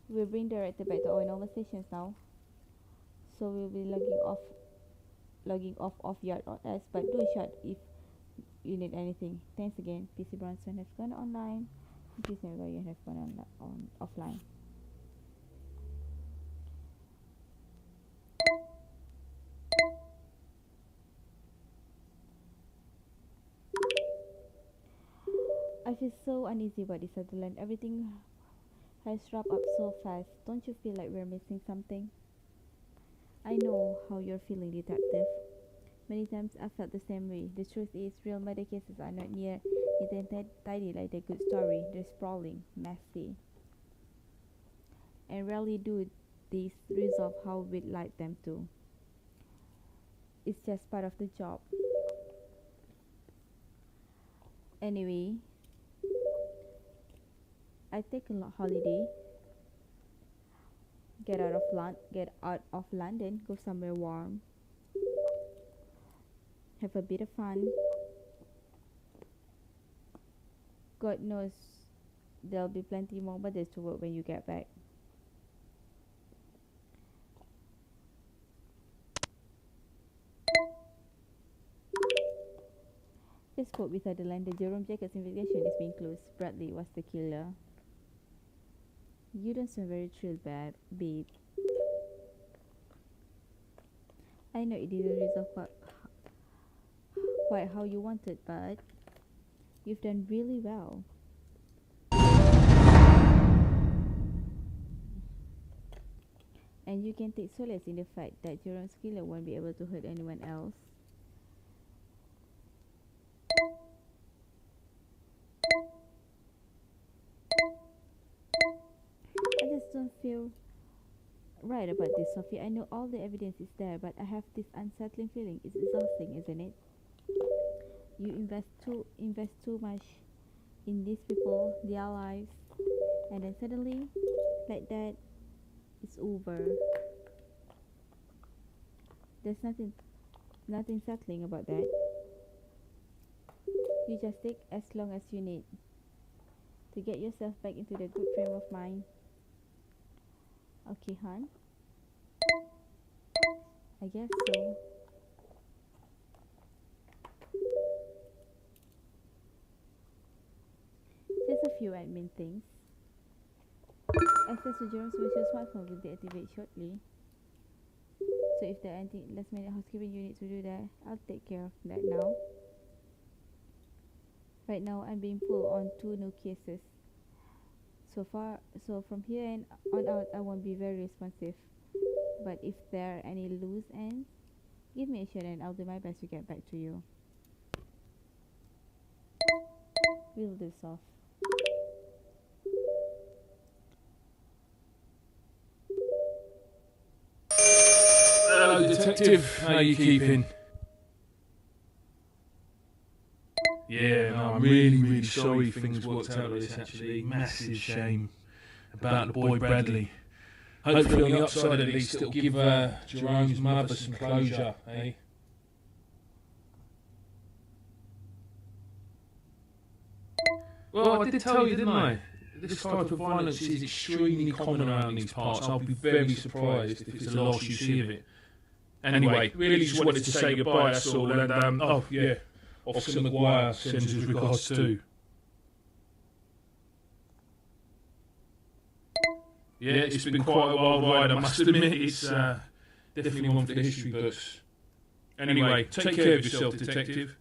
We'll bring the director back to our normal stations now. So we'll be logging off yard on us, but do shout if you need anything. Thanks again. PC Bronson has gone online. PC McGuire has gone on offline. I feel so uneasy about this Sutherland. Everything has wrapped up so fast. Don't you feel like we're missing something? I know how you're feeling, detective. Many times I've felt the same way. The truth is, real murder cases are not near neat and tidy like the good story. They're sprawling, messy, and rarely do these resolve how we'd like them to. It's just part of the job. Anyway, I take a holiday, get out of London, go somewhere warm, have a bit of fun. God knows there'll be plenty more mothers to work when you get back. Just quote with Sutherland, the Jerome Jacobs investigation is being closed. Bradley was the killer. You don't sound very thrilled, babe. I know it didn't resolve quite how you wanted, but you've done really well. And you can take solace in the fact that Jerome's killer won't be able to hurt anyone else. I just don't feel right about this, Sophie. I know all the evidence is there, but I have this unsettling feeling. It's exhausting, isn't it? You invest too much in these people, their lives, and then suddenly, like that, it's over. There's nothing settling about that. You just take as long as you need to get yourself back into the good frame of mind. Okay, hon? I guess so. Just a few admin things. Access to Jerome's virtual smartphone will deactivate shortly. So if there are anything last minute housekeeping you need to do there, I'll take care of that now. Right now I'm being pulled on 2 new cases. So from here on out I won't be very responsive. But if there are any loose ends, Give me a shot and I'll do my best to get back to you. We'll do so. Hello, detective. How you keeping? Yeah, no, I'm really sorry things worked out like this, actually. Massive shame about the boy Bradley. Hopefully on the upside at least it'll give Jerome's mother some closure, eh? Well, I did tell you, didn't I? This type of violence is extremely common around these parts. I'll be very surprised if it's the last you see of it. Anyway, really just wanted to say goodbye, that's all. And, oh, yeah, Officer McGuire sends his regards too. Yeah, it's been quite a wild ride, I must admit. It's definitely one for the history books. Anyway, take care of yourself, detective.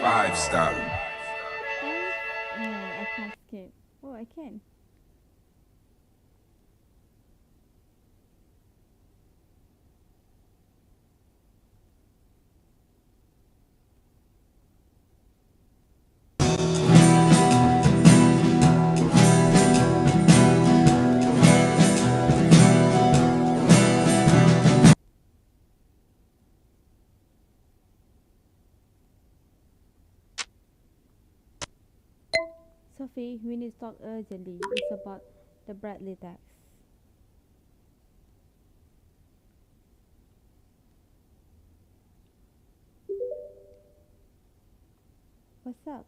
Five star. No, I can't skip. Oh, I can. Sophie, we need to talk urgently. It's about the Bradley tax. What's up?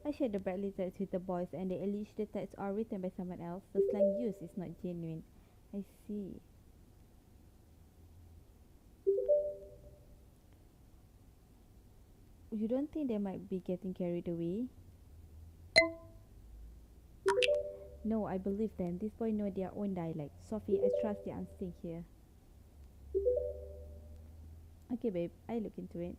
I shared the Bradley text with the boys and they allege the texts are written by someone else. The slang used is not genuine. I see. You don't think they might be getting carried away? No, I believe them. These boys know their own dialect. Sophie, I trust your instinct here. Okay, babe, I look into it.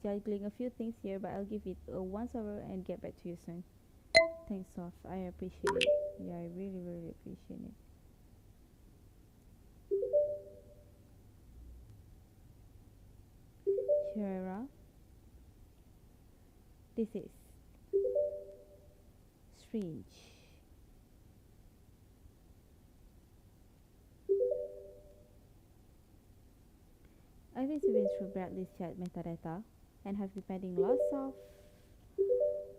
Juggling a few things here, but I'll give it a once over and get back to you soon. Thanks, Soph. I appreciate it. Yeah, I really, really appreciate it. Shara, this is strange. I've been sifting through Bradley's chat metadata and have been finding lots of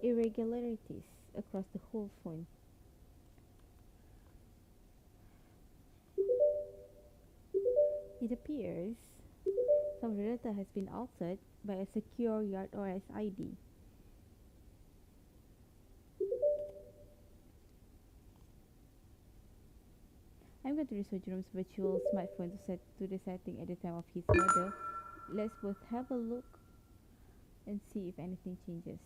irregularities across the whole phone. It appears some of the data has been altered by a secure Yard OS ID. I'm going to research Jerome's virtual smartphone to the setting at the time of his murder. Let's both have a look and see if anything changes.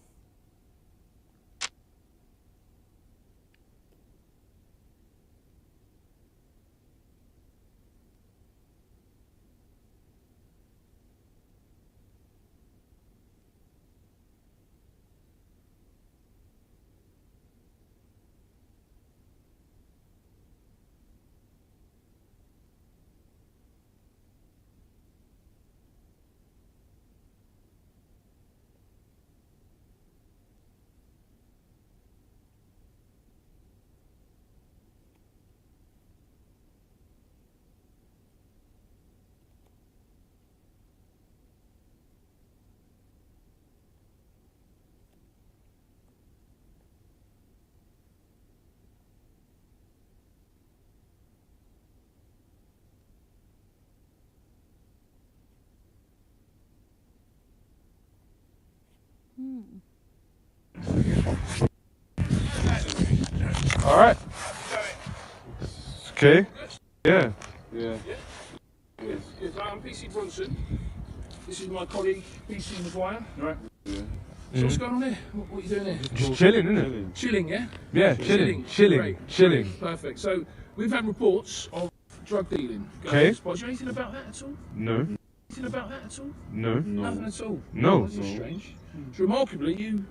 All right. Okay. Yeah. Yeah. Yes, I'm PC Brunson. This is my colleague, PC McGuire. Right. Yeah. So what's going on there? What are you doing there? Just chilling, innit? Chilling, yeah? Yeah, chilling. Great. Perfect. So we've had reports of drug dealing. Okay. Do you know anything about that at all? No. Anything about that at all? No. Nothing at all? No. Oh, that's strange. So remarkably, you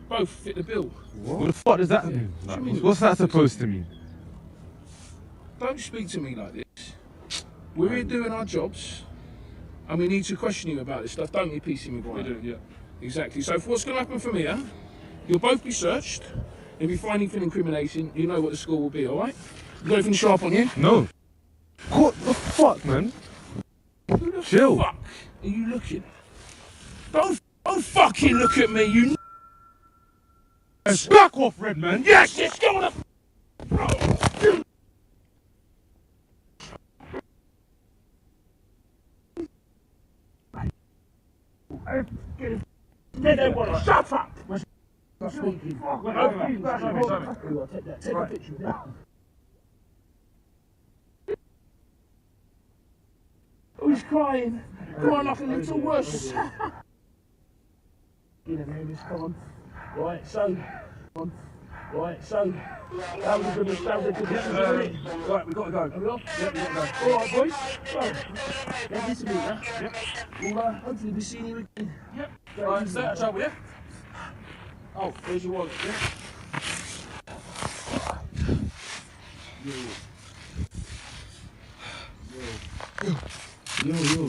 both fit the bill. What the fuck does that mean? Like, what's that supposed to mean? Don't speak to me like this. We're here doing our jobs, and we need to question you about this stuff, don't we, PC McGuire? We do, yeah. Exactly. So what's going to happen from here, you'll both be searched. If you find anything incriminating, you know what the score will be, all right? You got anything sharp on you? No. What the fuck, man? Who the Chill. fuck are you looking at? Don't fucking look at me, you Back off, Redman. Yes, it's going to... Shut up! Speaking. Take a picture. Who's crying? Come on, like a little wuss. Come on. Right, so. Right, so. That was a good minute. Right, we've got to go. Are we off? Yeah, we've got to go. Alright, boys. So, yeah, this is me, yeah? Yep. We'll hopefully be seeing you again. Yep. Alright, set us up, yeah? Oh, there's your wallet, yeah? Yo.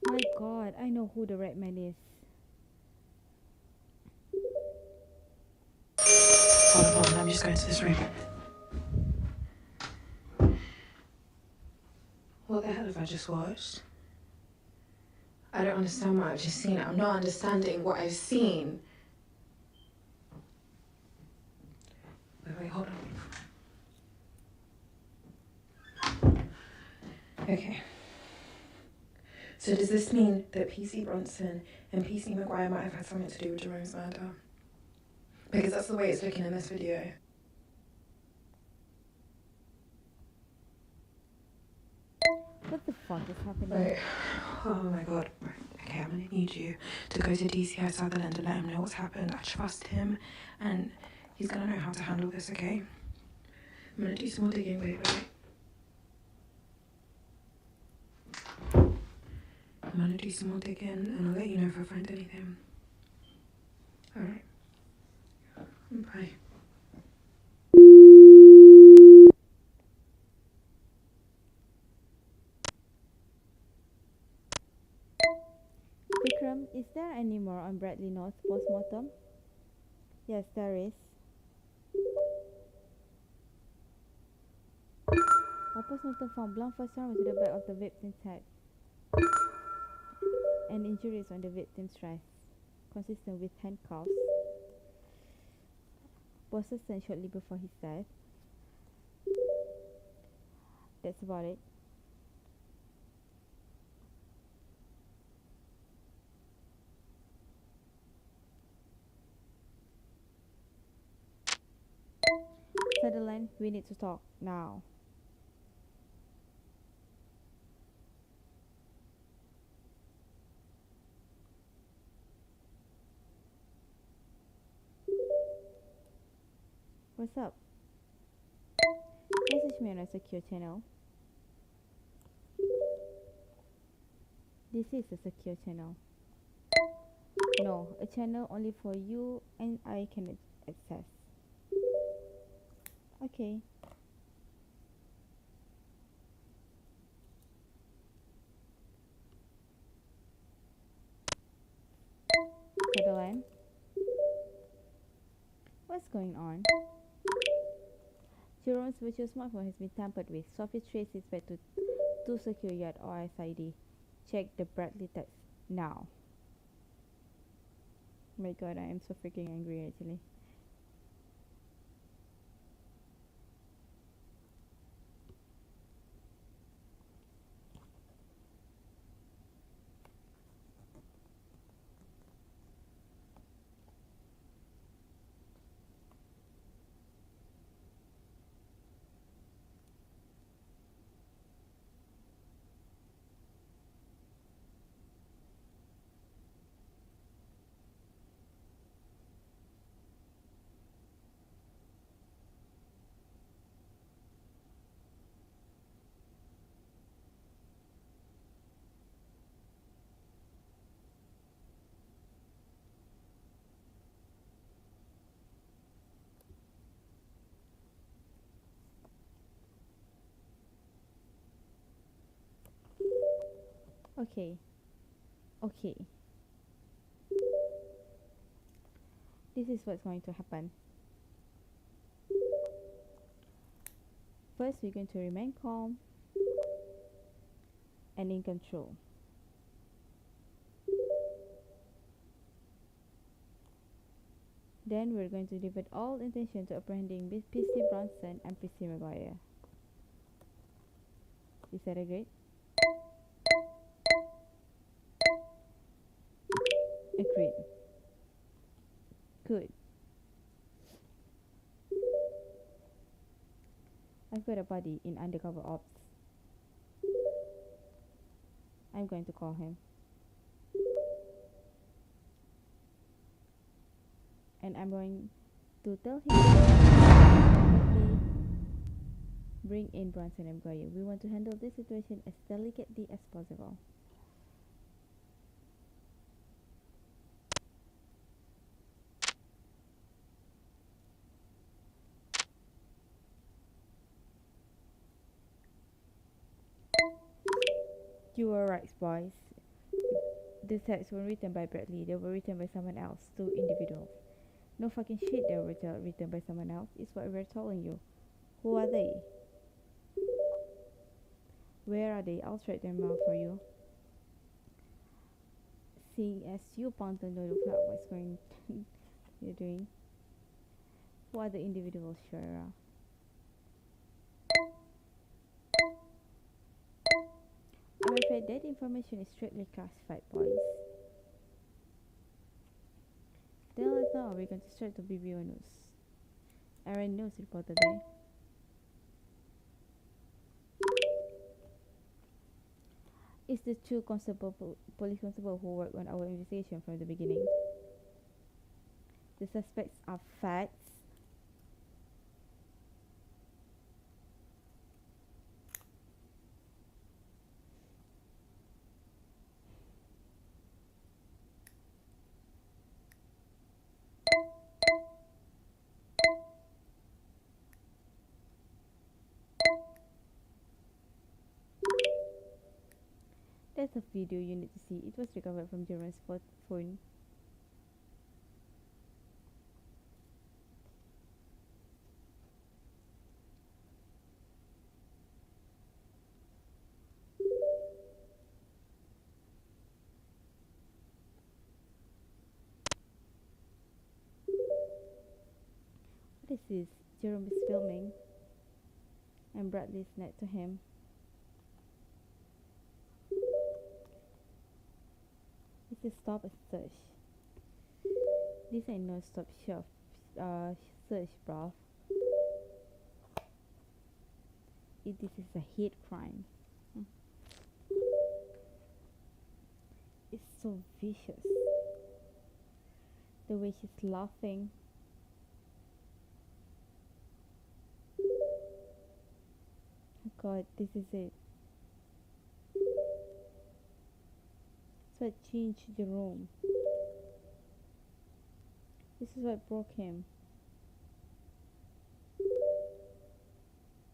My God, I know who the Redman is. Hold on, I'm just going to this room. What the hell have I just watched? I don't understand what I've just seen. I'm not understanding what I've seen. Wait, hold on. Okay. So does this mean that PC Bronson and PC Maguire might have had something to do with Jerome's murder? Because that's the way it's looking in this video. What the fuck is happening? Right. Oh my God. Right. Okay, I'm gonna need you to go to DCI Sutherland and let him know what's happened. I trust him and he's gonna know how to handle this, okay? I'm gonna do some more digging, wait. I'm gonna do some more digging and I'll let you know if I find anything. Alright. Bye. Vikram, is there any more on Bradley North postmortem? Yes, there is. A postmortem found blunt force trauma to the back of the victim's head and injuries on the victim's wrist, consistent with handcuffs. Was sustained shortly before his death. That's about it. Sutherland, we need to talk now. What's up? Message me on a secure channel. This is a secure channel. No, a channel only for you and I can access. Okay. Sutherland? What's going on? Jerome's virtual smartphone has been tampered with. Sophie traces it back to 2 secure yard RFID. Check the Bradley text now. Oh my God, I am so freaking angry actually. Okay. Okay. This is what's going to happen. First, we're going to remain calm and in control. Then we're going to divert all attention to apprehending PC Bronson and PC Maguire. Is that agreed? Agreed. Good. I've got a buddy in undercover ops. I'm going to call him. And I'm going to tell him to bring in Bronson and Maguire. We want to handle this situation as delicately as possible. You were right, boys. The texts were written by Bradley. They were written by someone else, two individuals. No fucking shit, they were written by someone else. It's what we're telling you. Who are they? Where are they? I'll straight them out for you. Seeing as you pound on the clock, what's going you're doing? Who are the individuals, Shara? I'm afraid that information is strictly classified, boys. Tell us now, we're going to start the BBO news. Aaron News reported there. It's the two police constable who worked on our investigation from the beginning. The suspects are facts. That's a video you need to see. It was recovered from Jeremy's phone. What is this? Jerome is filming and Bradley's next to him. It's a stop and search. This ain't no stop shop search, bruv. This is a hate crime. It's so vicious. The way she's laughing. Oh God, this is it. It's what changed Jerome. This is what broke him.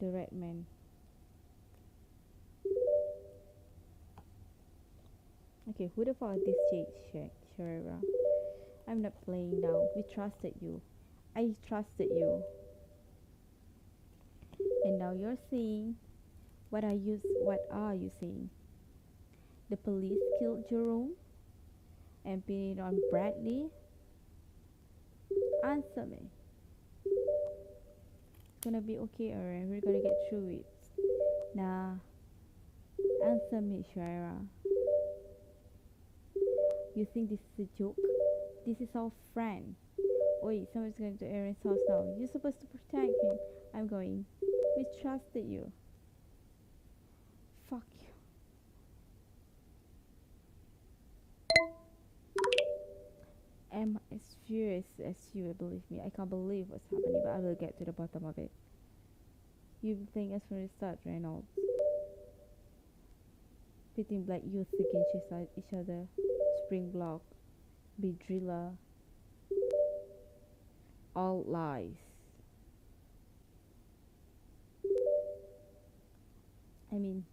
The Redman. Okay, who the fuck is this chick, Sharira? I'm not playing now. We trusted you. I trusted you. And now you're saying, what are you saying? The police killed Jerome and pinned it on Bradley? Answer me. It's gonna be okay, alright? We're gonna get through it. Nah. Answer me, Shira. You think this is a joke? This is our friend. Oi, someone's going to Aaron's house now. You're supposed to protect him. I'm going. We trusted you. Fuck you. I'm as furious as you, believe me. I can't believe what's happening, but I will get to the bottom of it. You've been playing us from the start, Reynolds. Pitting black youth against each other. Spring Block. Be Driller. All lies. I mean,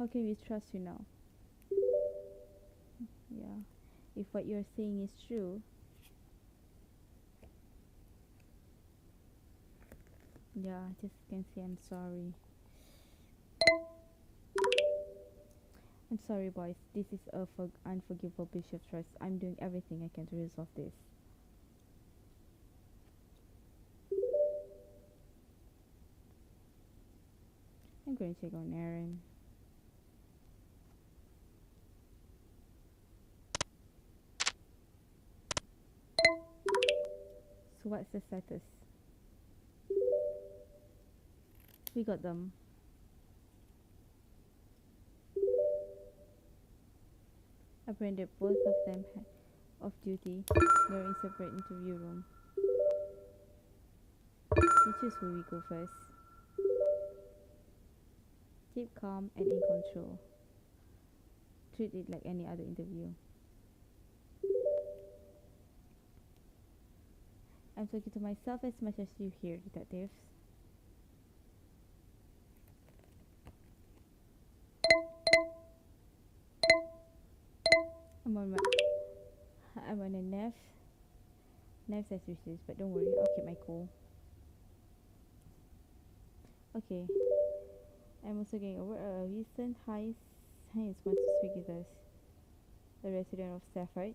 How can we trust you now? Yeah. If what you're saying is true, yeah, just can say I'm sorry. I'm sorry, boys. This is a unforgivable breach of trust. I'm doing everything I can to resolve this. I'm going to check on Aaron. So what's the status? We got them. Apprehended both of them off duty. They're in separate interview room. We choose who we go first. Keep calm and in control. Treat it like any other interview. I'm talking to myself as much as you hear, detectives. I'm on a Nev says wishes, but don't worry, I'll keep my cool. Okay. I'm also getting over a recent Hines wants to speak with us. A resident of Stafford.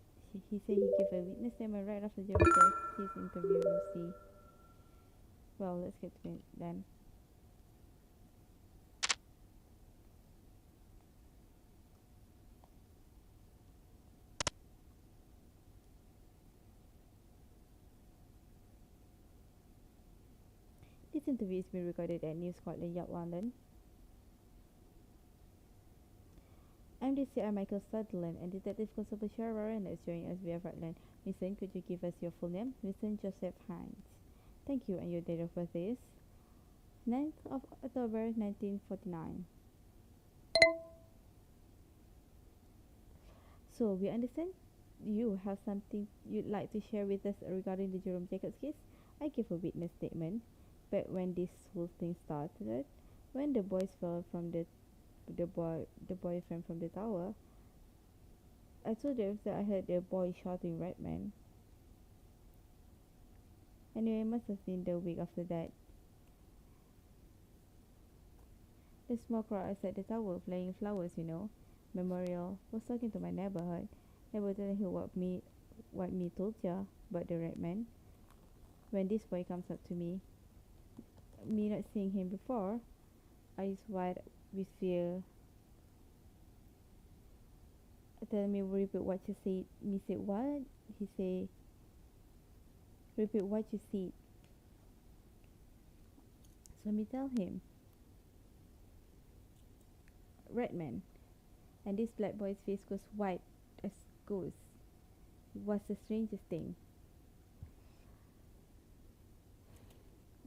He said he gave a witness statement right after Joe left his interview room C. Well, let's get to it then. This interview is being recorded at New Scotland Yard, London. I'm DCI Michael Sutherland and Detective Constable Shara Warren is joining us via Frontline. Vincent, could you give us your full name? Vincent Joseph Hines. Thank you, and your date of birth is 9th of October 1949. So, we understand you have something you'd like to share with us regarding the Jerome Jacobs case. I gave a witness statement back when this whole thing started, when the boys fell from the boyfriend from the tower. I told them that I heard the boy shouting Redman. Anyway, it must have been the week after that. The small crowd outside the tower playing flowers, memorial, was talking to my neighborhood. They were telling her what me told ya about the Redman. When this boy comes up to me not seeing him before, eyes wide with fear. Tell me, repeat what you said. Me said what? He say, repeat what you said. So me tell him, Redman. And this black boy's face goes white as ghost. It was the strangest thing.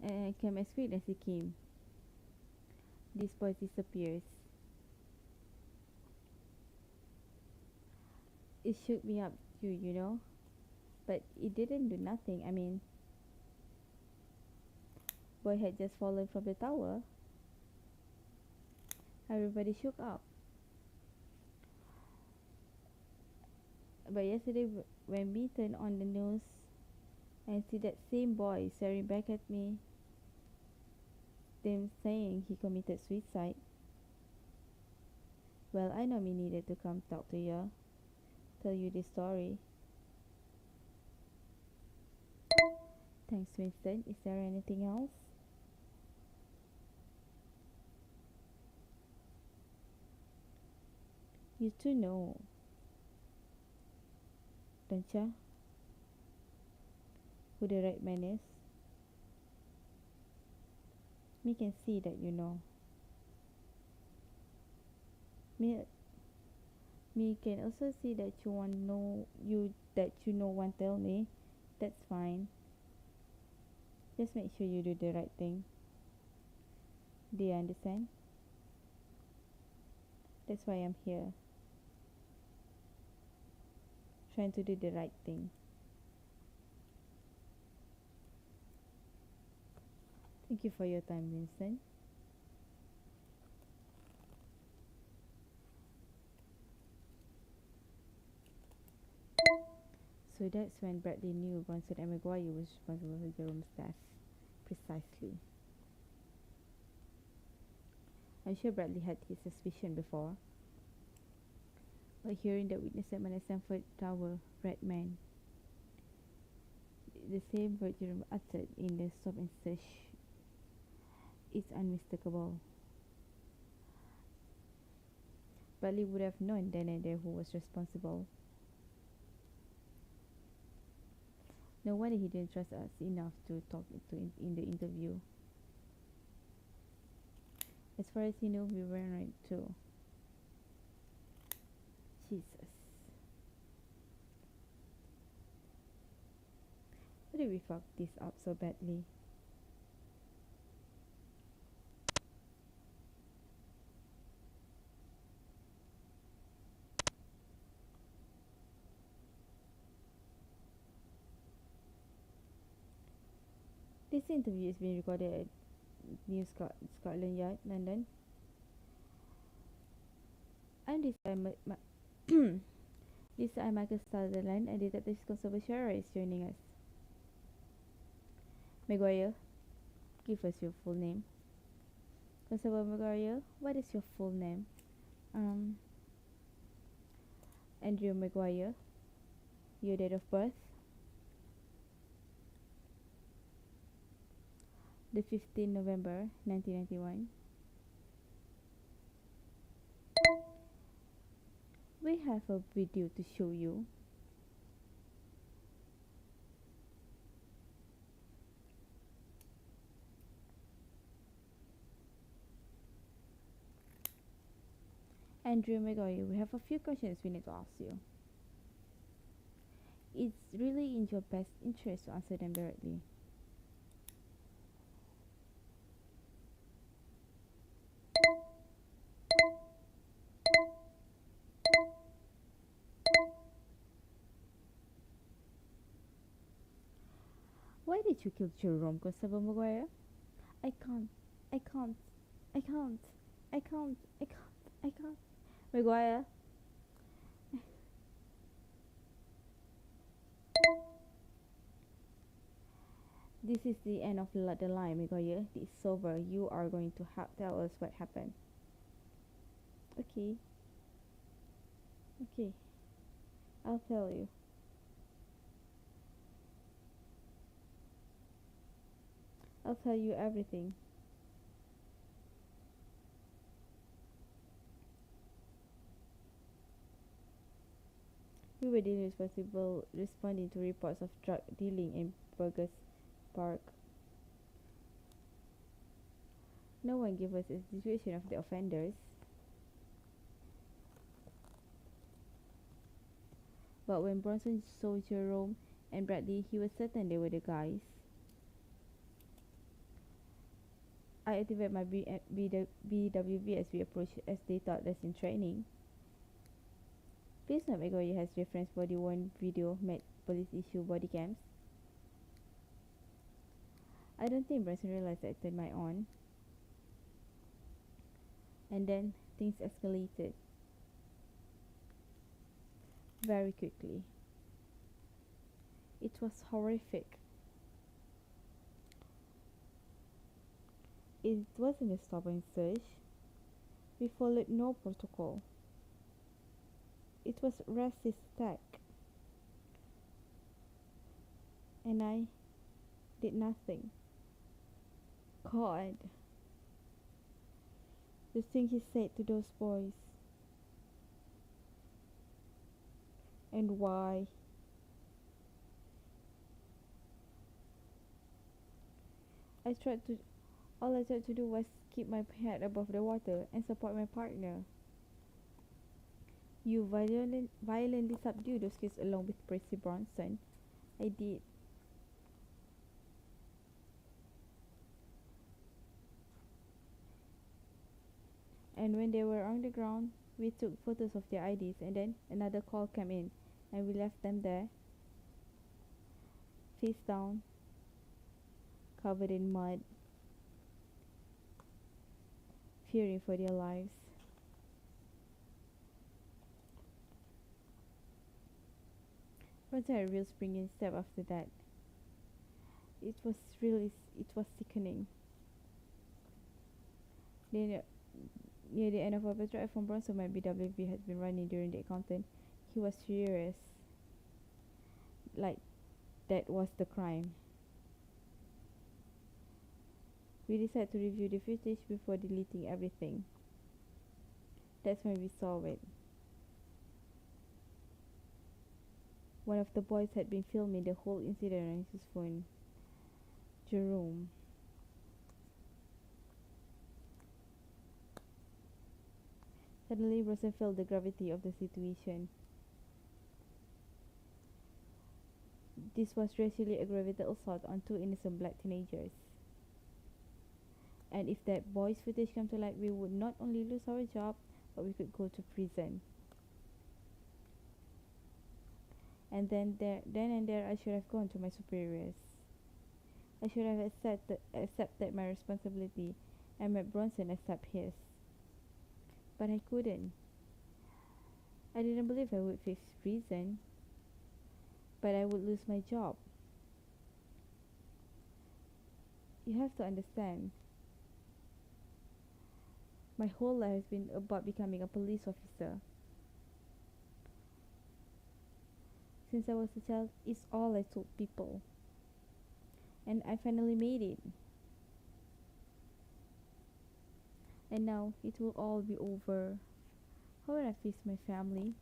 And I came as quick as he came. This boy disappears. It shook me up too, but it didn't do nothing. I mean, boy had just fallen from the tower. Everybody shook up. But yesterday when we turned on the news and see that same boy staring back at me, them saying he committed suicide. Well, I know me needed to come talk to you, tell you this story. Thanks, Winston. Is there anything else? You two know, don't ya, who the right man is? Me can see that you know. Me can also see that you want tell me. That's fine. Just make sure you do the right thing. Do you understand? That's why I'm here. Trying to do the right thing. Thank you for your time, Vincent. So that's when Bradley knew Bronson and Maguire was responsible for Jerome's death. Precisely. I'm sure Bradley had his suspicion before. But hearing the witness at Stanford Tower, Redman, the same word Jerome uttered in the stop and search, is unmistakable. Bradley would have known then and there who was responsible. No wonder he didn't trust us enough to talk to in the interview. As far as he knew, we were right too. Jesus. Why did we fuck this up so badly? This interview is being recorded at New Scotland Yard, London. And this I'm Michael Sutherland, and Detective Constable Shara is joining us. Maguire, give us your full name. Constable Maguire, what is your full name? Andrew Maguire. Your date of birth? The 15th November 1991. We have a video to show you. Andrew Maguire, we have a few questions we need to ask you. It's really in your best interest to answer them directly. Why did you kill Jerome, Constable Maguire? I can't. Maguire. This is the end of the line, Maguire. It's over. You are going to tell us what happened. Okay. I'll tell you. I'll tell you everything. We were the responsible responding to reports of drug dealing in Burgess Park. No one gave us a description of the offenders. But when Bronson saw Jerome and Bradley, he was certain they were the guys. I activated my BWB as we approached, as they taught us in training. Please note Maguire has referenced body-worn video met police issue body cams. I don't think Bronson realized I turned my on. And then things escalated very quickly. It was horrific. It wasn't a stop and search. We followed no protocol. It was racist attack. And I did nothing. God. The thing he said to those boys. And why? All I tried to do was keep my head above the water and support my partner. You violently subdued those kids along with Percy Bronson. I did. And when they were on the ground, we took photos of their IDs, and then another call came in, and we left them there, face down, covered in mud, fearing for their lives. Bronson had a real springing step after that. It was sickening. Then, near the end of our drive from Bronson, my BWB had been running during the encounter. He was furious. Like, that was the crime. We decided to review the footage before deleting everything. That's when we saw it. One of the boys had been filming the whole incident on his phone. Jerome. Suddenly, Rosen felt the gravity of the situation. This was racially aggravated assault on two innocent black teenagers. And if that boy's footage came to light, we would not only lose our job, but we could go to prison. And then and there, I should have gone to my superiors. I should have accepted my responsibility and made Bronson accept his. But I couldn't. I didn't believe I would face prison, but I would lose my job. You have to understand, my whole life has been about becoming a police officer. Since I was a child, it's all I told people. And I finally made it. And now it will all be over. How will I face my family?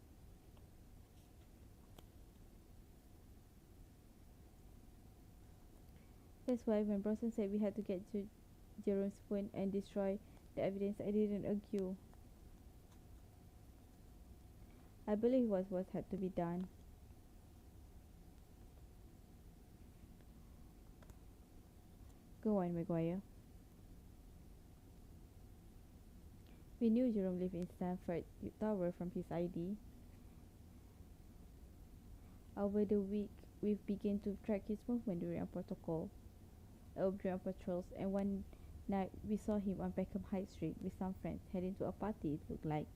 That's why when Bronson said we had to get Jerome's phone and destroy the evidence, I didn't argue. I believe it was what had to be done. Go on, Maguire. We knew Jerome lived in Stanford Tower from his ID. Over the week, we've begun to track his movement during patrols, and one night we saw him on Peckham High Street with some friends heading to a party, it looked like.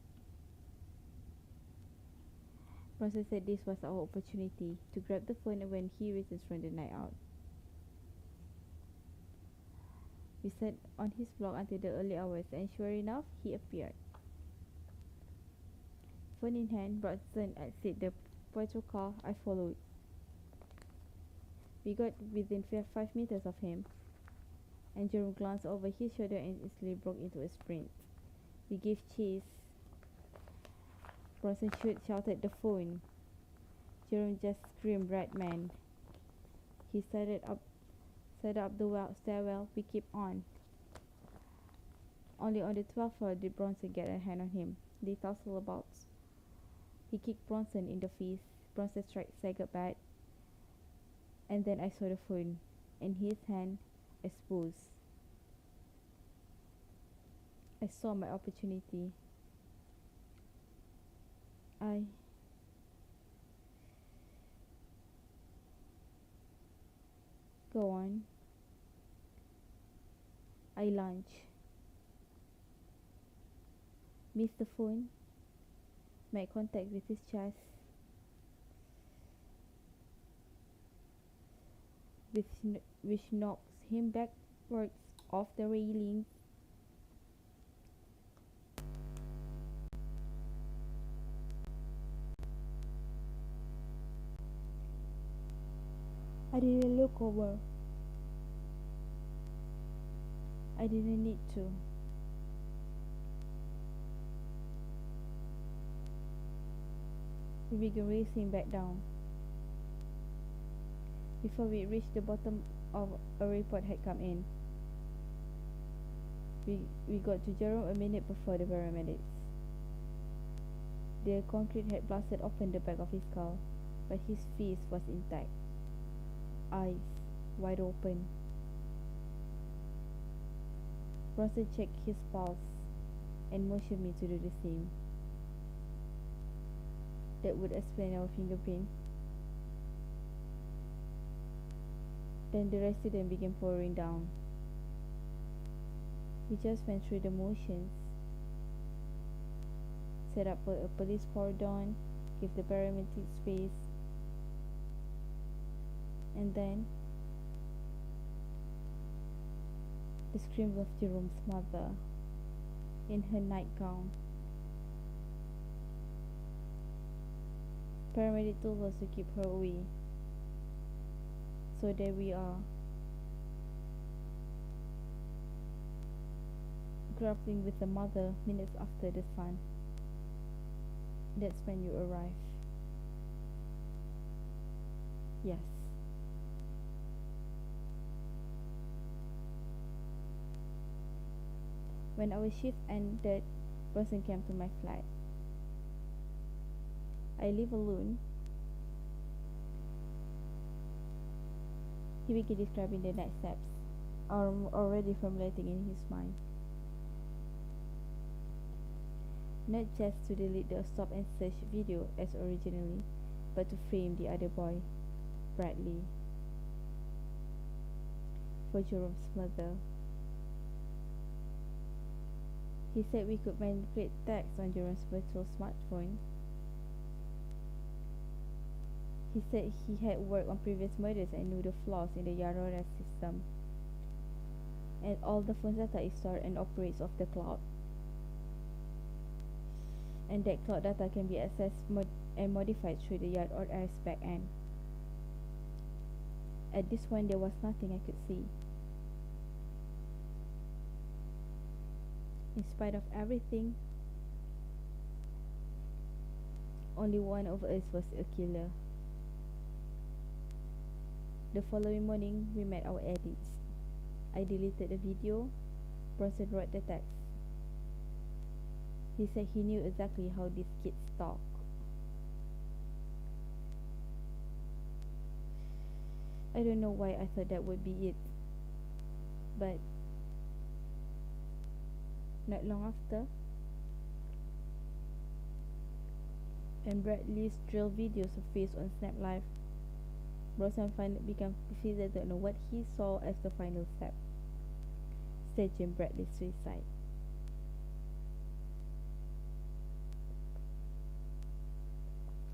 Bronson said this was our opportunity to grab the phone when he returns from the night out. We sat on his block until the early hours, and sure enough, he appeared. Phone in hand, Bronson exited the patrol car. I followed. We got within 5 meters of him, and Jerome glanced over his shoulder and instantly broke into a sprint. We gave chase. Bronson shouted the phone. Jerome just screamed, "Redman!" He started up the stairwell. We kept on. Only on the 12th floor did Bronson get a hand on him. They tussled about. He kicked Bronson in the face. Bronson staggered back. And then I saw the phone, in his hand, exposed. I saw my opportunity. Go on. I lunge. Missed the phone. Made contact with his chest. Which knocks him backwards off the railing. I didn't look over. I didn't need to. We began racing back down. Before we reached the bottom of a report had come in. We got to Jerome a minute before the paramedics. The concrete had blasted open the back of his skull, but his face was intact. Eyes wide open. Bronson checked his pulse and motioned me to do the same. That would explain our fingerprint. Then the resident began pouring down. We just went through the motions. Set up a police cordon, give the paramedics space. And then the screams of Jerome's mother in her nightgown. Paramedic told us to keep her away. So there we are, grappling with the mother minutes after the son. That's when you arrive. Yes. When our shift ended, Bronson came to my flat. I live alone. He began describing the next steps, already formulating in his mind. Not just to delete the stop and search video as originally, but to frame the other boy, Bradley, for Jerome's mother. He said we could manipulate text on Jerome's virtual smartphone. He said he had worked on previous murders and knew the flaws in the Aurora system. And all the phone data is stored and operates off the cloud. And that cloud data can be accessed and modified through the Aurora's backend. At this point, there was nothing I could see. In spite of everything, only one of us was a killer. The following morning, we met our edits. I deleted the video. Bronson wrote the text. He said he knew exactly how these kids talk. I don't know why I thought that would be it, but not long after, and Bradley's drill videos surfaced on Snap Live, Bronson finally became fixated on what he saw as the final step, staging Bradley's suicide.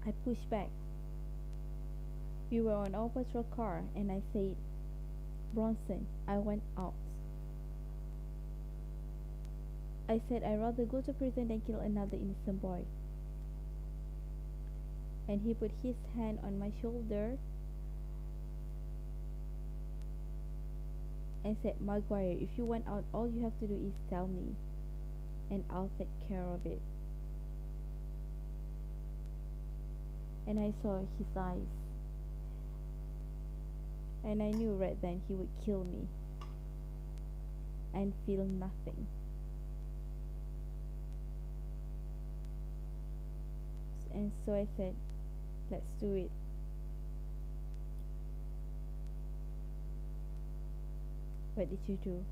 I pushed back. We were on our patrol car and I said, Bronson, I want out. I said I'd rather go to prison than kill another innocent boy. And he put his hand on my shoulder and said, Maguire, if you want out, all you have to do is tell me, and I'll take care of it. And I saw his eyes, and I knew right then he would kill me and feel nothing. And so I said, let's do it. What did you do?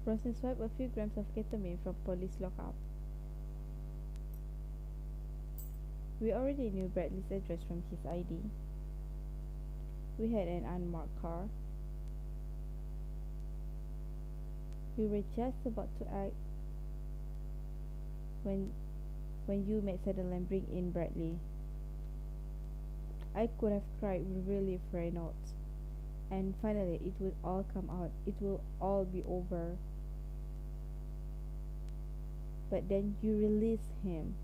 Bronson swiped a few grams of ketamine from police lockup. We already knew Bradley's address from his ID. We had an unmarked car. We were just about to act when you made Sutherland bring in Bradley. I could have cried with relief right now. And finally it would all come out. It will all be over. But then you released him.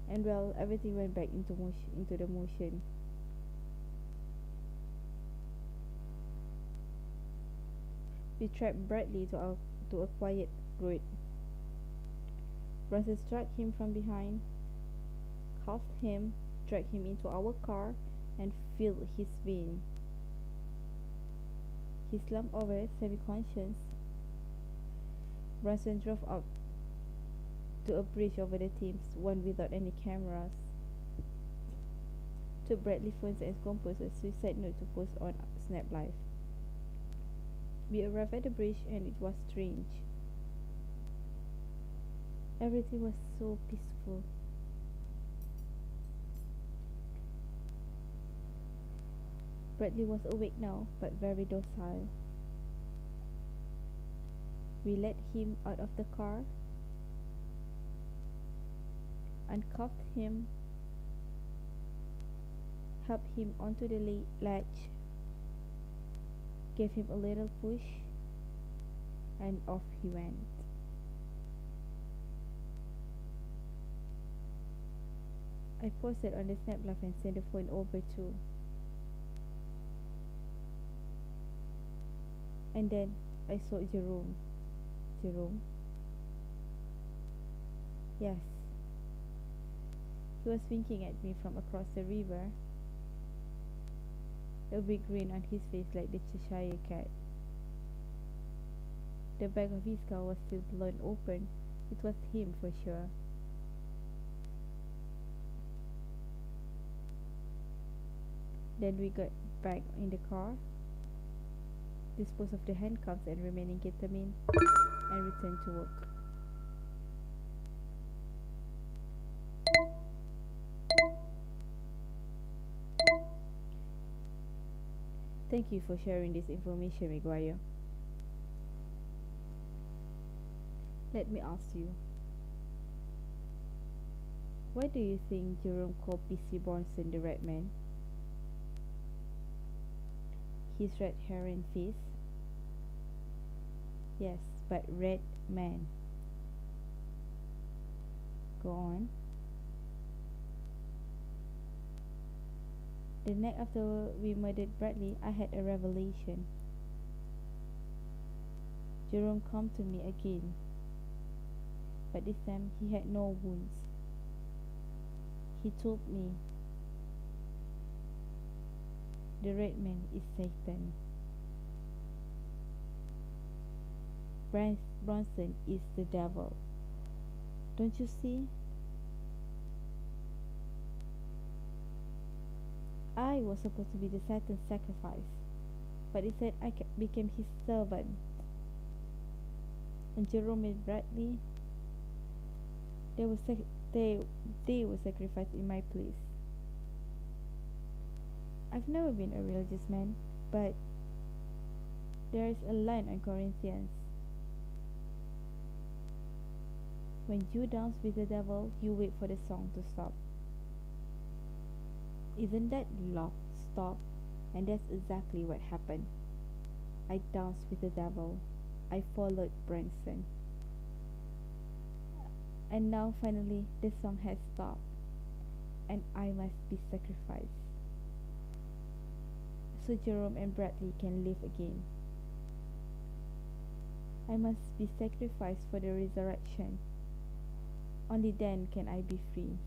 And well, everything went back into the motion. We tracked Bradley to a quiet road. Bronson struck him from behind, cuffed him, dragged him into our car, and filled his vein. He slumped over, semi-conscious. Bronson drove up to a bridge over the Thames, one without any cameras. Took Bradley phones and composed a suicide note to post on Snap Live. We arrived at the bridge and it was strange. Everything was so peaceful. Bradley was awake now, but very docile. We let him out of the car, uncuffed him, helped him onto the latch, gave him a little push, and off he went. I posted on the Snap Live and sent the phone over too. And then I saw Jerome. Jerome? Yes. He was winking at me from across the river, a big grin on his face like the Cheshire cat. The back of his car was still blown open. It was him for sure. Then we got back in the car, disposed of the handcuffs and remaining ketamine, and returned to work. Thank you for sharing this information, Miguel. Let me ask you, why do you think Jerome called PC Bronson the Red Man? His red hair and face? Yes, but Red Man. Go on. The night after we murdered Bradley, I had a revelation. Jerome came to me again, but this time he had no wounds. He told me the Red Man is Satan. Bronson is the devil. Don't you see? I was supposed to be the Satan's sacrifice, but he said I became his servant. And Jerome and Bradley, they were sacrificed in my place. I've never been a religious man, but there is a line on Corinthians. When you dance with the devil, you wait for the song to stop. Isn't that lock stop? And that's exactly what happened. I danced with the devil. I followed Branson. And now finally the song has stopped, and I must be sacrificed, so Jerome and Bradley can live again. I must be sacrificed for the resurrection. Only then can I be free.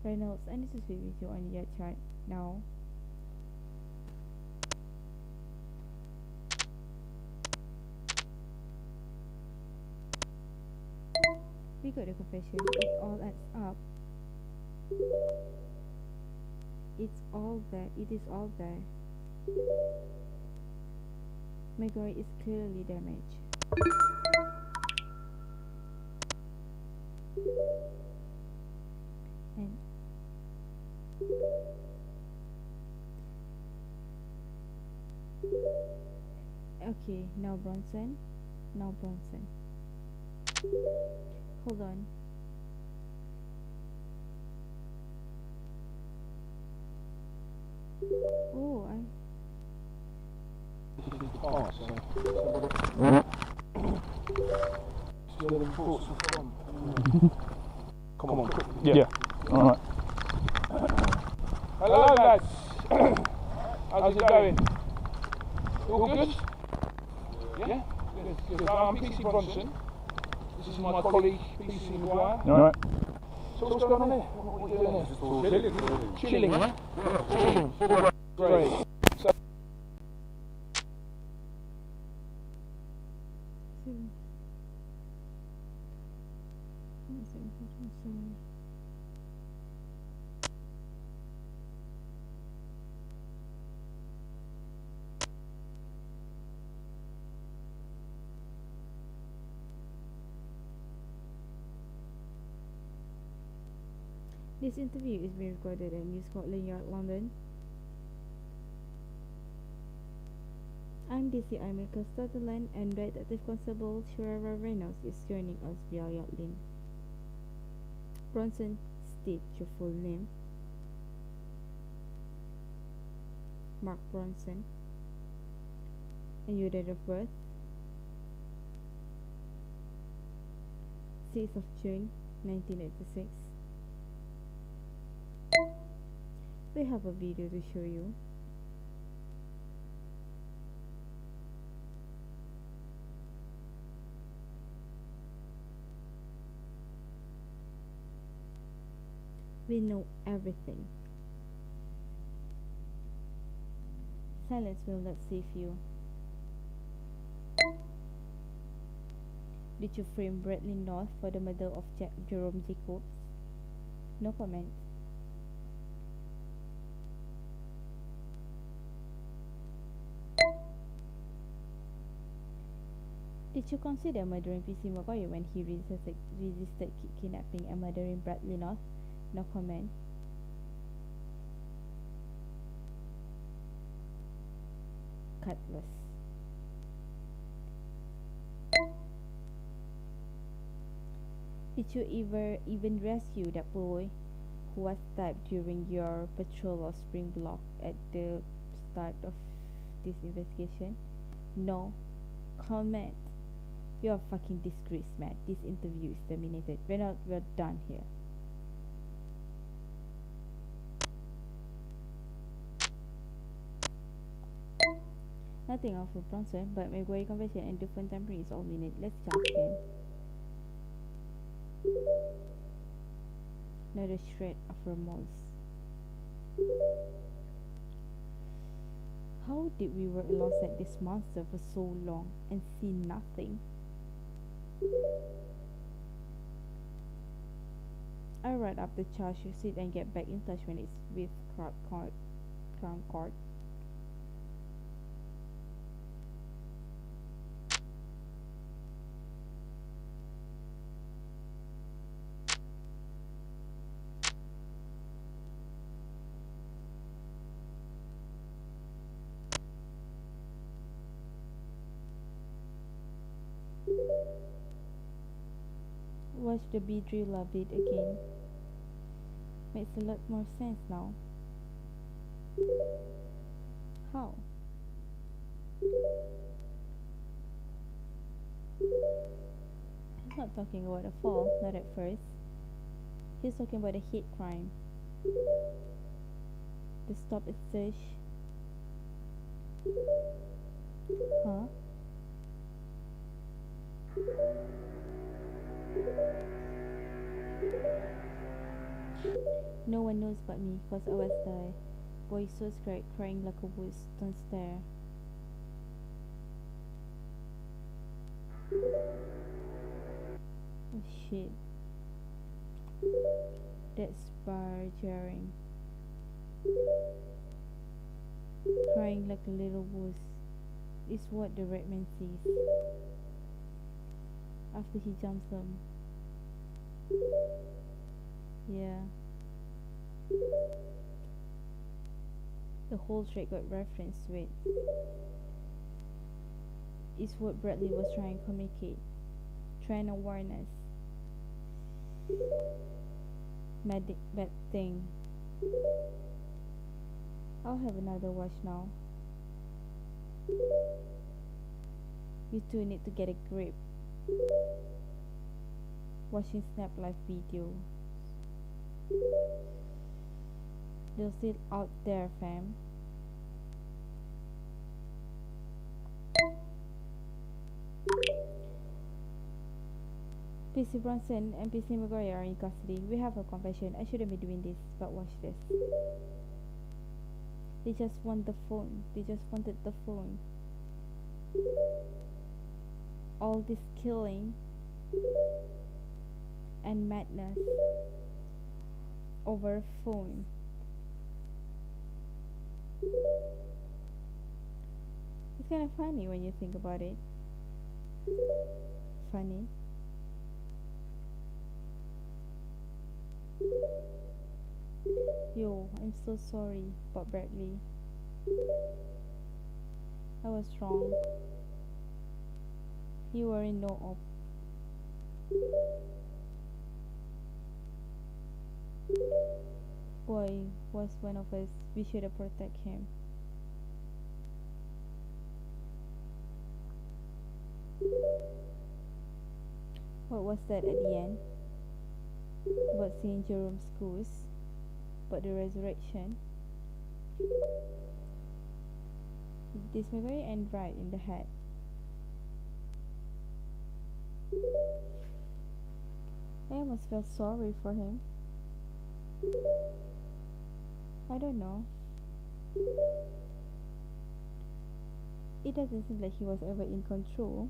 Reynolds, I need to speak with you on your chat now. We got the confession. It all adds up. It's all there. It is all there. Megory is clearly damaged. And okay, now Bronson. Now Bronson. Hold on. Oh, Come on. Yeah. Alright. Hello, lads. How's it going? All good? Yeah? Good. I'm PC Bronson. This is my colleague, PC Maguire. Alright. So what's going on here? What are you doing here? Chilling, right? Great. So this interview is being recorded at New Scotland Yard, London. I'm DC America Sutherland and Detective Constable Shirara Reynolds is joining us via link. Bronson, state your full name. Mark Bronson. And your date of birth? 6th of June 1986. We have a video to show you. We know everything. Silence will not save you. Did you frame Bradley North for the murder of Jerome Jacobs? No comment. Did you consider murdering PC McCoy when he resisted kidnapping and murdering Bradley North? No comment. Cutlass. Did you ever even rescue that boy who was stabbed during your patrol of Spring Block at the start of this investigation? No comment. You're a fucking disgrace, man. This interview is terminated. We're done here. Nothing else for Bronson, but McGuire confession and different tampering is all we need. Let's jump in. Not a shred of remorse. How did we work alongside this monster for so long and see nothing? I write up the charge sheet and get back in touch when it's with Crown Court. Watch the B-driller bit again. Makes a lot more sense now. How? He's not talking about a fall, not at first. He's talking about a hate crime. The stop and search. Huh? No one knows but me, cause I was there. Boy so scared, crying like a wolf. Don't stare. Oh shit. That's bar jarring. Crying like a little wolf is what the red man sees after he jumps them. Yeah. The whole track got reference to it. It's what Bradley was trying to communicate. Trying to warn us. Bad thing. I'll have another watch now. You two need to get a grip. Watching Snap Live video. They're still out there, fam. PC Bronson and PC McGuire are in custody. We have a confession. I shouldn't be doing this, but watch this. They just want the phone. They just wanted the phone. All this killing and madness over a phone. It's kind of funny when you think about it. Funny. Yo, I'm so sorry about Bradley. I was wrong. You were in no op. Boy was one of us. We should have protected him. What was that at the end? About St. Jerome's schools? About the resurrection? This may very end right in the head. I almost felt sorry for him. I don't know. It doesn't seem like he was ever in control.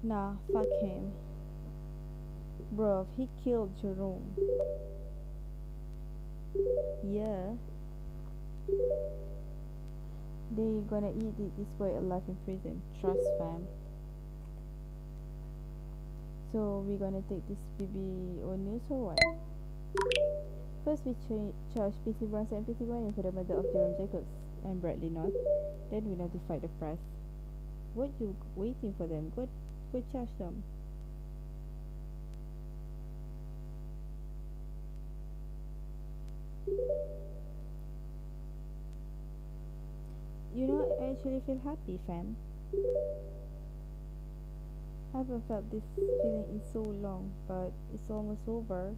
Nah, fuck him. Bruv, he killed Jerome. Yeah. They gonna eat this boy alive in prison. Trust fam. So we gonna take this BBO news or what? First we charge PC Bronze and PC Bronze for the murder of Jerome Jacobs and Bradley North. Then we notify the press. What you waiting for them? Go charge them. You know, I actually feel happy, fam. I haven't felt this feeling in so long, but it's almost over.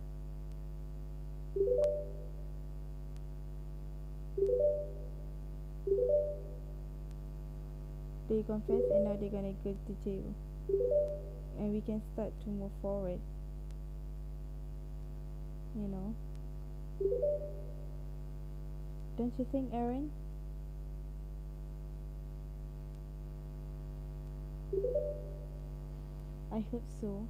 They confess and now they're gonna go to jail. And we can start to move forward. You know? Don't you think, Aaron? I hope so.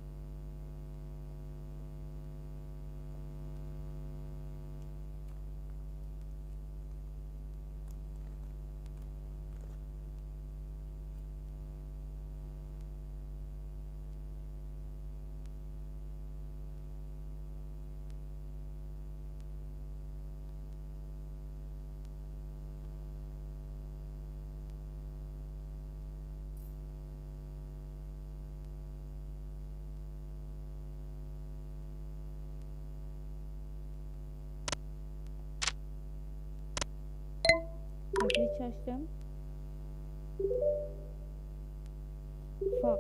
Have you charged them? Fuck.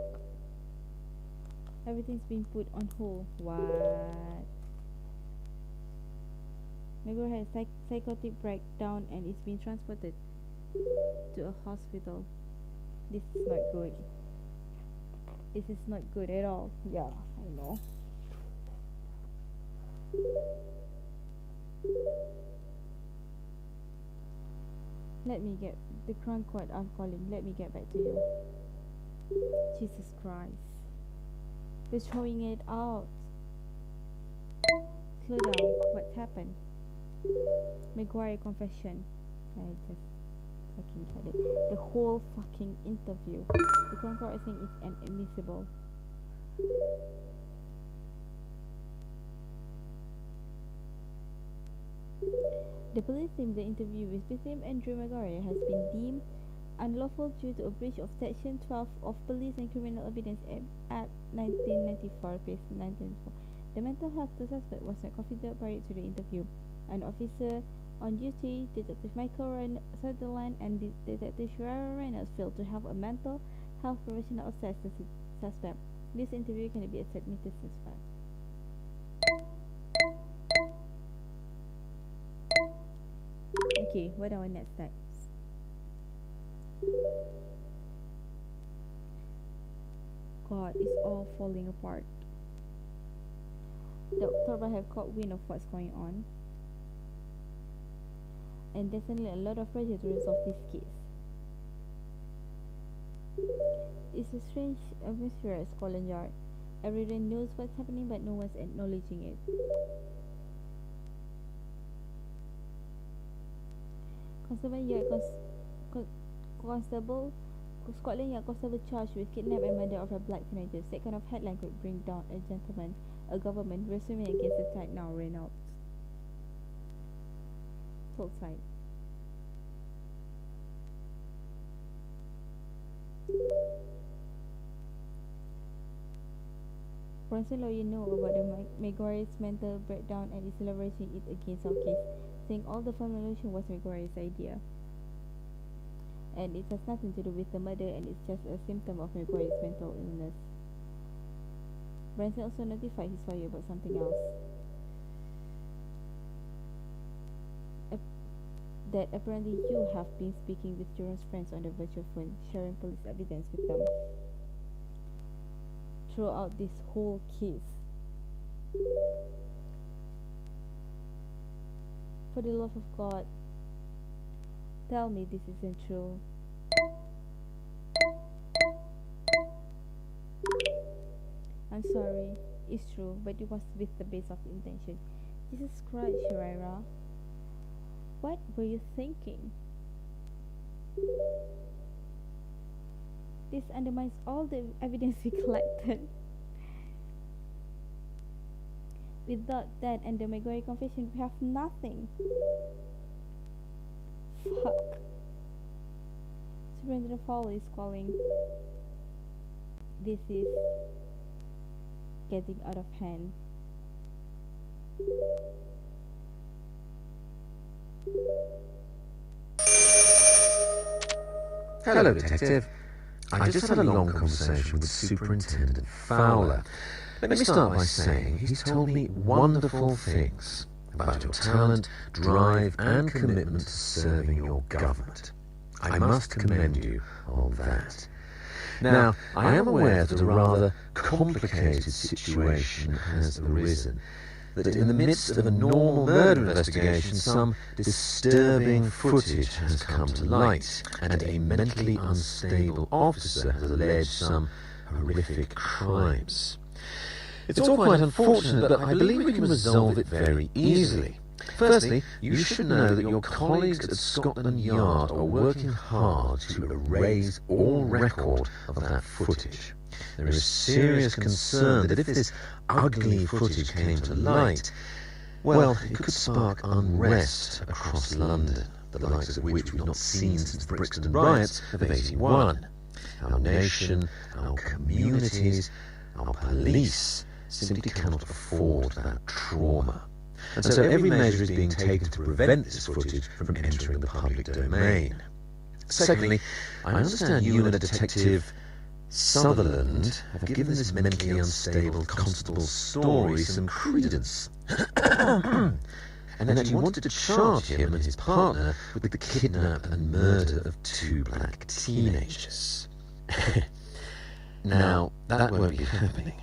Everything's been put on hold. What? Megor has psychotic breakdown and is being transported to a hospital. This is not good. This is not good at all. Yeah, I know. Let me get the Crown Court. I'm calling. Let me get back to you. Jesus Christ. They're throwing it out. Slow down. What's happened? Maguire confession. I just fucking get it. The whole fucking interview. The Crown Court I think is inadmissible. The police deemed the interview with victim Andrew Maguire has been deemed unlawful due to a breach of Section 12 of Police and Criminal Evidence Act 1994, page 1994. The mental health of the suspect was not considered prior to the interview. An officer on duty, Detective Michael Sutherland and Detective Shara Reynolds, failed to have a mental health professional assess the suspect. This interview can be submitted as fact. Okay, what are our next steps? God, it's all falling apart. The October have caught wind of what's going on. And definitely a lot of pressure to resolve this case. It's a strange atmosphere at Scotland Yard. Everyone knows what's happening but no one's acknowledging it. Constable Scotland Yard Constable charged with kidnap and murder of a black teenager. That kind of headline could bring down a gentleman, a government resuming against the tide now Reynolds. Full side. Bronson lawyer know about the Maguire's mental breakdown and is leveraging it against our case, saying all the formulation was Maguire's idea. And it has nothing to do with the murder and it's just a symptom of Maguire's mental illness. Branson also notified his lawyer about something else. That apparently you have been speaking with Jerome's friends on the virtual phone, sharing police evidence with them throughout this whole case. For the love of God, tell me this isn't true. I'm sorry, it's true, but it was with the base of intention. Jesus Christ, Shiraira. What were you thinking? This undermines all the evidence we collected. Without that and the Maguire confession, we have nothing. Fuck. Superintendent Fowler is calling. This is getting out of hand. Hello, Detective. I just had a long conversation with Superintendent Fowler. Let me start by saying he's told me wonderful things about your talent, drive and commitment to serving your government. I must commend you on that. Now, I am aware that a rather complicated situation has arisen, that in the midst of a normal murder investigation, some disturbing footage has come to light, and a mentally unstable officer has alleged some horrific crimes. It's all quite unfortunate, but I believe we can resolve it very easily. Firstly, you should know that your colleagues at Scotland Yard are working hard to erase all record of that footage. There is serious concern that if this ugly footage came to light, well, it could spark unrest across London, the likes of which we've not seen since the Brixton riots of '81. Our nation, our communities, our police simply cannot afford that trauma. And so every measure is being taken to prevent this footage from entering the public domain. Secondly, I understand you and Detective Sutherland have given this mentally unstable constable's story some credence. And that you wanted to charge him and his partner with the kidnap and murder of 2 black teenagers. Now, that won't be happening.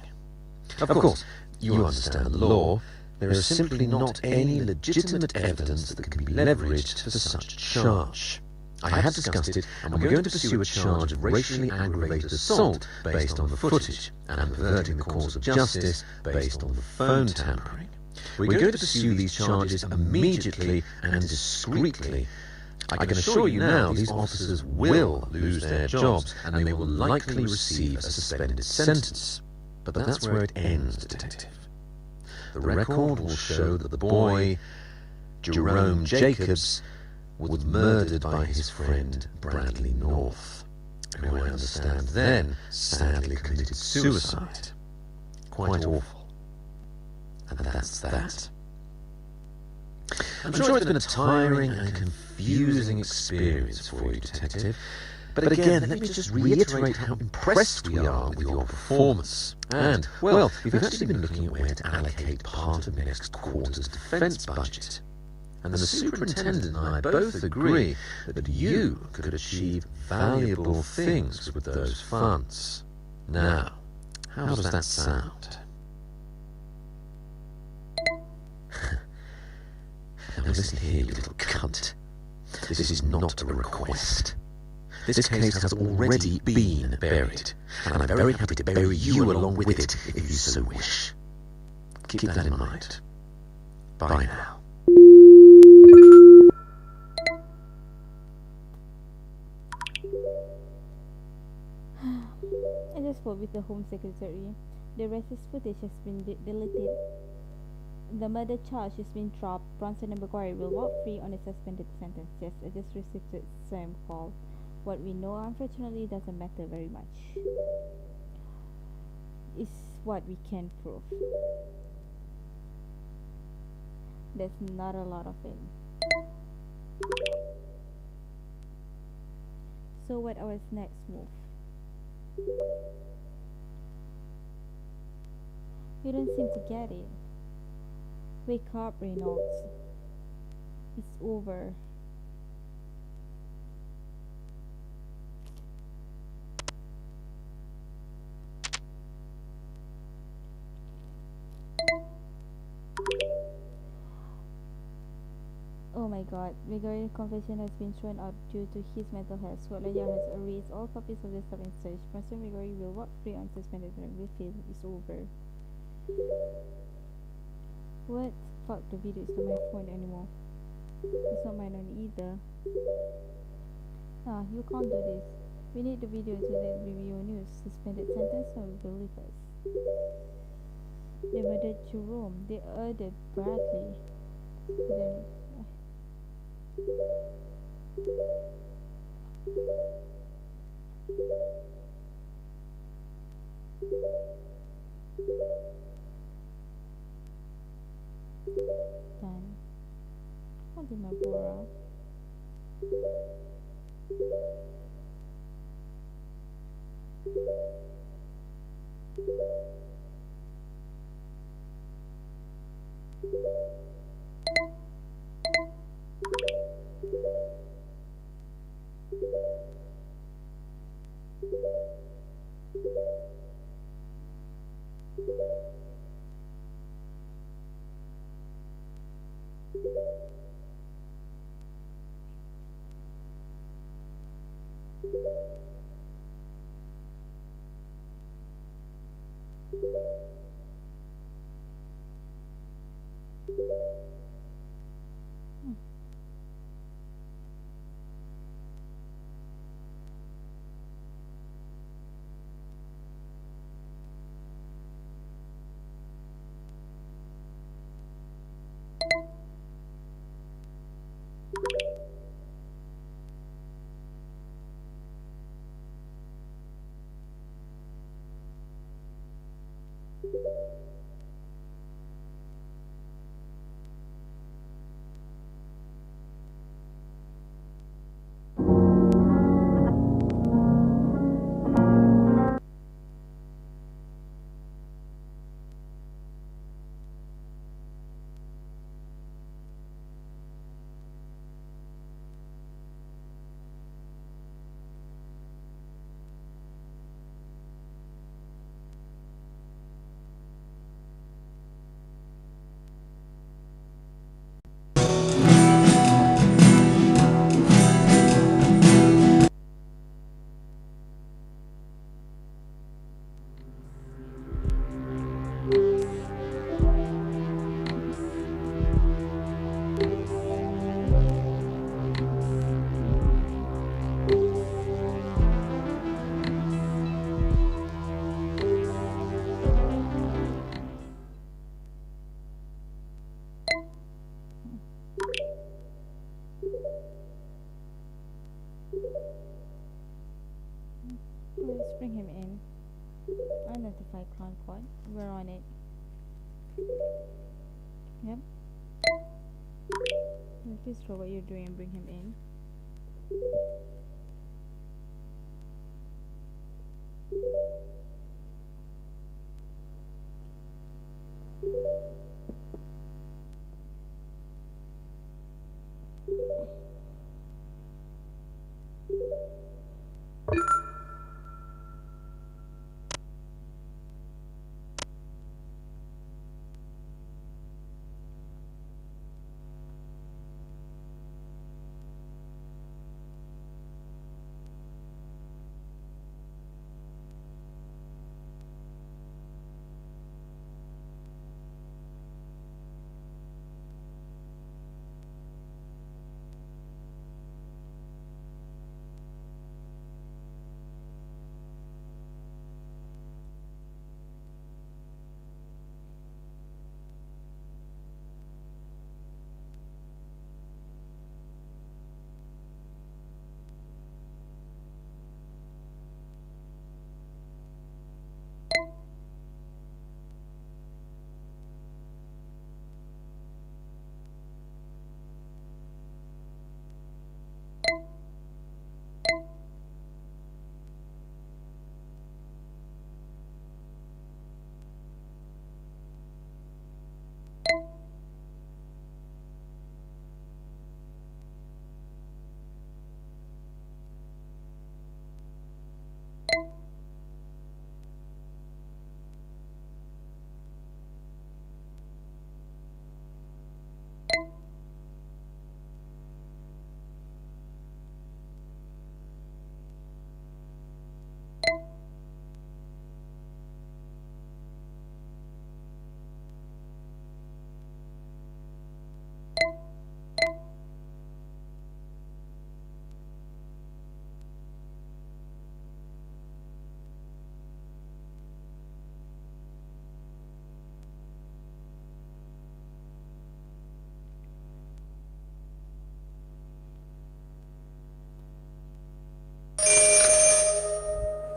Of course, you understand the law. There is simply not any legitimate evidence that can be leveraged for such a charge. I have discussed it, and we're going to pursue a charge of racially aggravated assault based on the footage, and perverting the cause of justice based on the phone tampering. We're going to pursue these charges immediately and discreetly. I can assure you now these officers will lose their jobs, and they will likely receive a suspended sentence. But that's where it ends, Detective. The record will show that the boy, Jerome Jacobs, was murdered by his friend Bradley North, who I understand then sadly committed suicide. Quite awful. And that's that. I'm sure it's been a tiring and confusing experience for you, Detective. But again, let me just reiterate how impressed we are with your performance. And, well, we've actually been looking at where to allocate part of next quarter's defence budget. And the superintendent and I both agree that you could achieve valuable things with those funds. Now, how does that sound? Now listen here, you little cunt. This is not a request. This case has already been buried, and I'm very happy to bury you along with it if you so wish. Keep that in mind. Bye now. I just spoke with the Home Secretary. The rest of footage has been deleted. The murder charge has been dropped. Bronson and Maguire will walk free on a suspended sentence. Yes, I just received the same call. What we know, unfortunately, doesn't matter very much. Is what we can prove. There's not a lot of it. So what our next move? You don't seem to get it. Wake up, Reynolds. It's over. Oh my god, Gregory's confession has been thrown out due to his mental health. Scotland Yard has erased all copies of the stuff in search. Prince Gregory will walk free on suspended term. The film is over. What? Fuck, the video is not my phone anymore. It's not mine either. Ah, you can't do this. We need the video to let review news. Suspended sentence or believe us. They murdered Jerome. They murdered Bradley. Then done. What did my Bora? Let's bring him in. Identify crime quad. We're on it. Yep. Please show what you're doing and bring him in.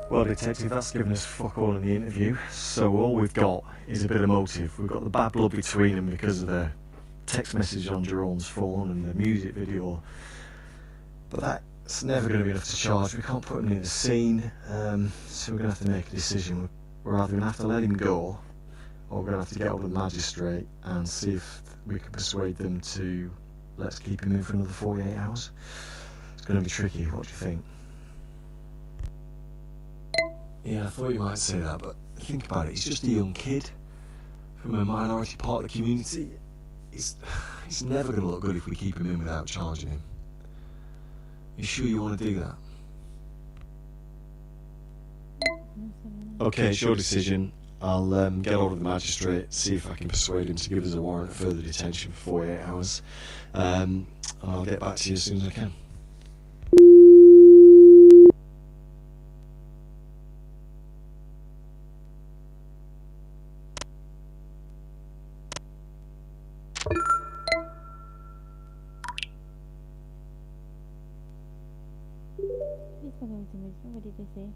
Well, Detective, that's given us fuck all in the interview, so all we've got is a bit of motive. We've got the bad blood between them because of the text message on Jerome's phone and the music video, but that's never going to be enough to charge. We can't put him in the scene, so we're going to have to make a decision. We're either going to have to let him go, or we're going to have to get hold of the magistrate and see if we can persuade them to let's keep him in for another 48 hours. It's going to be tricky. What do you think? Yeah, I thought you might say that, but think about it. He's just a young kid from a minority part of the community. He's never going to look good if we keep him in without charging him. You sure you want to do that? Okay, it's your decision. I'll get hold of the magistrate, see if I can persuade him to give us a warrant for further detention for 48 hours. And I'll get back to you as soon as I can. What did they say?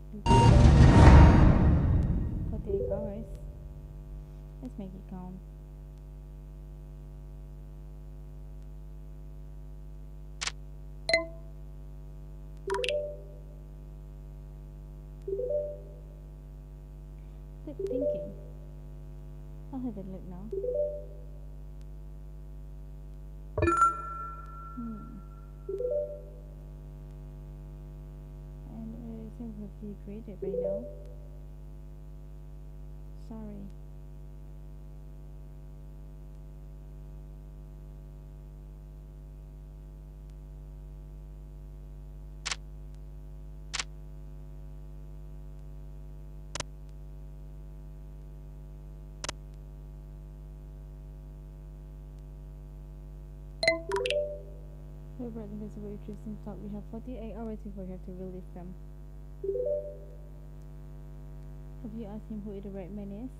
48 hours. Let's make it count. Keep thinking. I'll have a look now. And it seems to be created right now. Sorry. So Bradley has a very interesting thought. We have 48 hours before we have to release them. Have you asked him who the right man is?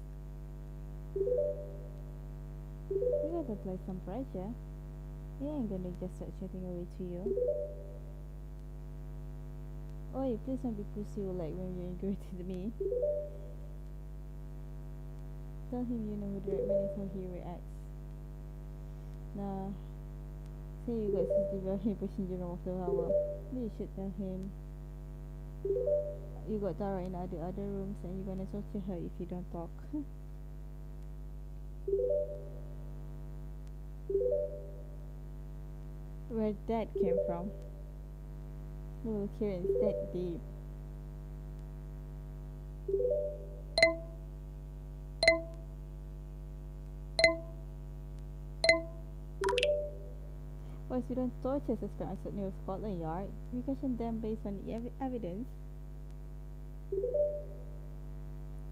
We gotta apply some pressure. He ain't gonna just start chatting away to you. Oi, please don't be pussy like when you're irritated me. Tell him you know who the right man is, how he reacts. Nah. Say you got CCTV of him pushing Jerome off the tower. You should tell him. You got Tara in other rooms and you're gonna talk to her if you don't talk. Where that came from. Little Kieran's that deep. Whilst you don't torture suspects at New Scotland Yard, we question them based on the evidence.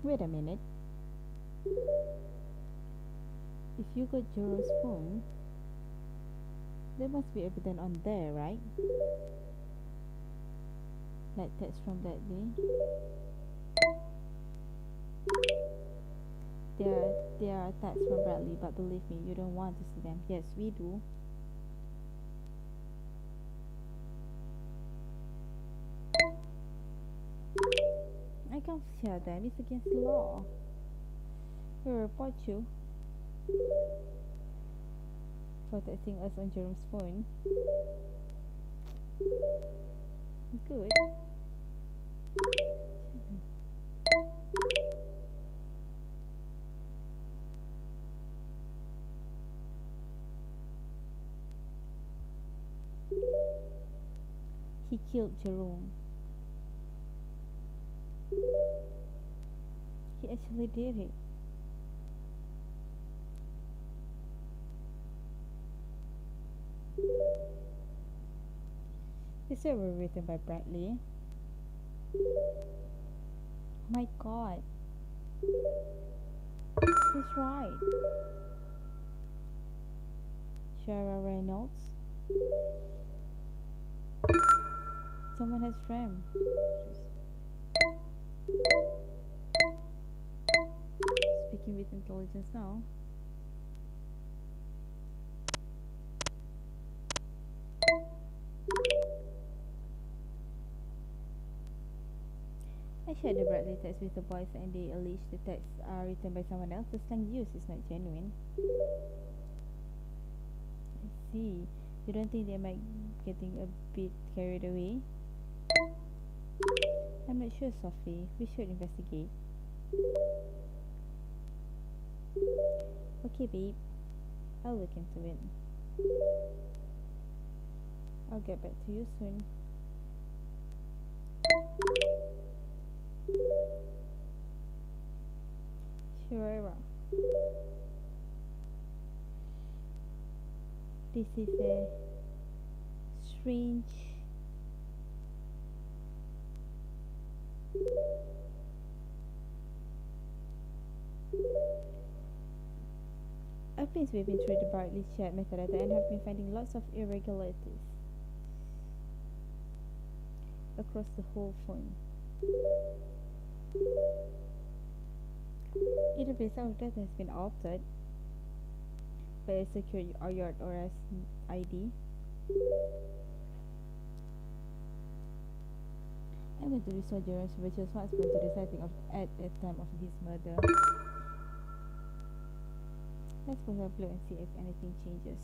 Wait a minute. If you got Joro's phone, there must be evidence on there, right? Like text from that day. There are texts from Bradley, but believe me, you don't want to see them. Yes, we do. I can't share them, it's against the law. We'll report you for texting us on Jerome's phone. Good. He killed Jerome. He actually did it. These were written by Bradley. Oh my god. He's right. Shara Reynolds. Someone has trimmed. Speaking with intelligence now. I shared the Bradley text with the boys and they alleged the texts are written by someone else. The slang used is not genuine. I see. You don't think they might getting a bit carried away? I'm not sure, Sophie. We should investigate. Okay, babe. I'll look into it. I'll get back to you soon. Sure. This is a strange I've been sweeping through the Bartley chat metadata and have been finding lots of irregularities across the whole phone. Either the sound data has been altered by a secure yard or as ID. I'm going to restore Jerome's virtual responsible to the setting of at the time of his murder. Let's pause our blue and see if anything changes.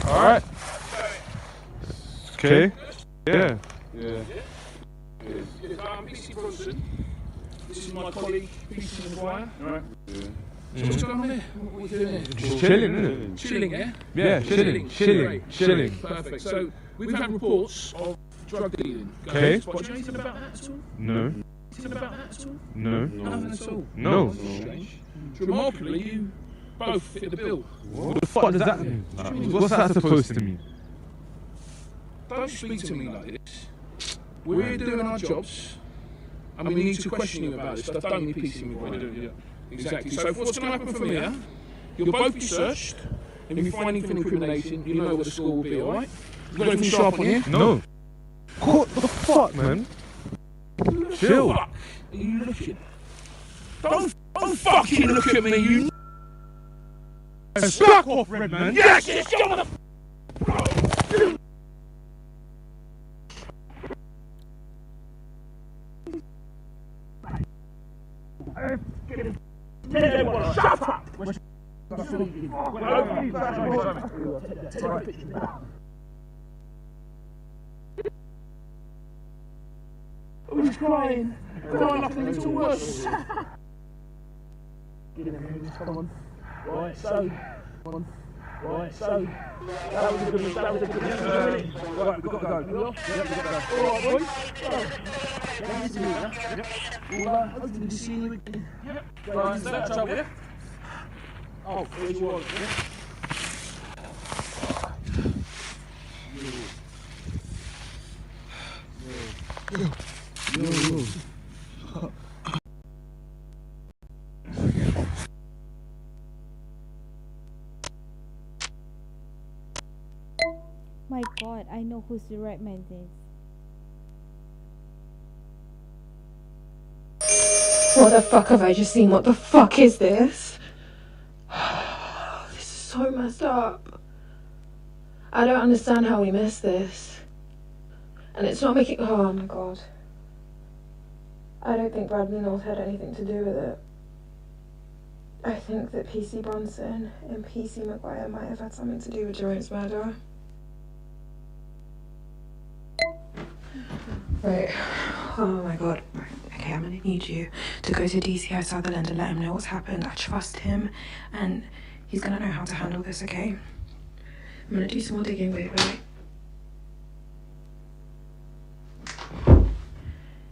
Alright. Okay. Yeah. Yeah. PC Bronson. This is my colleague, PC McGuire. Alright. So what's going on there? What are you doing there? Just chilling, isn't it? Chilling, yeah? Yeah, chilling. Perfect. So we've had reports of drug dealing. Okay. Do you know anything about that at all? No. Anything about that at all? No. Nothing at all? No. Strange. Remarkably, you both fit the bill. What the fuck does that mean? What's that supposed to mean? Don't speak to me like this. We're doing our jobs, and we need to question you about this stuff. Don't need PC McGuire. Exactly. So what's going to happen from here, you'll both be searched, and if you find anything incriminating, you know where the score will be, alright? You got anything sharp on here? No. What the fuck, man? Chill. What are you looking? Don't fucking look at me, you. Back off, Redman. Yes, get on the. Shut up! Who's crying? Crying like a little wuss. Come on. Right, so. Right, so. That was a good minute. Right, we've got to go. Yep, we've got to go. Alright, boys. Let me Yep. We'll hopefully see you again. Yep. Right, so that's trouble, yeah? Oh, here's your wallet, yeah? My god, I know who's the Redman is. What the fuck have I just seen? What the fuck is this? This is so messed up. I don't understand how we missed this. And it's not making... Oh my god. I don't think Bradley North had anything to do with it. I think that PC Bronson and PC Maguire might have had something to do with Jerome's murder. Right. Oh my god. Right. Okay, I'm gonna need you to go to DCI Sutherland and let him know what's happened. I trust him and he's gonna know how to handle this, okay? I'm gonna do some more digging, wait.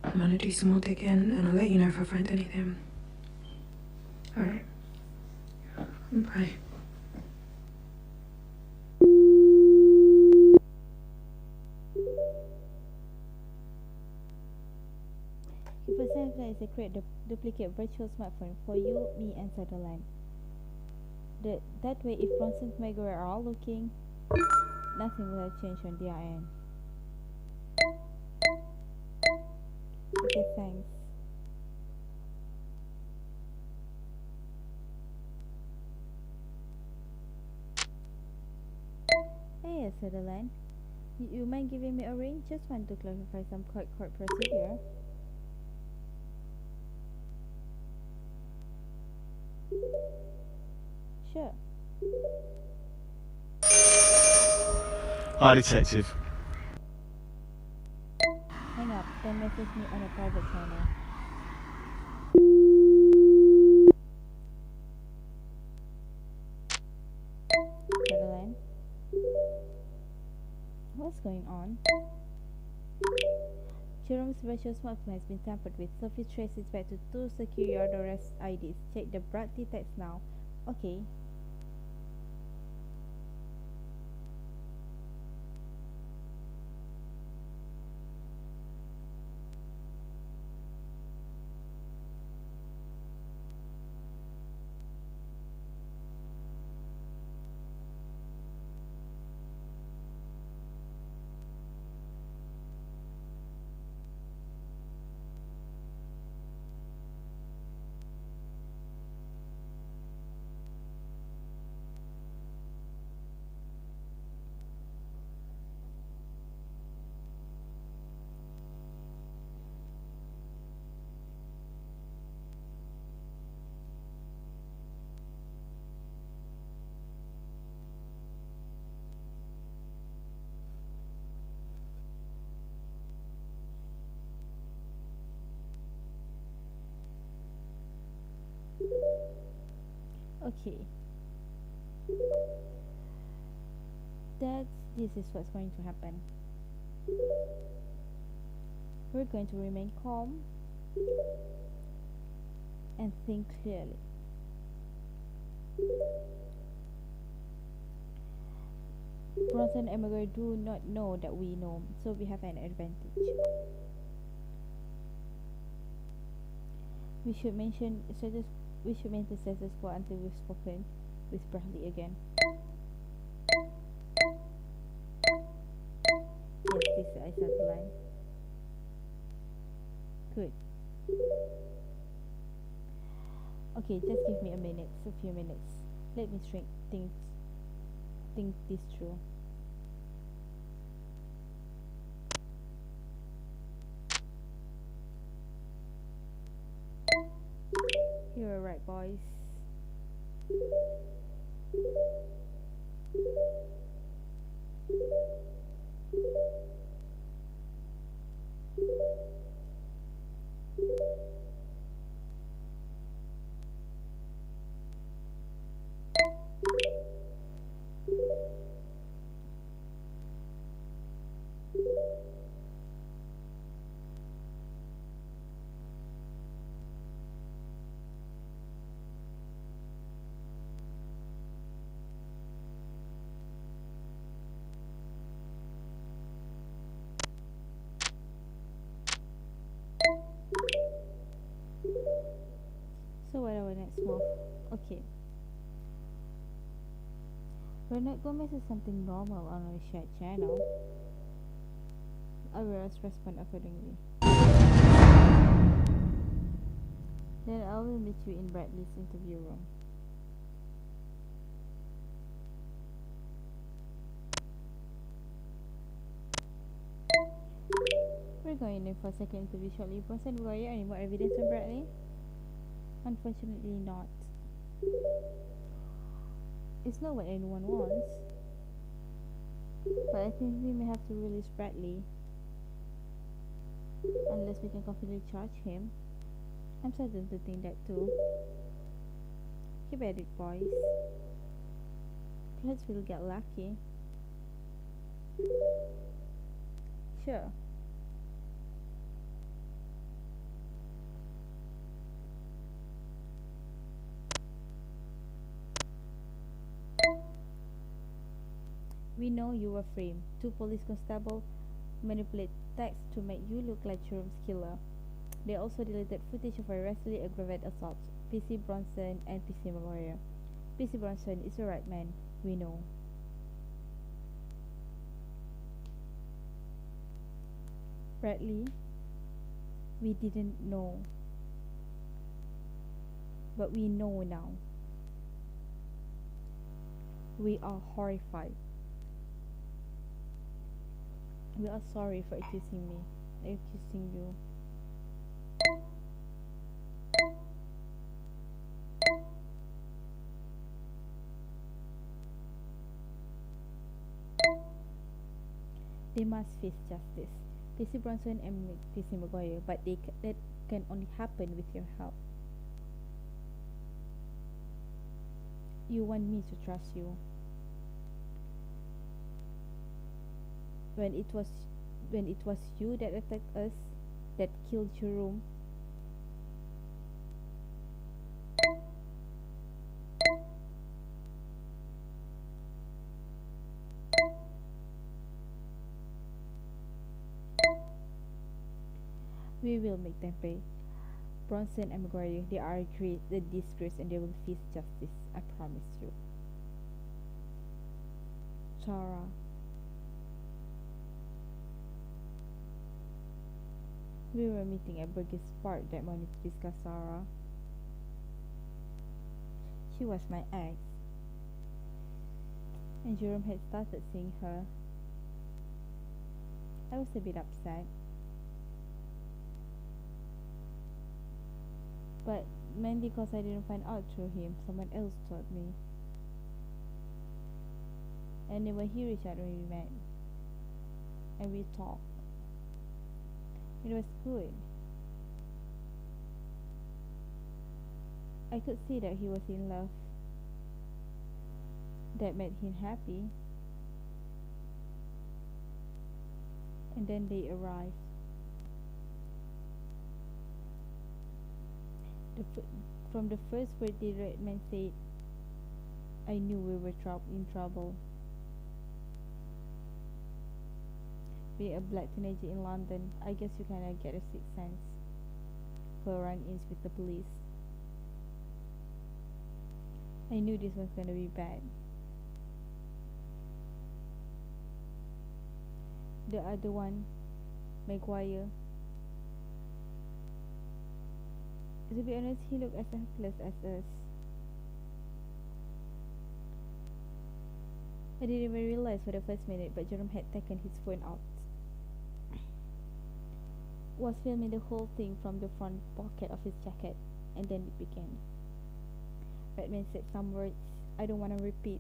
I'm gonna do some more digging and I'll let you know if I find anything. Alright. Bye. If a sender is a create duplicate virtual smartphone for you, me, and Sutherland. That way, if Bronson and Maguire are all looking, nothing will have changed on their end. Okay, thanks. Hey, Sutherland. You mind giving me a ring? Just want to clarify some court procedure. Sure. Hi, Detective. Hang up, then message me on a private channel. Caroline? What's going on? Jerome's virtual smartphone has been tampered with, so please trace it back to 2 secure arrest IDs. Check the Bradley text now. Okay. Okay. This is what's going to happen. We're going to remain calm and think clearly. Bronson and Maguire do not know that we know, so we have an advantage. We should maintain status quo until we've spoken with Bradley again. Yes, this is the line. Good. Okay, just give me a few minutes. Let me think this through. You're right, boys. let's move. Okay. Bernard Gomez is something normal on our shared channel. I will respond accordingly. Then I will meet you in Bradley's interview room. We're going in for a second interview shortly. Bronson, were you any more evidence on Bradley? Unfortunately not. It's not what anyone wants. But I think we may have to release Bradley. Unless we can confidently charge him. I'm certain to think that too. Keep at it, boys. Perhaps we'll get lucky. Sure. We know you were framed. 2 police constables manipulate text to make you look like Jerome's killer. They also deleted footage of arrestly aggravated assault, PC Bronson and PC Maguire. PC Bronson is the right man, we know. Bradley, we didn't know. But we know now. We are horrified. We are sorry for accusing you. They must face justice. PC Bronson and PC Maguire, but that can only happen with your help. You want me to trust you. When it was you that attacked us, that killed Jerome. We will make them pay. Bronson and Maguire, they are the disgrace and they will face justice, I promise you. Tara. We were meeting at Burgess Park that morning to discuss Sarah. She was my ex. And Jerome had started seeing her. I was a bit upset. But mainly because I didn't find out through him. Someone else told me. And then when he reached out when we met. And we talked. It was good. I could see that he was in love. That made him happy. And then they arrived. From the first word the Redman said, I knew we were in trouble. Being a black teenager in London, I guess you kinda get a sixth sense for run-ins with the police. I knew this was gonna be bad. The other one, Maguire. To be honest, he looked as helpless as us. I didn't even realize for the first minute, but Jerome had taken his phone out. Was filming the whole thing from the front pocket of his jacket, and then it began. Redman said some words I don't want to repeat.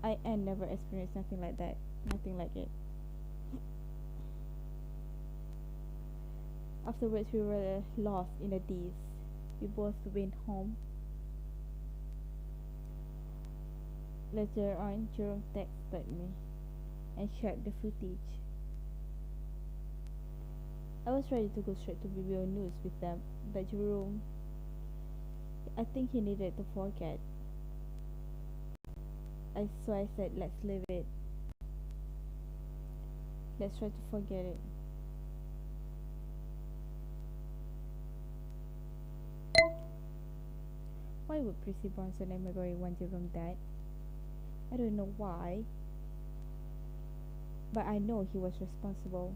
I never experienced nothing like that. Nothing like it. Afterwards, we were lost in a daze. We both went home. Later on, Jerome texted me and shared the footage. I was ready to go straight to BBO News with them, but Jerome, I think he needed to forget. So I said, let's leave it. Let's try to forget it. Why would Prissy Bronson and Gregory want Jerome dead? I don't know why, but I know he was responsible.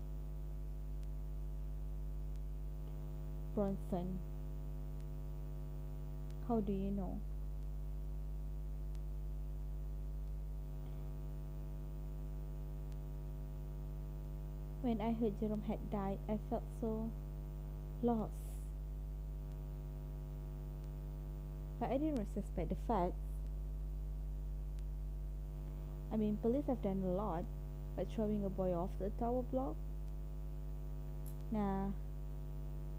Bronson. How do you know? When I heard Jerome had died, I felt so lost. But I didn't suspect the facts. I mean, police have done a lot, but throwing a boy off the tower block? Nah,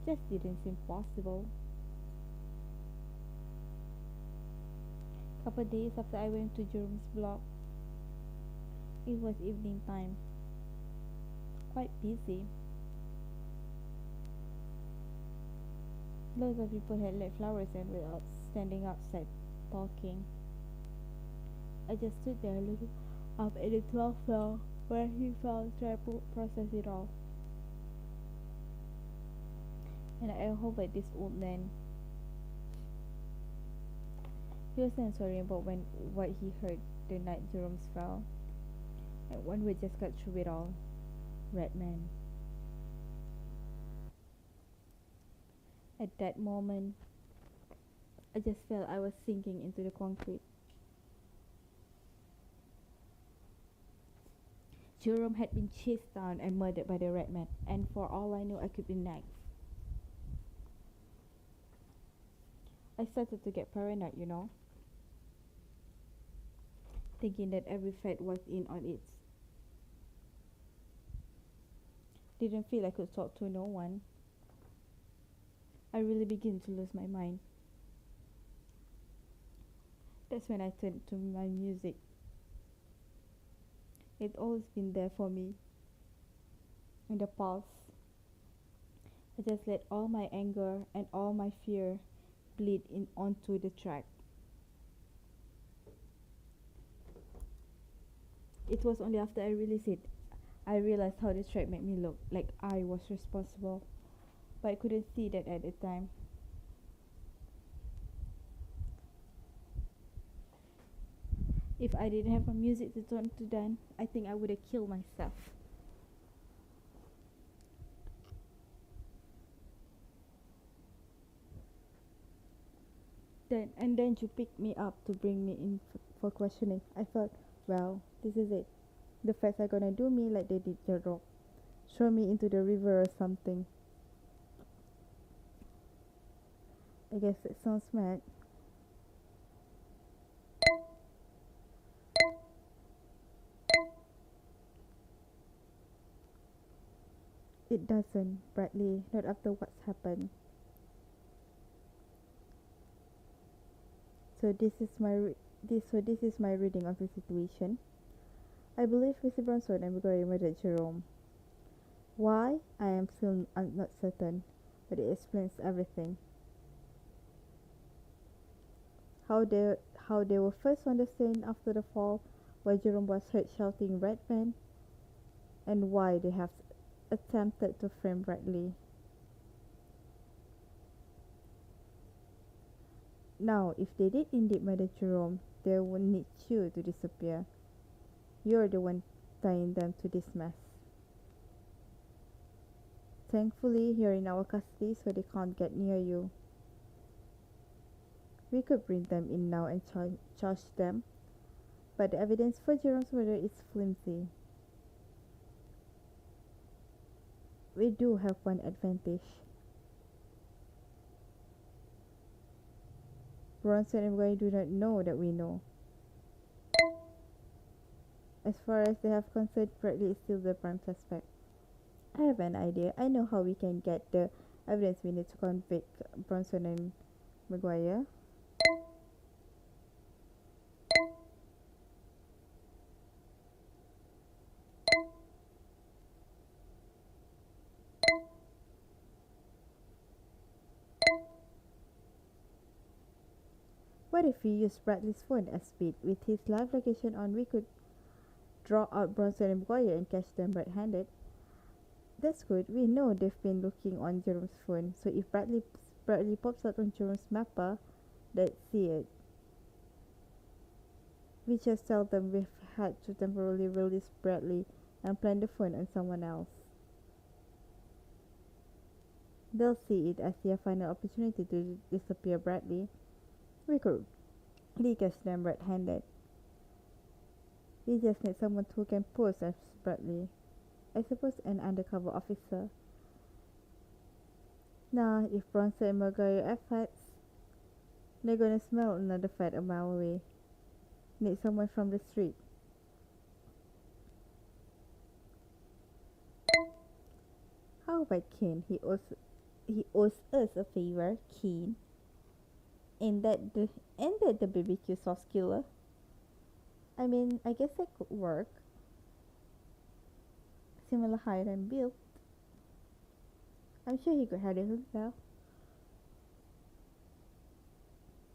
just didn't seem possible. Couple days after I went to Jerome's block, it was evening time. Quite busy. Loads of people had left flowers and were standing outside talking. I just stood there looking up at the 12th floor where he fell, trying to process it all. And I hovered this old man. He was saying sorry about what he heard the night Jerome fell. And one word just cut through it all. Redman. At that moment, I just felt I was sinking into the concrete. Jerome had been chased down and murdered by the Redman, and for all I knew, I could be next. I started to get paranoid, thinking that every fact was in on it. Didn't feel I could talk to no one. I really began to lose my mind. That's when I turned to my music. It's always been there for me. In the past, I just let all my anger and all my fear bleed in onto the track. It was only after I released it, I realized how the track made me look like I was responsible, but I couldn't see that at the time. If I didn't have my music to turn to then, I think I would have killed myself. Then you picked me up to bring me in for questioning. I thought, well, this is it. The facts are gonna do me like they did Jerome. Throw me into the river or something. I guess it sounds mad. It doesn't, Bradley, not after what's happened. So this is my reading of the situation. I believe Mr. Bronson and Gregory murdered Jerome. Why? I am still not certain, but it explains everything. How they were first on the scene after the fall, why Jerome was heard shouting Redman, and why they have attempted to frame Bradley. Now, if they did indeed murder Jerome, they would need you to disappear. You're the one tying them to this mess. Thankfully, you're in our custody, so they can't get near you. We could bring them in now and charge them, but the evidence for Jerome's murder is flimsy. We do have one advantage. Bronson and Wayne do not know that we know. As far as they have concerned, Bradley is still the prime suspect. I have an idea. I know how we can get the evidence we need to convict Bronson and Maguire. What if we use Bradley's phone as bait? With his live location on, we could draw out Bronson and Maguire and catch them red-handed. That's good. We know they've been looking on Jerome's phone, so if Bradley pops out on Jerome's mapper, that see it. We just tell them we've had to temporarily release Bradley and plant the phone on someone else. They'll see it as their final opportunity to disappear Bradley. We could catch them red-handed. We just need someone who can pose as Bradley. I suppose an undercover officer. Nah, if Bronson and Maguire are fats, they're gonna smell another fat a mile away. Need someone from the street. How about Kane? He owes us a favor, Kane. Ain't that the BBQ sauce killer? I mean, I guess that could work. Similar height and build. I'm sure he could handle himself.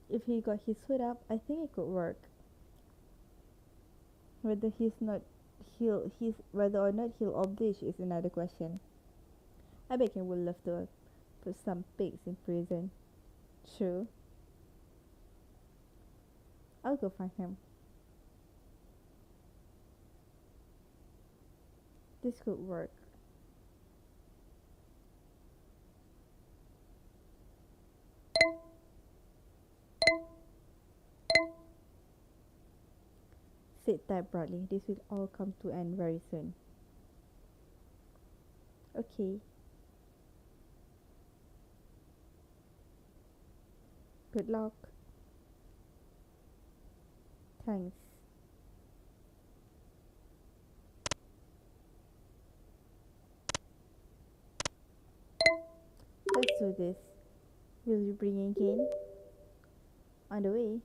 If he got his hood up, I think it could work. Whether or not he'll oblige is another question. I bet he would love to put some pigs in prison. True. I'll go find him. This could work. Sit tight, Bradley. This will all come to an end very soon. Okay. Good luck. Thanks. Let's do this. Will you bring in Kane? On the way.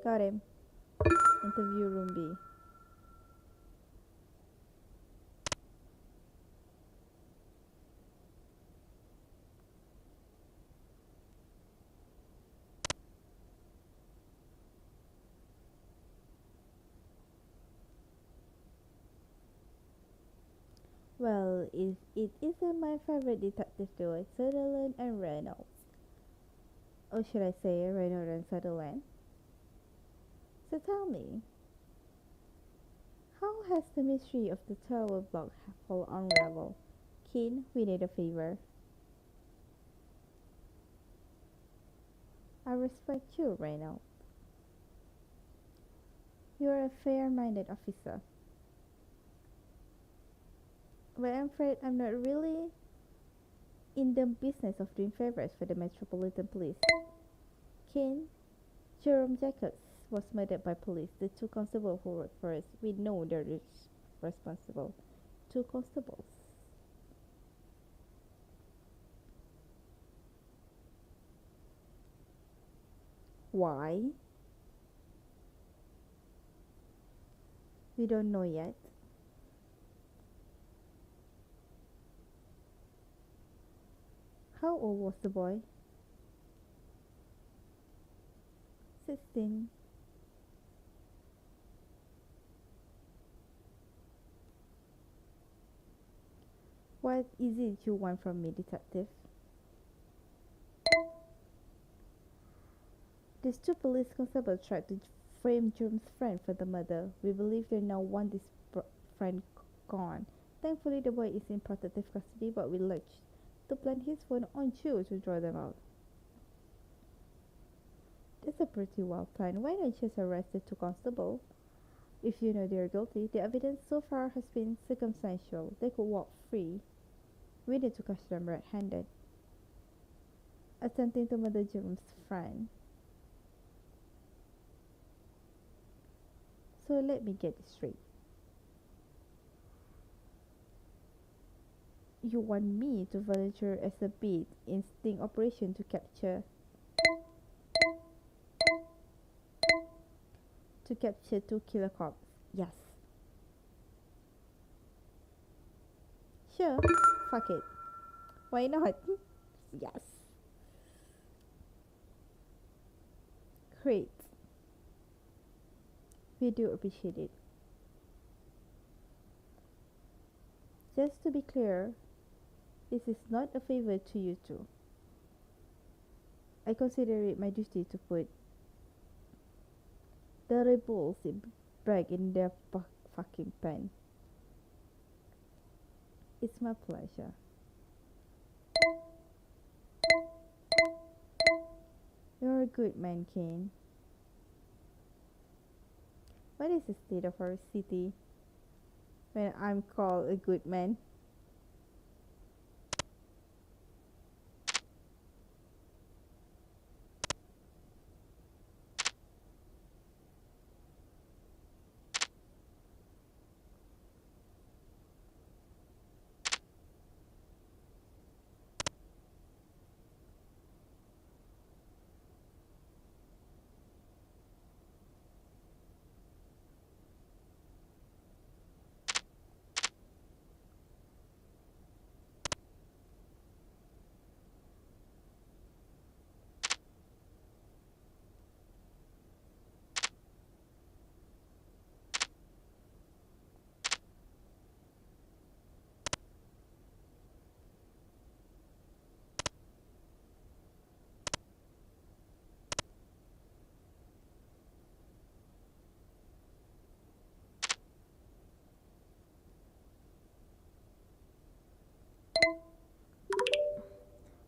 Got him. Interview room B. Well, it isn't my favorite detective duo, Sutherland and Reynolds. Or should I say Reynolds and Sutherland? So tell me, how has the mystery of the tower block hole unraveled? Keen, we need a favor. I respect you, Reynolds. You're a fair-minded officer. But I'm afraid I'm not really in the business of doing favors for the Metropolitan Police. Kane, Jerome Jacobs was murdered by police. The two constables who worked for us, we know they're responsible. Two constables. Why? We don't know yet. How old was the boy? 16. What is it you want from me, detective? These two police constables tried to frame Jerome's friend for the murder. We believe they now want this friend gone. Thankfully, the boy is in protective custody, but we lurched to plant his phone on Joe to draw them out. That's a pretty wild plan. Why not just arrest the two constables? If you know they're guilty, the evidence so far has been circumstantial. They could walk free. We need to catch them red-handed. Attempting to murder Jerome's friend. So let me get this straight. You want me to volunteer as a beat in sting operation to capture two killer cops? Yes. Sure. Fuck it. Why not? Yes. Great. We do appreciate it. Just to be clear, this is not a favor to you two. I consider it my duty to put the repulsive brag in their fucking pen. It's my pleasure. You're a good man, Kane. What is the state of our city when I'm called a good man?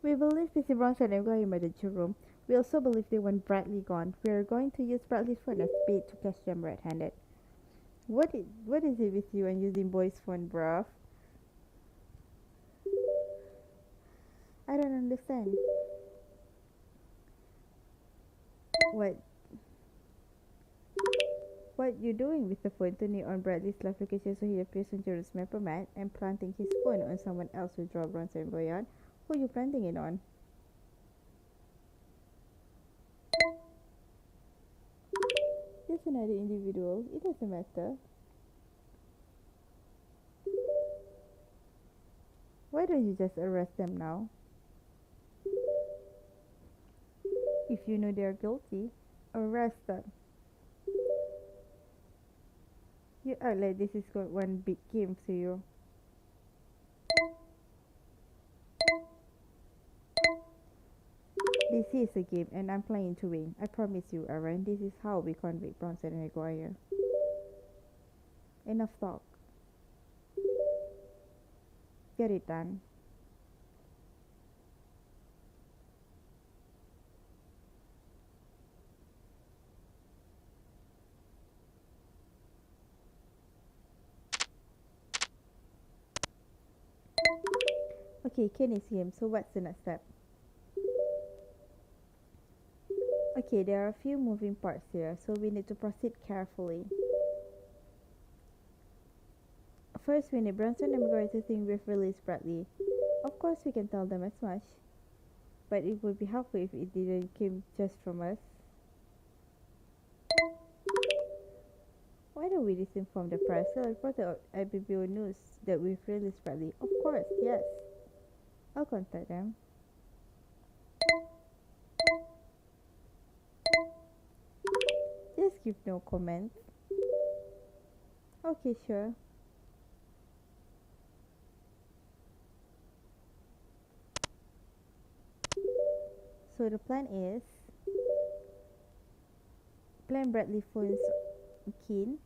We believe PC Bronson and going by the room. We also believe they want Bradley gone. We are going to use Bradley's phone as bait to catch them red-handed. What is it with you and using boy's phone, bruv? I don't understand. What you doing with the phone? Turning on Bradley's live location so he appears on Jerome's map mat and planting his phone on someone else with draw Bronson and Boyan. Who are you planting it on? Just another individual. It doesn't matter. Why don't you just arrest them now? If you know they're guilty, arrest them. You act like this is one big game to you. This is a game and I'm playing to win. I promise you, Aaron, this is how we convict Bronson and Maguire. Enough talk. Get it done. Okay, Ken is game, so what's the next step? Okay, there are a few moving parts here, so we need to proceed carefully. First, we need Bronson and Maguire to think we've released Bradley. Of course, we can tell them as much, but it would be helpful if it didn't come just from us. Why don't we disinform the press? So I reported on IBBO News that we've released Bradley. Of course, yes. I'll contact them. Just give no comments. Okay, sure. So the plan is plan Bradley phones Keen,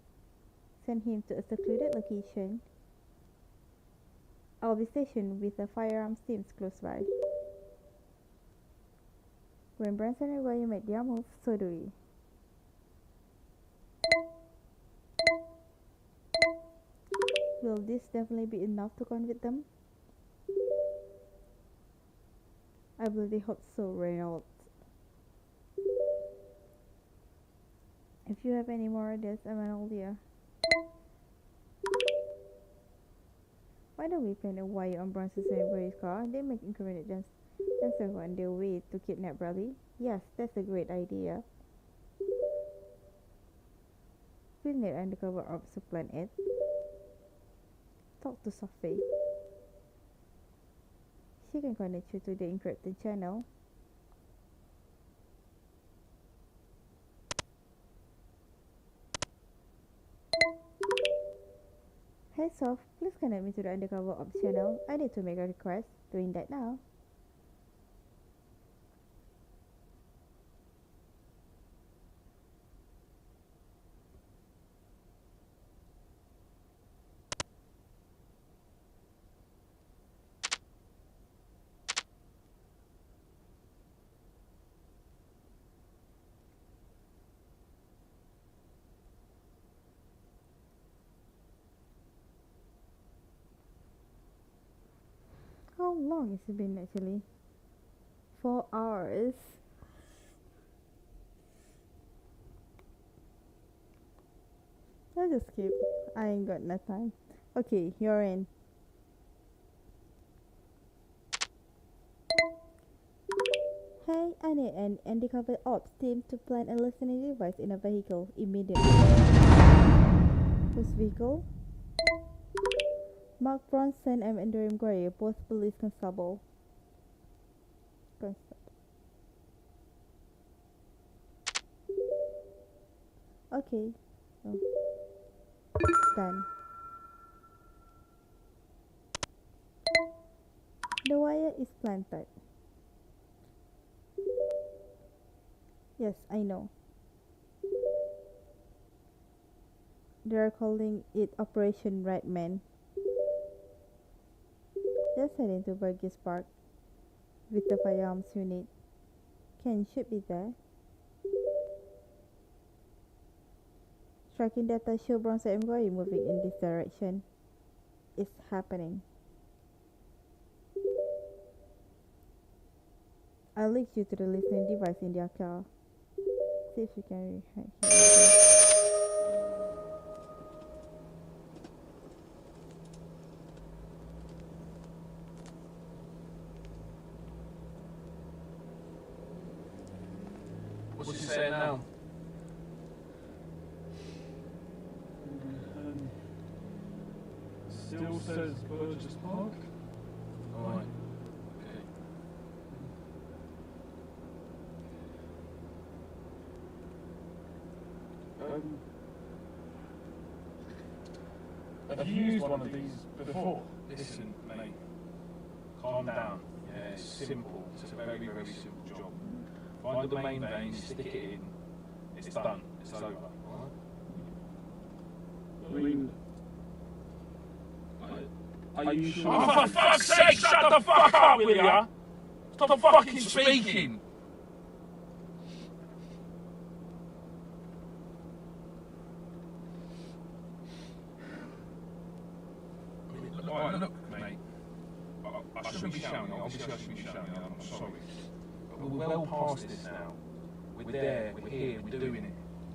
send him to a secluded location. I'll be stationed with the firearms teams close by. When Branson and William make their move, so do we. Will this definitely be enough to convict them? I really hope so, Reynolds. If you have any more ideas, I'm all here. Why don't we plan a wire on Bronson's and Barry's car? They make incriminate themselves on their way to kidnap Bradley. Yes, that's a great idea. We'll need undercover ops to plan it. Talk to Sophie. She can connect you to the encrypted channel. Hey Soph, please connect me to the undercover ops channel. I need to make a request. Doing that now. How long has it been actually? 4 hours. I'll just skip. I ain't got no time. Okay, you're in. Hey, I need an undercover ops team to plant a listening device in a vehicle immediately. Whose vehicle? Mark Bronson and Andrew Gray, both police constable. Okay. Oh. Done. The wire is planted. Yes, I know. They're calling it Operation Redman. Just head into Burgess Park with the firearms unit. Ken should be there. Tracking data show Bronson and Goy moving in this direction. It's happening. I'll link you to the listening device in their car. See if you can rehack it. What's he saying now? Still says Burgess Park. Alright. Have you used one of these before? Listen, mate. Calm down. Yeah, it's simple. It's a very, very simple job. Find the main vein, stick it in. It's done. It's over. Alright? I mean, are you sure? Oh, for fuck's sake, shut the fuck up, will ya? Stop fucking speaking! Alright, look, mate. I shouldn't be shouting, obviously I shouldn't be shouting, I'm sorry. But we're well past this now. We're there, we're here, we're doing it.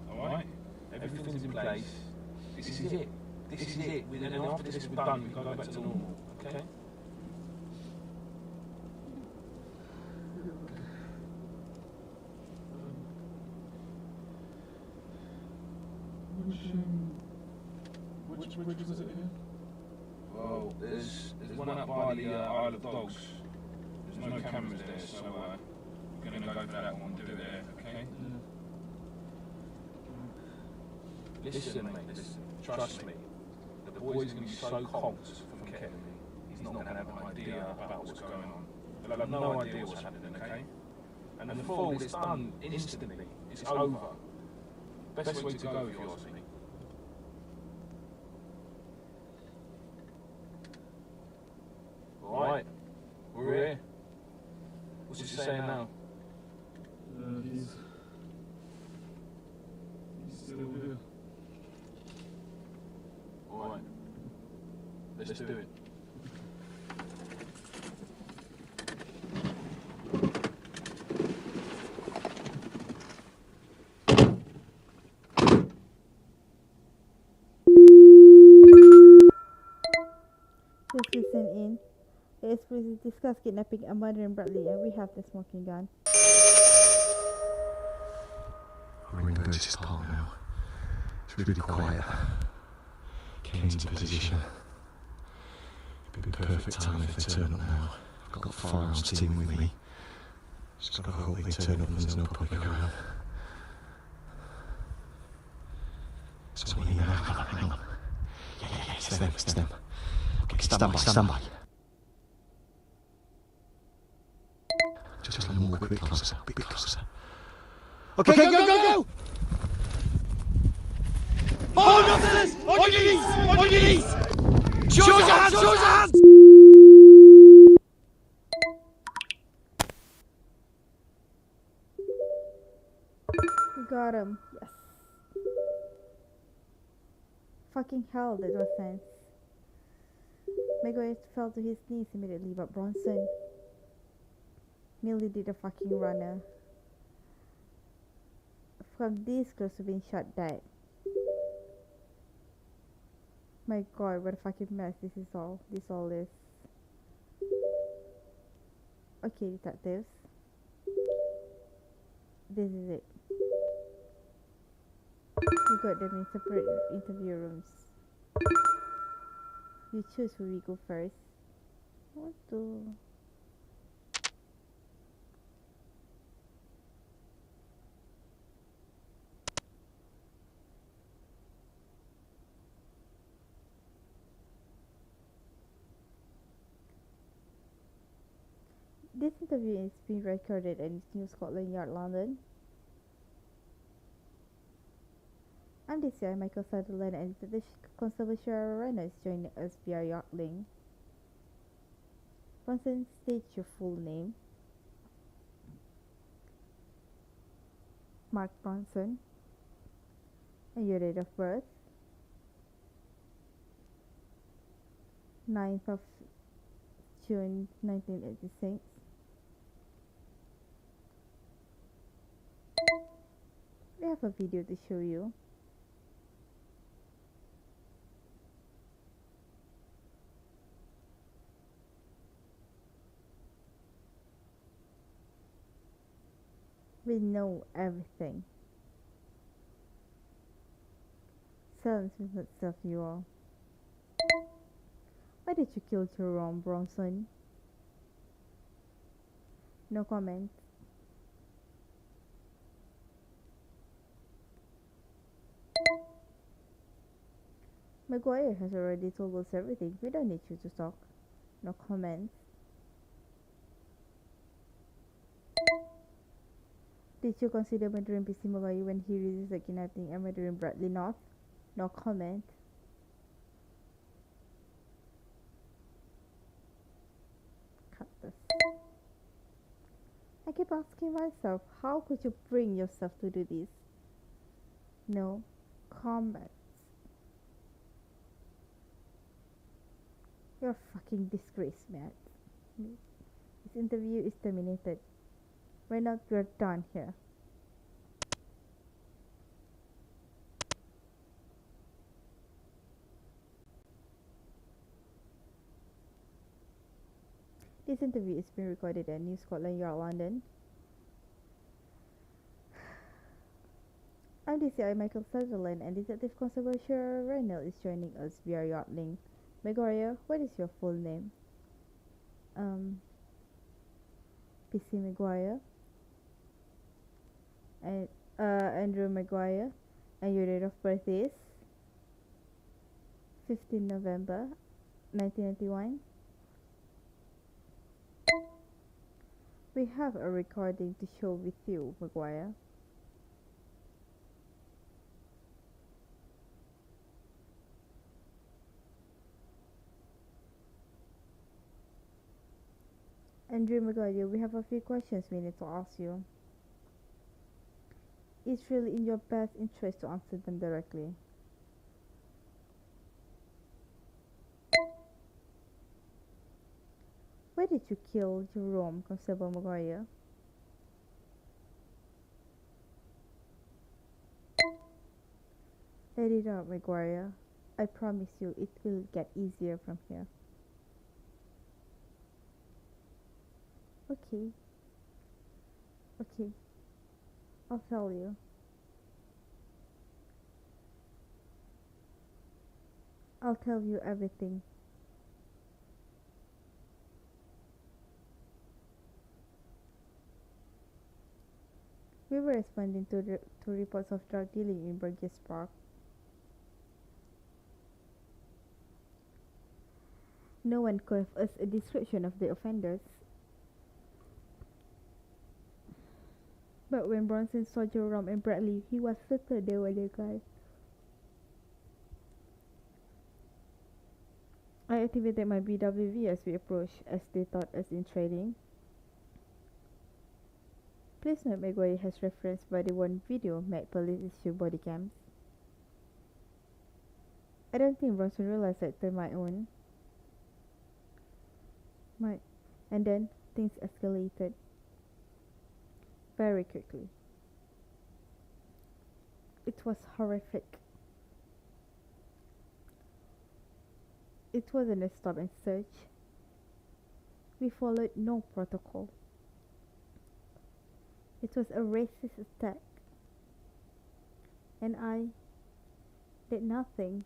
Alright? Everything's in place. This is it. This is it. And then after this we're done, we can go back to normal. Okay? Which was it here? Well, there's one up by the Isle of Dogs. There's no cameras there, so we're going to go for that one, do it there, okay? Listen, mate, listen. Trust me. The boy's going to be so conked from Kennedy, he's not going to have an idea about what's going on. He'll have no idea what's happening, okay? And the fall, it's done instantly. It's over. Best way to go, if you ask me. Alright, we're here. What's he saying now? He's still here. Alright, let's do it. Just listen in. The police discuss kidnapping and murdering Bradley, and we have the smoking gun. We're in Burgess Park now. It's really quiet. Kane's in position. It'd be perfect time if they turn up now. I've got the firearms team with me. Just gotta hope they turn up and there's no public around. So what are you now? Hang on. Yeah, it's them, it's them. Okay, stand by. Just a little more, a bit closer, a bit closer. Okay, go! Hold on to this! On your knees! On your knees! Show your hands! We got him. Yes. Fucking hell, that was nice. Maguire fell to his knees immediately, but Bronson nearly did a fucking runner. From this close to being shot dead. My god, what a fucking mess this all is. Okay, detectives. This is it. We got them in separate interview rooms. You choose who we go first. What the... This interview is being recorded at New Scotland Yard, London. I'm DCI Michael Sutherland and Detective Constable Cheryl Reynolds joining us via Yachtlink. Bronson, state your full name. Mark Bronson. And your date of birth. 9th of June 1986. We have a video to show you. We know everything. Silence will not serve you all. Why did you kill Jerome Bronson? No comment. Maguire has already told us everything. We don't need you to talk. No comments. Did you consider murdering PC Maguire when he resisted kidnapping and murdering Bradley North? No comment. Cut this. I keep asking myself, how could you bring yourself to do this? No comments. You're a fucking disgrace, Matt. This interview is terminated. We're done here. This interview is being recorded at New Scotland Yard, London. I'm DCI Michael Sutherland and Detective Constable Cheryl Reynolds is joining us via Yachtlink. Maguire, what is your full name? PC Maguire. And Andrew Maguire. And your date of birth is 15 November 1991. We have a recording to show with you, Maguire. Andrew Maguire, we have a few questions we need to ask you. It's really in your best interest to answer them directly. Why did you kill Jerome, Constable Maguire? Let it out, Maguire. I promise you it will get easier from here. Okay. I'll tell you. I'll tell you everything. We were responding to reports of drug dealing in Burgess Park. No one gave us a description of the offenders. But when Bronson saw Jerome and Bradley, he was certain they were the guys. I activated my BWV as we approached, as they taught us in training. Please note Maguire has referenced body worn video made police issue body cams. I don't think Bronson realized that to my own. Right. And then things escalated very quickly. It was horrific. It wasn't a stop and search. We followed no protocol. It was a racist attack. And I did nothing.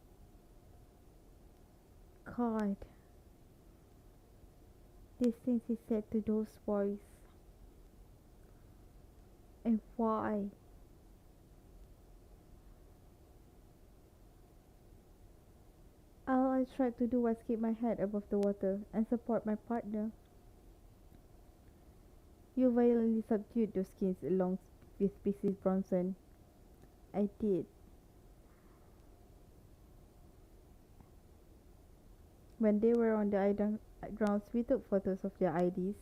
God. These things he said to those boys. And why? All I tried to do was keep my head above the water and support my partner. You violently subdued those kids along with Mrs. Bronson. I did. When they were on the island grounds, we took photos of their IDs.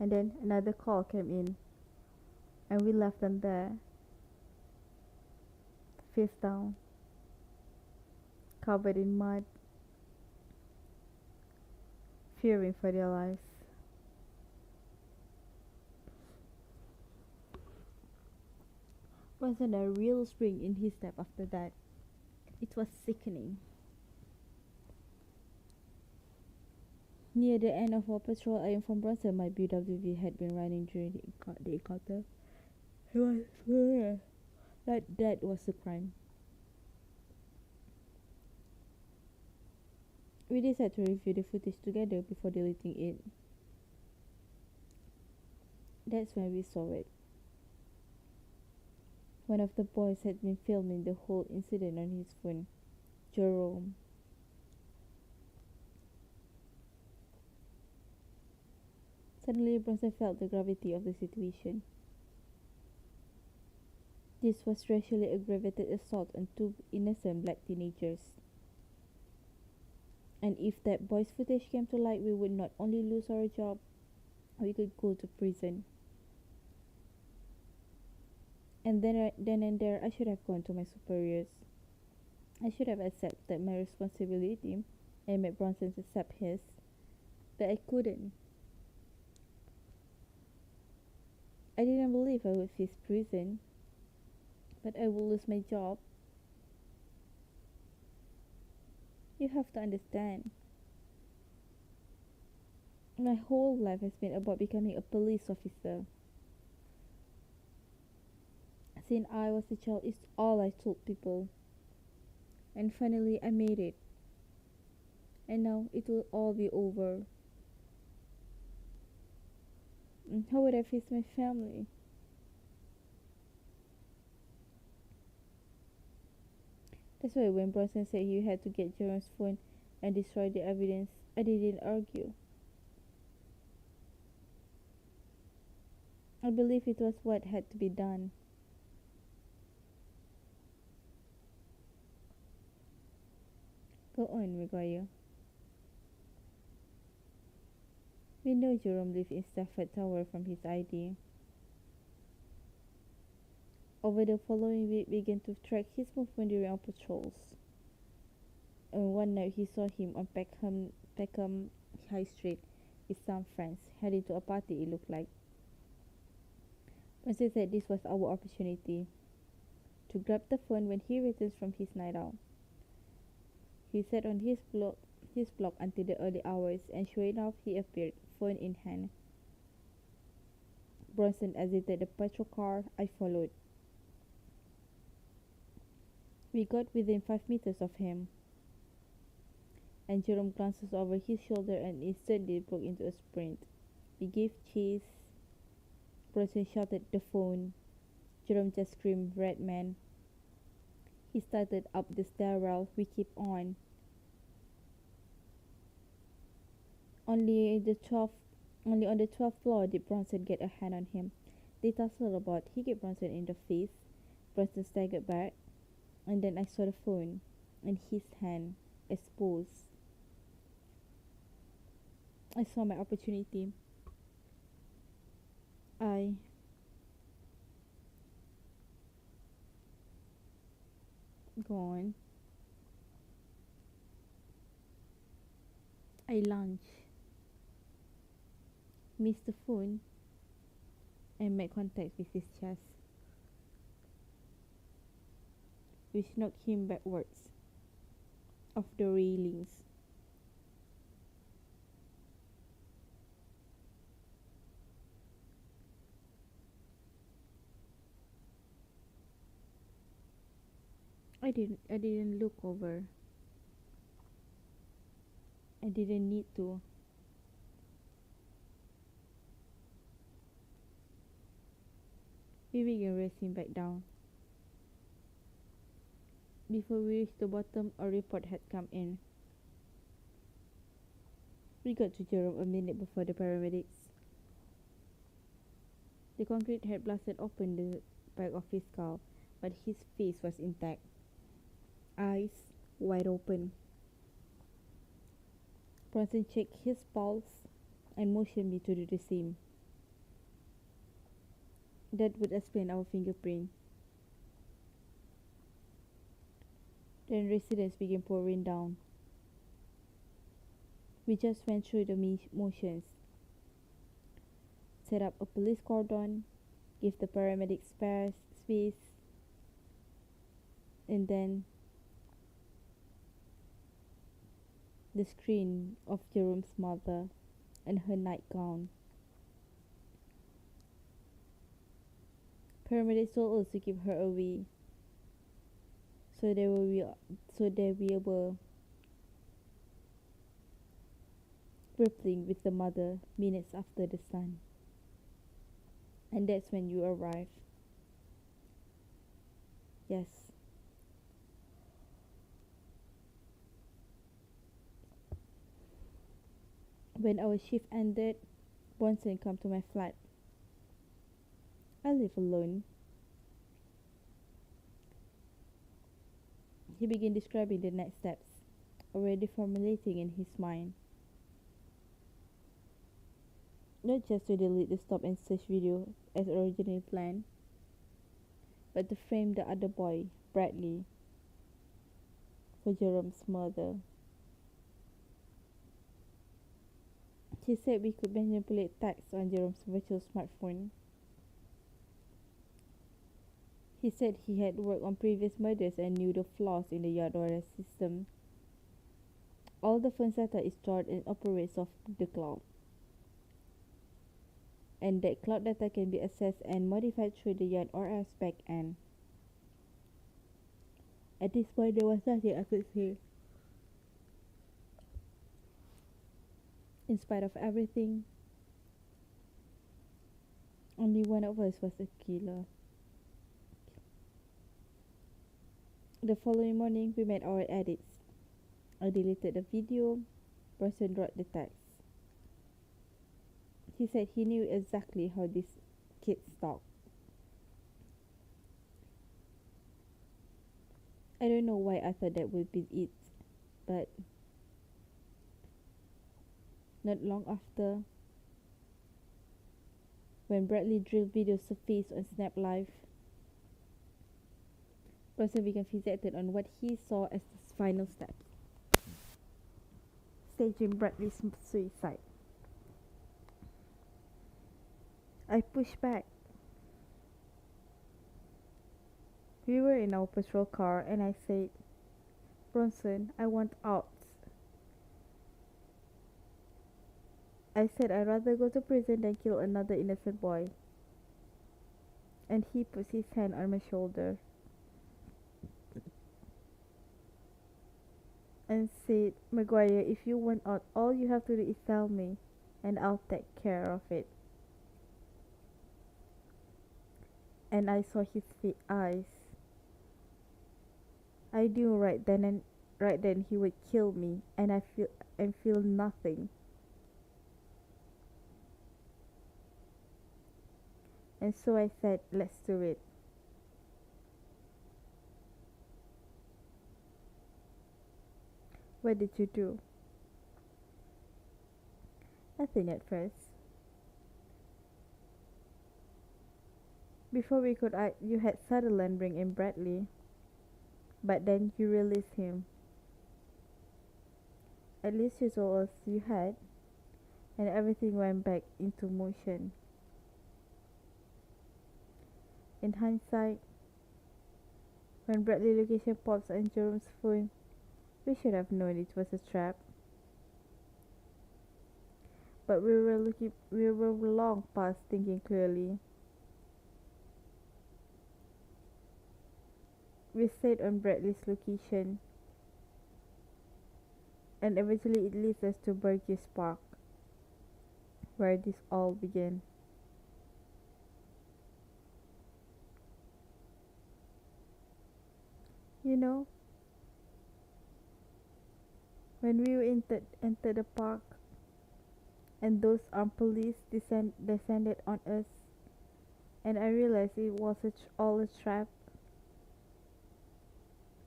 And then another call came in. And we left them there. Face down. Covered in mud. Fearing for their lives. Wasn't a real spring in his step after that. It was sickening. Near the end of our patrol, I informed Bronson my BWV had been running during the encounter. He was sure that was a crime. We decided to review the footage together before deleting it. That's when we saw it. One of the boys had been filming the whole incident on his phone. Jerome. Suddenly, Bronson felt the gravity of the situation. This was racially aggravated assault on two innocent black teenagers. And if that boy's footage came to light, we would not only lose our job, we could go to prison. And then and there, I should have gone to my superiors. I should have accepted my responsibility and made Bronson accept his, but I couldn't. I didn't believe I would face prison, but I would lose my job. You have to understand. My whole life has been about becoming a police officer. Since I was a child, it's all I told people. And finally, I made it. And now it will all be over. And how would I face my family? That's why when Bronson said you had to get Jerome's phone and destroy the evidence, I didn't argue. I believe it was what had to be done. Go on, Maguire. We know Jerome lived in Stafford Tower from his ID. Over the following week, we began to track his movement during our patrols. And one night, he saw him on Peckham High Street with some friends, heading to a party, it looked like. Bronson said this was our opportunity to grab the phone when he returns from his night out. He sat on his block until the early hours, and sure enough, he appeared, phone in hand. Bronson exited the patrol car. I followed. We got within 5 meters of him, and Jerome glances over his shoulder and instantly broke into a sprint. We gave chase. Bronson shouted the phone. Jerome just screamed, "Redman." He started up the stairwell. We keep on. Only on the 12th floor did Bronson get a hand on him. They tussled about. He hit Bronson in the face. Bronson staggered back, and then I saw the phone and his hand exposed. I saw my opportunity. I go on. I lunged. missed the phone and made contact with his chest, which knocked him backwards off the railings. I didn't look over. I didn't need to. We began racing back down. Before we reached the bottom, a report had come in. We got to Jerome a minute before the paramedics. The concrete had blasted open the back of his skull, but his face was intact, eyes wide open. Bronson checked his pulse and motioned me to do the same. That would explain our fingerprint. Then residents began pouring down. We just went through the motions. Set up a police cordon, give the paramedics space, and then the screen of Jerome's mother and her nightgown. Paramedics told us to give her away, so they were grappling with the mother minutes after the son. And that's when you arrived. Yes. When our shift ended, Bronson came to my flat. I live alone. He began describing the next steps, already formulating in his mind. Not just to delete the stop and search video as originally planned, but to frame the other boy, Bradley, for Jerome's murder. He said we could manipulate text on Jerome's virtual smartphone. He said he had worked on previous murders and knew the flaws in the yard order system. All the phone data is stored and operates off the cloud. And that cloud data can be accessed and modified through the yard OS back end. At this point, there was nothing I could say. In spite of everything, only one of us was a killer. The following morning, we made our edits. I deleted the video. Bronson wrote the text. He said he knew exactly how these kids talk. I don't know why I thought that would be it, but not long after, when Bradley drill videos surfaced on Snap Live, Bronson began fixated on what he saw as the final steps, staging Bradley's suicide. I pushed back. We were in our patrol car and I said, Bronson, I want out. I said I'd rather go to prison than kill another innocent boy. And he put his hand on my shoulder and said, Maguire, if you want out, all you have to do is tell me and I'll take care of it. And I saw his eyes. I knew right then he would kill me, and I feel nothing. And so I said, let's do it. What did you do? Nothing at first. Before we could act, you had Sutherland bring in Bradley. But then you released him. At least you told us you had. and everything went back into motion. In hindsight, when Bradley's location pops on Jerome's phone, we should have known it was a trap. But we were long past thinking clearly. We stayed on Bradley's location, and eventually it leads us to Burgess Park, where this all began. You know, when we entered the park and those armed police descended on us, and I realized it was all a trap,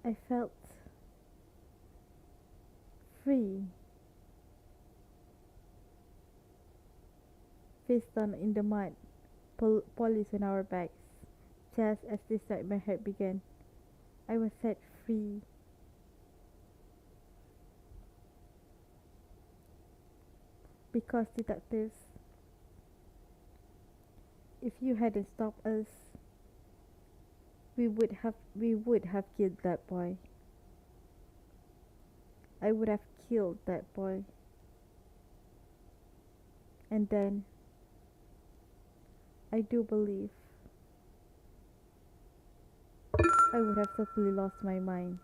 I felt free. Face down in the mud, police on our backs. Just as this nightmare had begun, I was set free. Because detectives, if you hadn't stopped us, we would have killed that boy. I would have killed that boy. And then I do believe I would have totally lost my mind.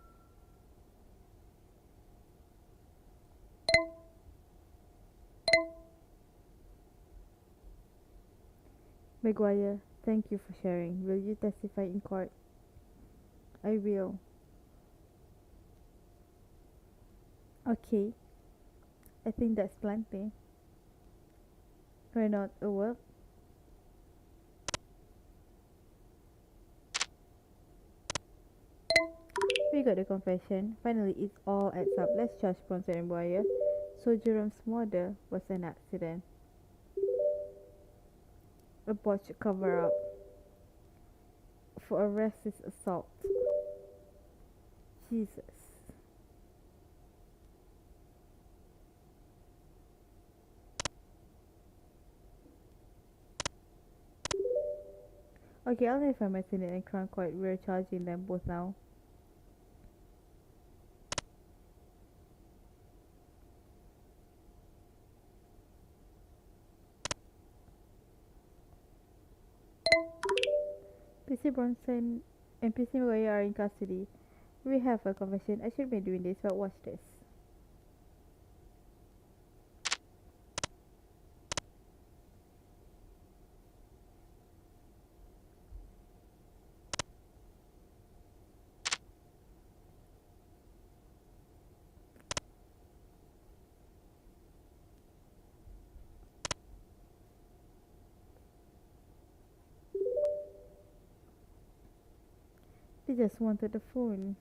Maguire, thank you for sharing. Will you testify in court? I will. Okay, I think that's plenty. We're not a work. We got the confession. Finally, it all adds up. Let's charge Bronson and Maguire. So Jerome's murder was an accident. A botched cover-up for a racist assault. Jesus. Okay, I'll notify my Senate and Crown Court. We're charging them both now. PC Bronson and PC Maguire are in custody. We have a confession. I should be doing this, but watch this. They just wanted the phone.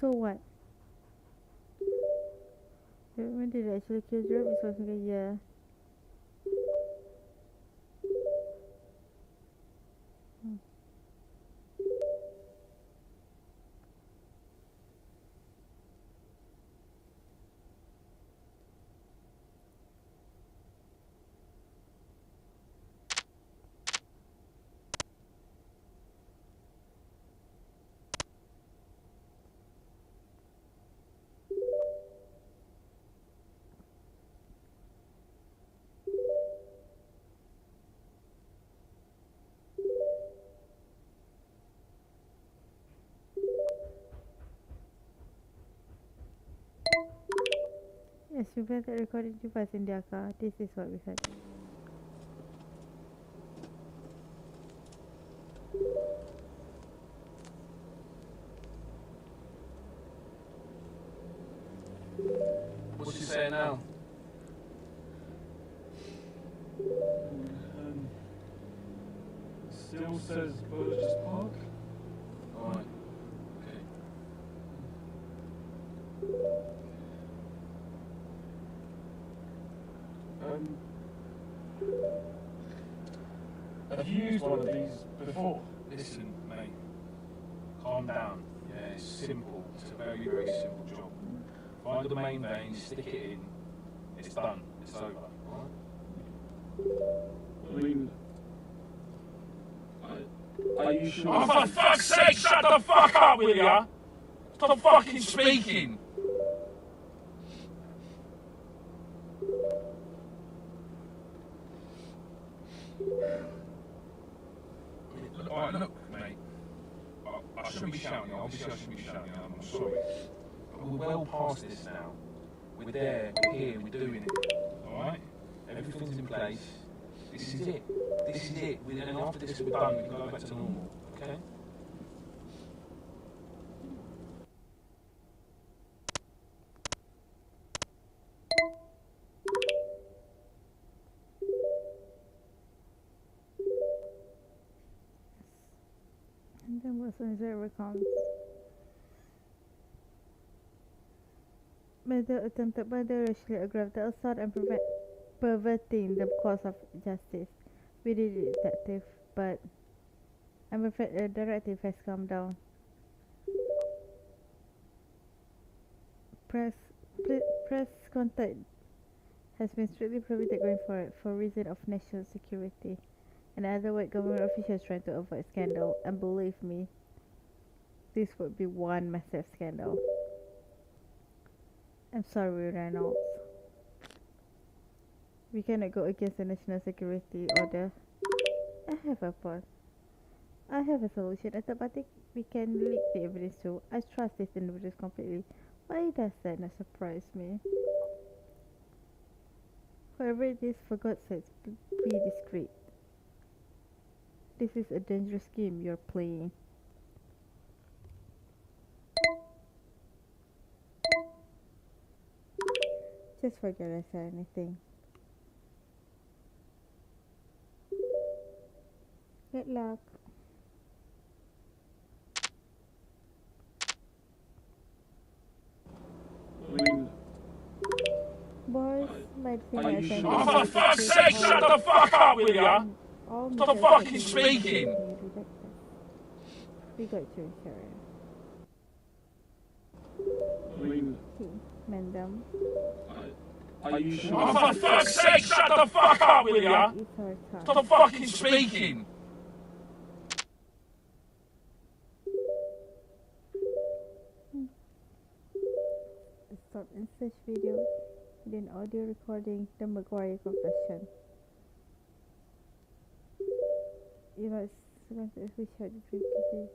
So what? When did they actually kill Jerome? It was like a year. Yes, we planted a recording device in their car. This is what we heard. What's she saying now? still says Burgess Park? Alright. Have you used one of these before? Listen, mate. Calm down. Yeah, it's simple. It's a very, very simple job. Find the main vein, stick it in. It's done. It's over. Alright? I mean... Are you sure? Oh, for fuck's sake, shut the fuck up, will ya? Stop fucking speaking! Alright, look, mate. I shouldn't be shouting. Obviously, I shouldn't be shouting. I'm sorry. But we're well past this now. We're there, we're here, we're doing it. Alright? Everything's in place. This is it. This is it. And after this, we're done. We can go back to normal. Okay? And then what's on zero counts? Murder attempted murder, racially aggravated assault, and perverting the cause of justice. We did it, detective, but I'm afraid the directive has come down. Press contact has been strictly prohibited going forward for reason of national security. In other words, government officials trying to avoid scandal, and believe me, this would be one massive scandal. I'm sorry, Reynolds. We cannot go against the national security order. I have a point. I have a solution. At the party, we can leak the evidence too. I trust this individual completely. Why does that not surprise me? Whoever it is, for God's sake, be discreet. This is a dangerous game you're playing. Just forget I said anything. Good luck. Boys, my thing Oh, for fuck's sake, shut the fuck up, will ya? Stop fucking speaking! We got to insurance. Madam. Are you sure? Oh, for fuck's sake, shut the fuck up, will ya? Stop fucking speaking! Stop and search video with an audio recording the Maguire confession. You know, it's going to be shot the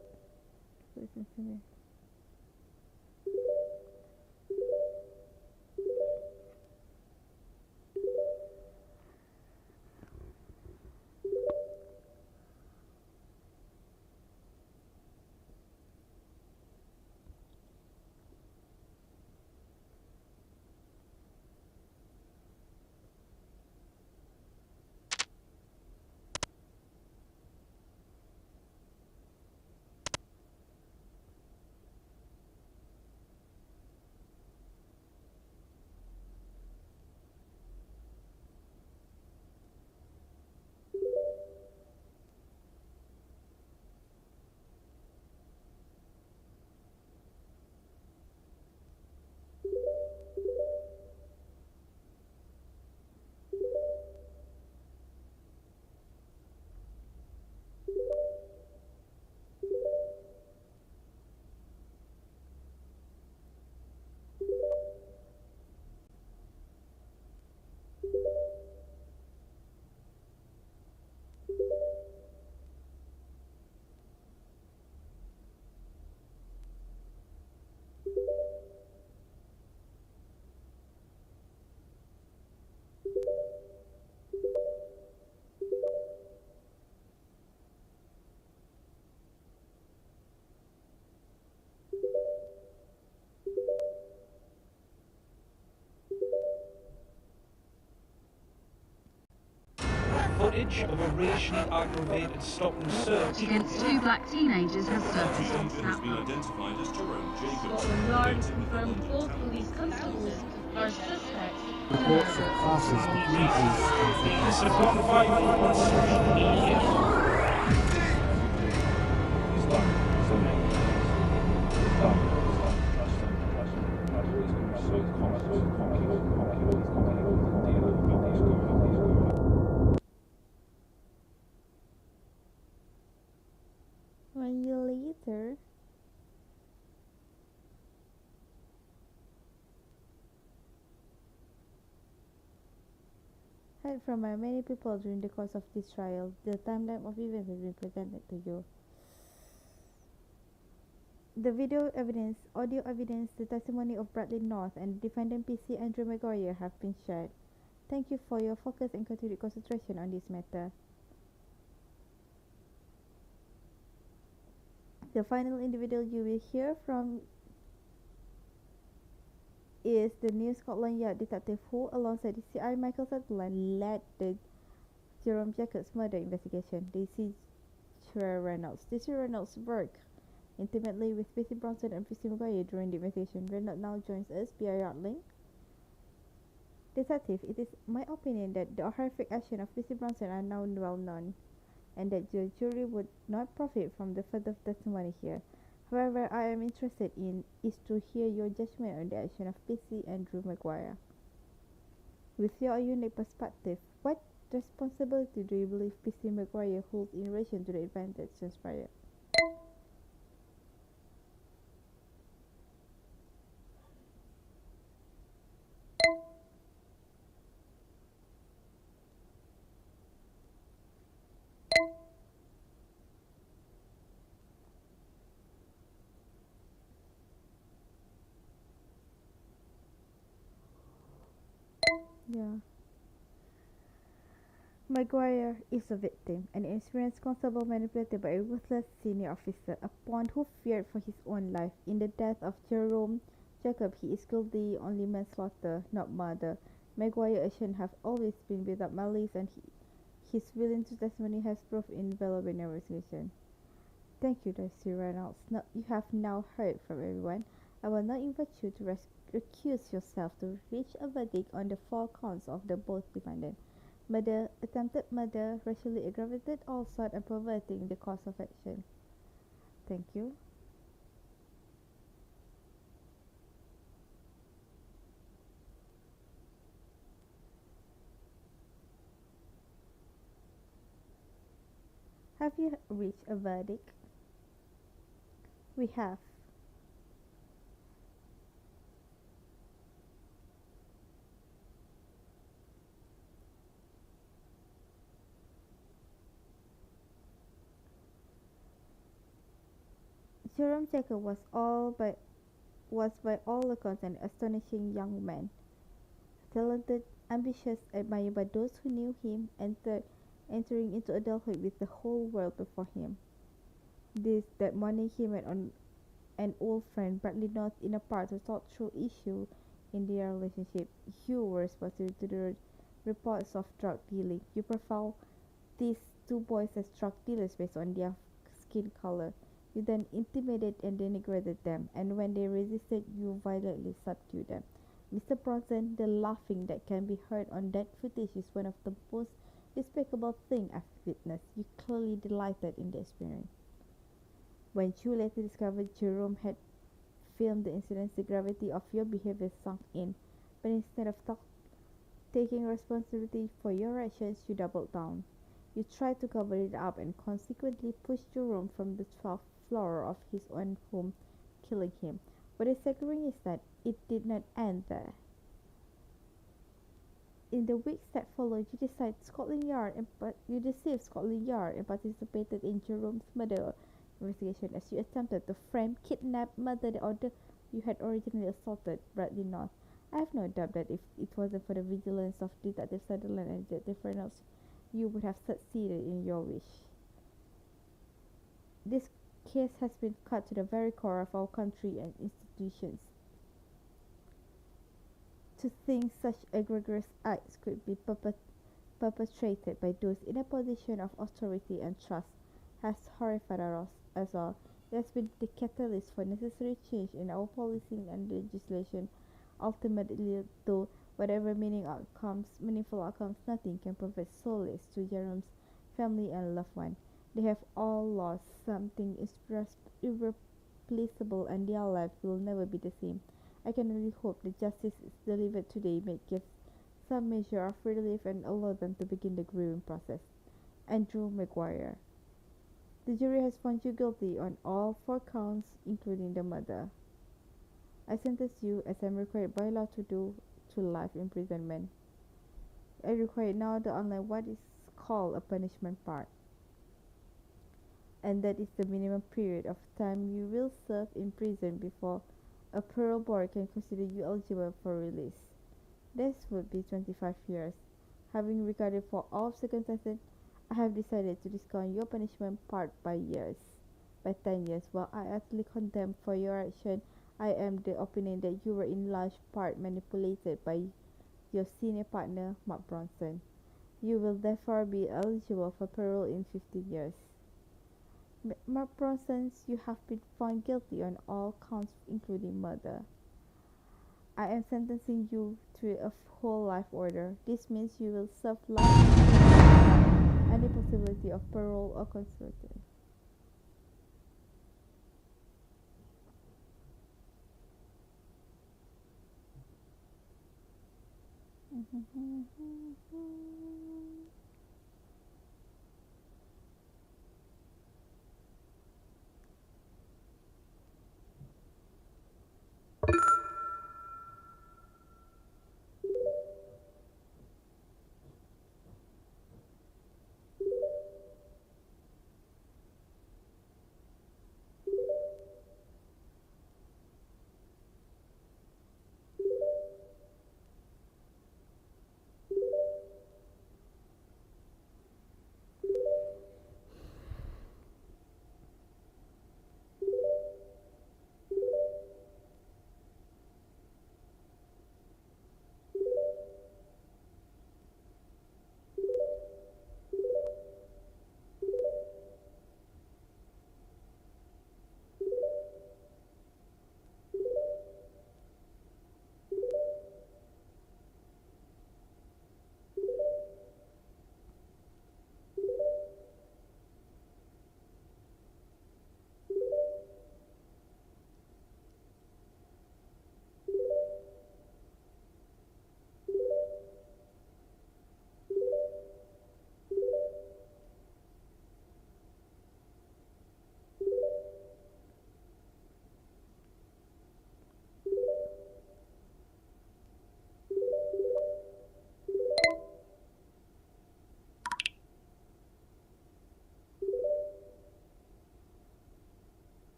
Footage of a racially aggravated stop and search against two black teenagers has surfaced on Has been Snapchat. identified as Jerome Jacobs. Scotland Yard confirmed both police constables are suspects. Reports of classes of This has gone viral on social media. One year later, heard from by many people during the course of this trial, the timeline of events has been presented to you. The video evidence, audio evidence, the testimony of Bradley North and the defendant PC Andrew Maguire have been shared. Thank you for your focus and continued concentration on this matter. The final individual you will hear from is the new Scotland Yard detective who, alongside DCI Michael Sutherland, led the Jerome Jacobs murder investigation. DC Reynolds. DC Reynolds worked intimately with PC Bronson and PC Maguire during the investigation. Reynolds now joins us via Yardlink. Detective, it is my opinion that the horrific actions of PC Bronson are now well known, and that the jury would not profit from the further testimony here. However, I am interested in is to hear your judgment on the action of PC Andrew Maguire. With your unique perspective, what responsibility do you believe PC Maguire holds in relation to the events that transpired? Yeah. Maguire is a victim, an inexperienced constable manipulated by a ruthless senior officer, a pawn who feared for his own life. In the death of Jerome Jacob, he is guilty only manslaughter, not murder. Maguire's actions have always been without malice, and his willing to testimony has proved invaluable in our investigation. Thank you, Darcy Reynolds. Now, you have now heard from everyone. I will now invite you to recuse yourself to reach a verdict on the 4 counts of the both defendants: murder, attempted murder, racially aggravated assault, and perverting the course of action. Thank you. Have you reached a verdict? We have. Jerome Jacob was by all accounts an astonishing young man, talented, ambitious, admired by those who knew him, entering into adulthood with the whole world before him. That morning he met an old friend, Bradley North, in a park to talk through issues in their relationship. You were responsible to the reports of drug dealing. You profiled these 2 boys as drug dealers based on their skin color. You then intimidated and denigrated them, and when they resisted, you violently subdued them. Mr. Bronson, the laughing that can be heard on that footage is one of the most despicable things I've witnessed. You clearly delighted in the experience. When you later discovered Jerome had filmed the incident, the gravity of your behavior sunk in, but instead of taking responsibility for your actions, you doubled down. You tried to cover it up and consequently pushed Jerome from the 12th floor of his own home, killing him. What is staggering is that it did not end there. In the weeks that followed, you deceived Scotland Yard and participated in Jerome's murder investigation as you attempted to frame, kidnap, murder the order you had originally assaulted Bradley North. I have no doubt that if it wasn't for the vigilance of Detective Sutherland and Detective Reynolds, you would have succeeded in your wish. This case has been cut to the very core of our country and institutions. To think such egregious acts could be perpetrated by those in a position of authority and trust has horrified us all. It has been the catalyst for necessary change in our policing and legislation. Ultimately, though, whatever meaningful outcomes, nothing can provide solace to Jerome's family and loved one. They have all lost something irreplaceable, and their lives will never be the same. I can only hope the justice is delivered today may give some measure of relief and allow them to begin the grieving process. Andrew Maguire. The jury has found you guilty on all 4 counts, including the murder. I sentence you, as I am required by law to do, to life imprisonment. I require now to outline what is called a punishment part, and that is the minimum period of time you will serve in prison before a parole board can consider you eligible for release. This would be 25 years. Having regarded for all circumstances, I have decided to discount your punishment part by 10 years. While I utterly condemn for your action, I am the opinion that you were in large part manipulated by your senior partner, Mark Bronson. You will therefore be eligible for parole in 50 years. Mark Bronson, you have been found guilty on all counts, including murder. I am sentencing you to a whole life order. This means you will serve life without any possibility of parole or conversion.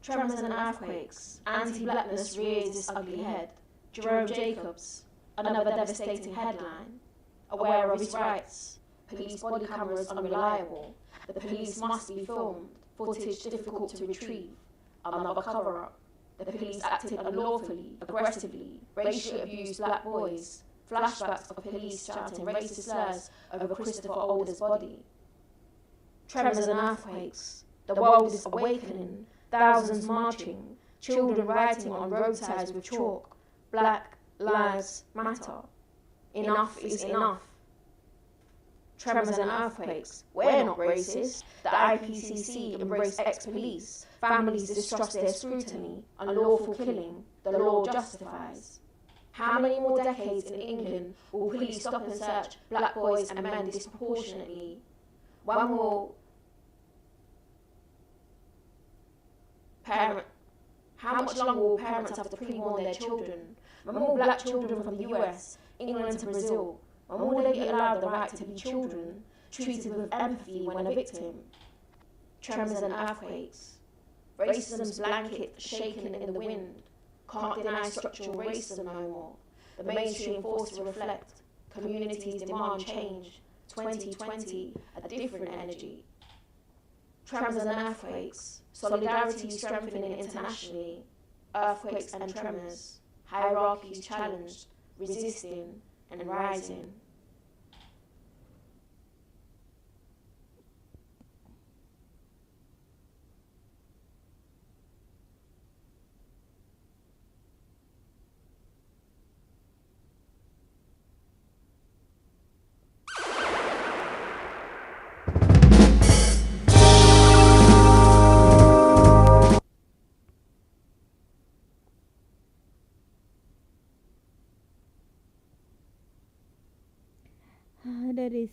Tremors and earthquakes, anti-blackness rears its ugly head. Jerome Jacobs, another devastating headline. Aware of his rights, police body cameras unreliable. The police must be filmed, footage difficult to retrieve. Another cover-up. The police acted unlawfully, aggressively, racially abused black boys. Flashbacks of police shouting racist slurs over Christopher Older's body. Tremors and earthquakes. The world is awakening. Thousands marching. Children writing on roadsides with chalk. Black lives matter. Enough is enough. Tremors and earthquakes. We're not racist. The IPCC embrace ex-police. Families distrust their scrutiny. Unlawful killing. The law justifies. How many more decades in England will police stop and search black boys and men disproportionately? When will how much longer will parents have to pre-warn their children? When will black children from the US, England to Brazil, when will they be allowed the right to be children, treated with empathy when a victim? Tremors and earthquakes. Racism's blanket shaken in the wind. Can't deny structural racism no more. The mainstream forced to reflect. Communities demand change. 2020, a different energy. Tremors and earthquakes. Solidarity strengthening internationally. Earthquakes and tremors. Hierarchies challenged, resisting and rising. That is